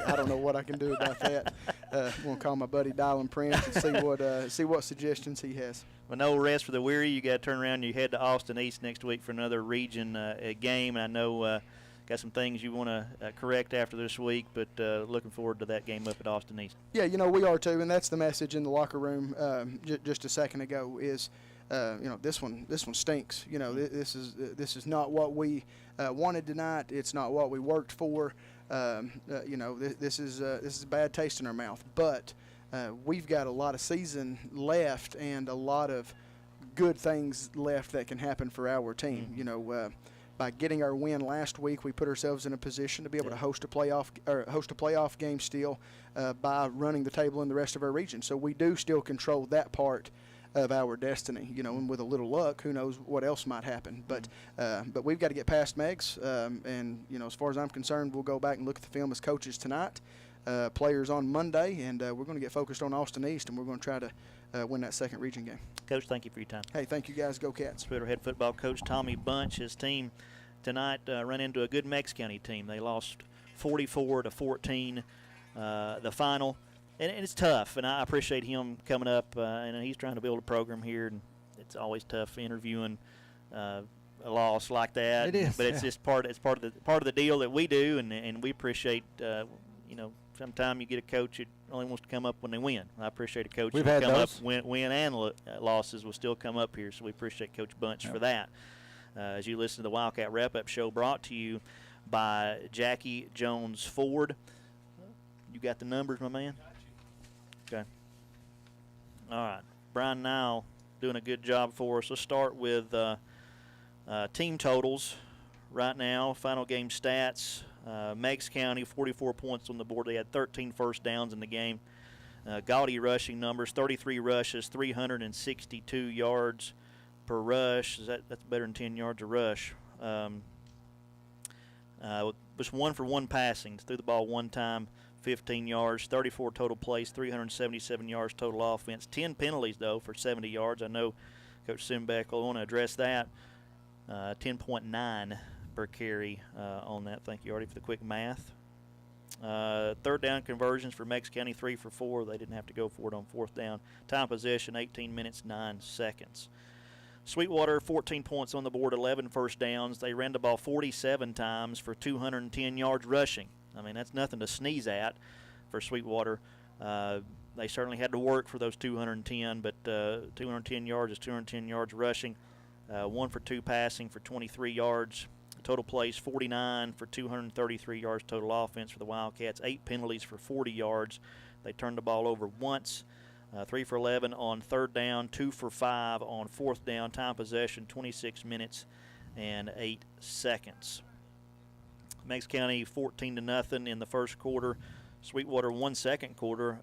I don't know what I can do about that. I'm going to call my buddy Dylan Prince and see what suggestions he has. Well, no rest for the weary. You got to turn around and you head to Austin East next week for another region game, and I know got some things you want to correct after this week, but looking forward to that game up at Austin East. Yeah, we are too, and that's the message in the locker room just a second ago is, this one stinks. This is not what we wanted tonight. It's not what we worked for. This is a bad taste in our mouth. But we've got a lot of season left and a lot of good things left that can happen for our team. By getting our win last week, we put ourselves in a position to be able to host a playoff game still by running the table in the rest of our region. So we do still control that part of our destiny, and with a little luck, who knows what else might happen. But we've got to get past Meigs, and as far as I'm concerned, we'll go back and look at the film as coaches tonight, players on Monday, and we're going to get focused on Austin East, and we're going to try to win that second region game. Coach, thank you for your time. Hey, thank you guys. Go Cats. Sweetwater head football coach Tommy Bunch, his team tonight ran into a good Meigs County team. They lost 44-14 the final. And it's tough, and I appreciate him coming up, and he's trying to build a program here, and it's always tough interviewing a loss like that. It is, but it's just part of the deal that we do, and we appreciate. Sometimes you get a coach that only wants to come up when they win. I appreciate a coach We've that had come those. up win and losses will still come up here. So we appreciate Coach Bunch for that. As you listen to the Wildcat Wrap-Up Show, brought to you by Jackie Jones Ford. You got the numbers, my man? Okay. All right. Brian Nile doing a good job for us. Let's start with team totals right now. Final game stats. Meigs County, 44 points on the board. They had 13 first downs in the game. Gaudy rushing numbers, 33 rushes, 362 yards per rush. That's better than 10 yards a rush. Was 1 for 1 passing. Threw the ball one time, 15 yards, 34 total plays, 377 yards total offense. 10 penalties, though, for 70 yards. I know Coach Simbeck will want to address that. 10.9 per carry on that. Thank you, Artie, for the quick math. Third down conversions for Meigs County, 3 for 4. They didn't have to go for it on fourth down. Time possession, 18 minutes, 9 seconds. Sweetwater, 14 points on the board, 11 first downs. They ran the ball 47 times for 210 yards rushing. I mean, that's nothing to sneeze at for Sweetwater. They certainly had to work for those 210, but 210 yards is 210 yards rushing. 1 for 2 passing for 23 yards. Total plays 49 for 233 yards total offense for the Wildcats. 8 penalties for 40 yards. They turned the ball over once. 3 for 11 on 3rd down, 2 for 5 on 4th down. Time possession 26 minutes and 8 seconds. Meigs County 14-0 in the first quarter. Sweetwater won second quarter.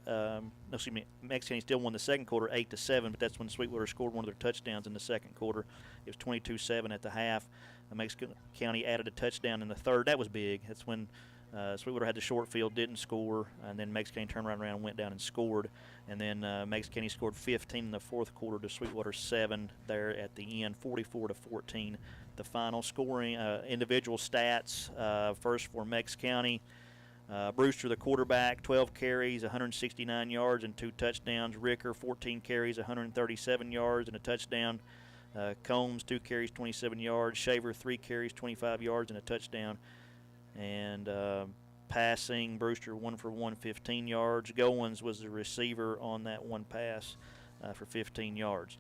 Meigs County still won the second quarter 8-7, but that's when Sweetwater scored one of their touchdowns in the second quarter. It was 22-7 at the half. Meigs County added a touchdown in the third. That was big. That's when Sweetwater had the short field, didn't score, and then Meigs County turned around and went down and scored. And then Meigs County scored 15 in the fourth quarter to Sweetwater 7 there at the end, 44-14. The final scoring individual stats, first for Meigs County. Brewster, the quarterback, 12 carries, 169 yards, and 2 touchdowns. Ricker, 14 carries, 137 yards, and a touchdown. Combs, 2 carries, 27 yards. Shaver, 3 carries, 25 yards, and a touchdown. And passing, Brewster 1 for 1, 15 yards. Goins was the receiver on that one pass for 15 yards.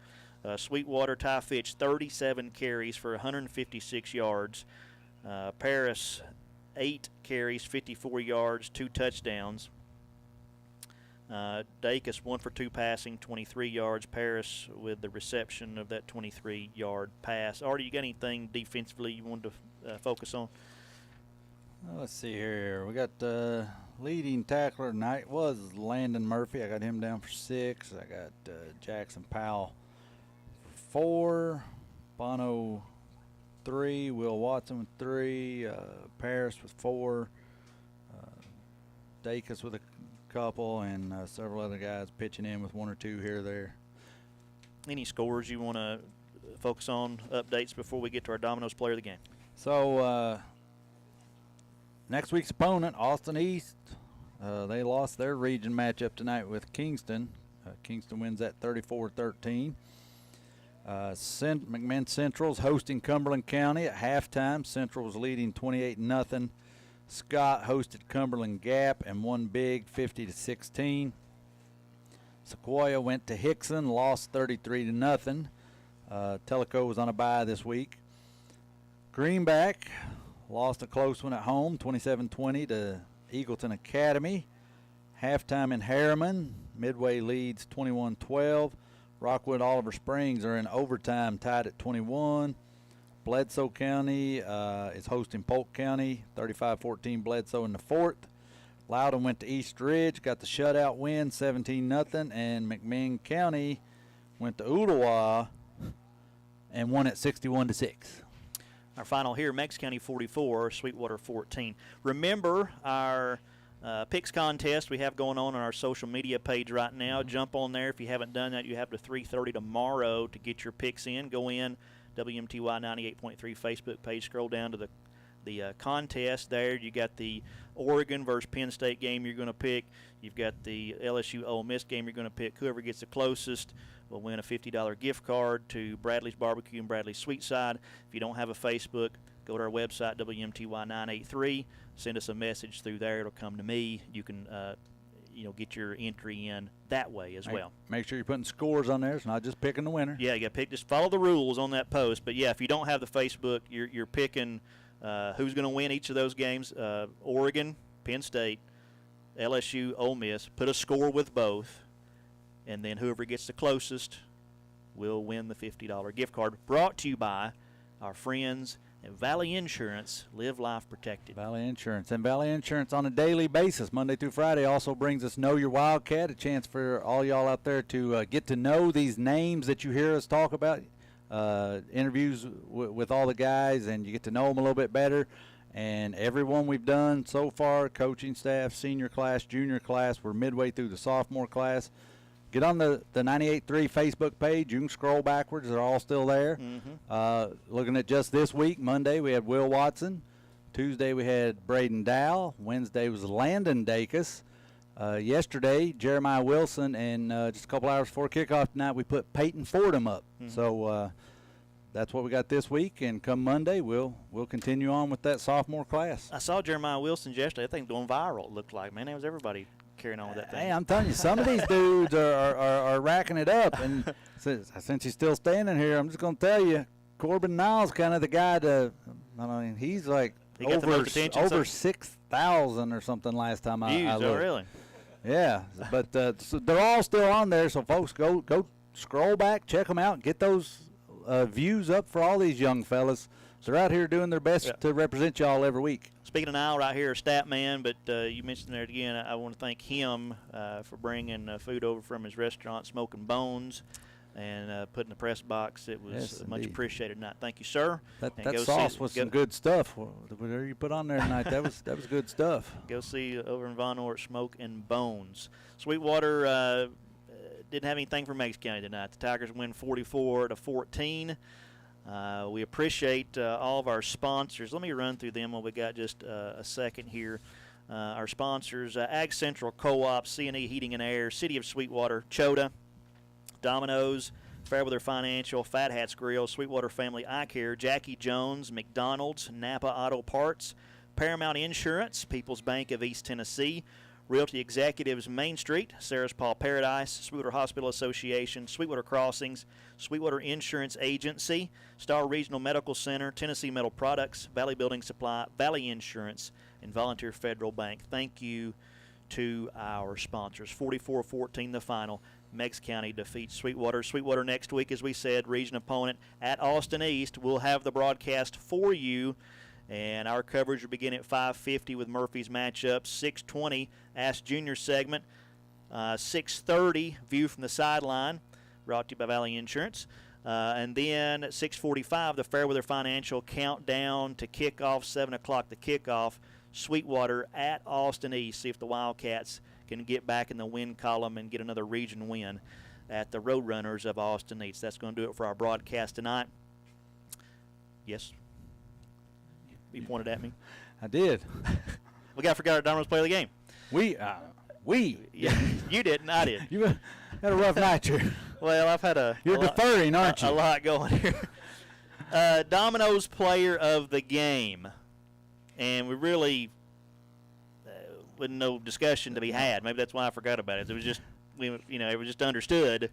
Sweetwater, Ty Fitch, 37 carries for 156 yards. Paris, 8 carries, 54 yards, 2 touchdowns. Dacus, 1 for 2 passing, 23 yards. Paris with the reception of that 23-yard pass. Artie, you got anything defensively you wanted to focus on? Let's see here. We got the leading tackler tonight was Landon Murphy. I got him down for 6. I got Jackson Powell for 4. Bono 3. Will Watson with 3. Paris with 4. Dacus with a couple, and several other guys pitching in with 1 or 2 here or there. Any scores you want to focus on, updates before we get to our Domino's player of the game? So next week's opponent, Austin East, they lost their region matchup tonight with Kingston. Kingston wins that 34-13. McMinn Central's hosting Cumberland County at halftime. Central was leading 28-0. Scott hosted Cumberland Gap and won big 50-16. Sequoia went to Hickson, lost 33-0. Tellico was on a bye this week. Greenback lost a close one at home, 27-20 to Eagleton Academy. Halftime in Harriman, Midway leads 21-12. Rockwood Oliver Springs are in overtime, tied at 21. Bledsoe County is hosting Polk County, 35-14 Bledsoe in the fourth. Loudon went to East Ridge, got the shutout win, 17-0. And McMinn County went to Ooltewah and won at 61-6. Our final here, Meigs County 44, Sweetwater 14. Remember our picks contest we have going on our social media page right now. Jump on there. If you haven't done that, you have to 3:30 tomorrow to get your picks in. Go in, WMTY 98.3 Facebook page. Scroll down to the contest there. You got the Oregon versus Penn State game you're going to pick. You've got the LSU Ole Miss game you're going to pick. Whoever gets the closest will win a $50 gift card to Bradley's Barbecue and Bradley's Sweetside. If you don't have a Facebook, go to our website, WMTY983. Send us a message through there. It'll come to me. You can get your entry in that way as well. Make sure you're putting scores on there. It's not just picking the winner. Yeah, you got to pick. Just follow the rules on that post. But, yeah, if you don't have the Facebook, you're picking who's going to win each of those games. Oregon, Penn State, LSU, Ole Miss. Put a score with both. And then whoever gets the closest will win the $50 gift card. Brought to you by our friends at Valley Insurance. Live life protected. Valley Insurance. And Valley Insurance on a daily basis, Monday through Friday, also brings us Know Your Wildcat, a chance for all y'all out there to get to know these names that you hear us talk about. Interviews with all the guys, and you get to know them a little bit better. And everyone we've done so far, coaching staff, senior class, junior class, we're midway through the sophomore class. Get on the 98.3 Facebook page. You can scroll backwards. They're all still there. Looking at just this week, Monday we had Will Watson. Tuesday we had Braden Dow. Wednesday was Landon Dacus. Yesterday, Jeremiah Wilson. And just a couple hours before kickoff tonight, we put Peyton Fordham up. So that's what we got this week. And come Monday, we'll continue on with that sophomore class. I saw Jeremiah Wilson yesterday. I think going viral, it looked like. Man, that was everybody carrying on with that thing. Hey, I'm telling you, some of these dudes are racking it up. And since he's still standing here, I'm just going to tell you, Corbin Niles kind of the guy he's like over 6,000 or something last time I looked. Oh, really? Yeah, but so they're all still on there, so folks, go scroll back, check them out, and get those views up for all these young fellas. So they're out here doing their best to represent y'all every week. Speaking of Nile right here, stat man, but you mentioned there again, I want to thank him for bringing food over from his restaurant, Smoking Bones, and putting the press box. It was much appreciated tonight. Thank you, sir. That sauce was some good stuff. Whatever you put on there tonight, that was good stuff. Go see over in Von Orr, Smoke and Bones. Sweetwater didn't have anything for Meigs County tonight. The Tigers win 44-14. We appreciate all of our sponsors. Let me run through them while we got just a second here. Our sponsors, Ag Central Co-op, C&E Heating and Air, City of Sweetwater, Chota, Domino's, Fairweather Financial, Fat Hats Grill, Sweetwater Family Eye Care, Jackie Jones, McDonald's, Napa Auto Parts, Paramount Insurance, People's Bank of East Tennessee, Realty Executives Main Street, Sarah's Paul Paradise, Sweetwater Hospital Association, Sweetwater Crossings, Sweetwater Insurance Agency, Star Regional Medical Center, Tennessee Metal Products, Valley Building Supply, Valley Insurance, and Volunteer Federal Bank. Thank you to our sponsors. 44-14 the final. Meigs County defeats Sweetwater. Sweetwater next week, as we said, region opponent at Austin East. We'll have the broadcast for you, and our coverage will begin at 5:50 with Murphy's matchup. 6:20 Ask Junior segment. 6:30 View from the Sideline, brought to you by Valley Insurance. And then at 6:45 the Fairweather Financial countdown to kickoff. 7 o'clock the kickoff. Sweetwater at Austin East. See if the Wildcats can get back in the win column and get another region win at the Roadrunners of Austin East. That's going to do it for our broadcast tonight. Yes? You pointed at me. I did. We got to forget our Domino's play of the game. We. Yeah, you didn't. I did. You had a rough night here. Well, I've had You're deferring, aren't you? A lot going here. Domino's player of the game. And we really with no discussion to be had. Maybe that's why I forgot about it. It was just, it was just understood.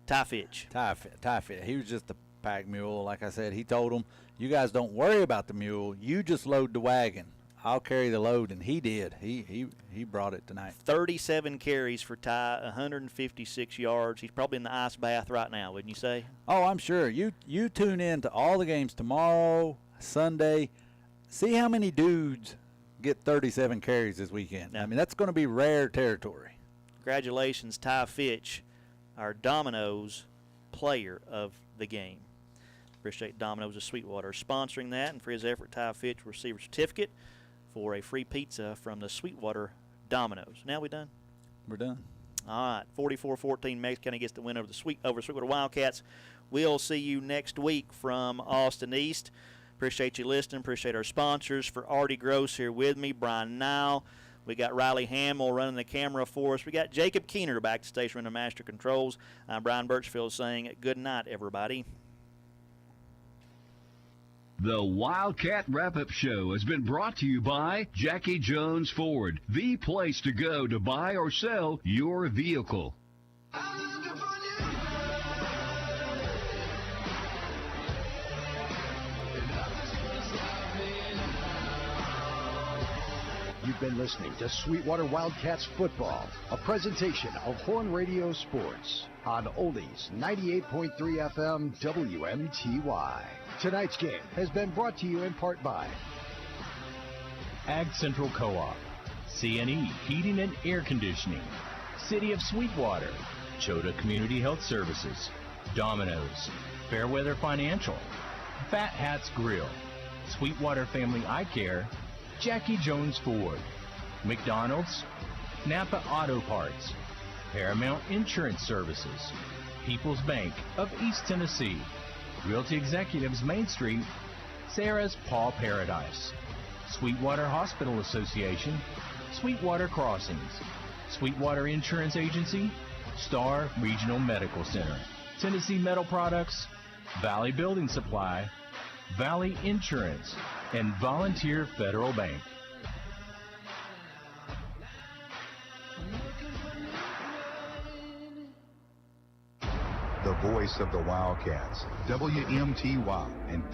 Ty Fitch. Ty Fitch. He was just a pack mule. Like I said, he told them, you guys don't worry about the mule. You just load the wagon. I'll carry the load, and he did. He brought it tonight. 37 carries for Ty, 156 yards. He's probably in the ice bath right now, wouldn't you say? Oh, I'm sure. You tune in to all the games tomorrow, Sunday. See how many dudes get 37 carries this weekend. I mean, that's going to be rare territory. Congratulations, Ty Fitch, our Domino's player of the game. Appreciate Domino's of Sweetwater sponsoring that, and for his effort, Ty Fitch will receive a certificate for a free pizza from the Sweetwater Domino's. Now we done? We're done. All right, 44-14, Meigs County gets the win over the Sweetwater Wildcats. We'll see you next week from Austin East. Appreciate you listening. Appreciate our sponsors. For Artie Gross here with me, Brian Nile. We got Riley Hamill running the camera for us. We got Jacob Keener back to station running master controls. Brian Birchfield saying good night, everybody. The Wildcat Wrap-Up Show has been brought to you by Jackie Jones Ford, the place to go to buy or sell your vehicle. You've been listening to Sweetwater Wildcats Football, a presentation of Horn Radio Sports on Oldies 98.3 FM WMTY. Tonight's game has been brought to you in part by Ag Central Co-op, C&E Heating and Air Conditioning, City of Sweetwater, Chota Community Health Services, Domino's, Fairweather Financial, Fat Hats Grill, Sweetwater Family Eye Care, Jackie Jones Ford, McDonald's, Napa Auto Parts, Paramount Insurance Services, People's Bank of East Tennessee, Realty Executives Main Street, Sarah's Paul Paradise, Sweetwater Hospital Association, Sweetwater Crossings, Sweetwater Insurance Agency, Star Regional Medical Center, Tennessee Metal Products, Valley Building Supply, Valley Insurance, and Volunteer Federal Bank. the voice of the Wildcats, WMTY and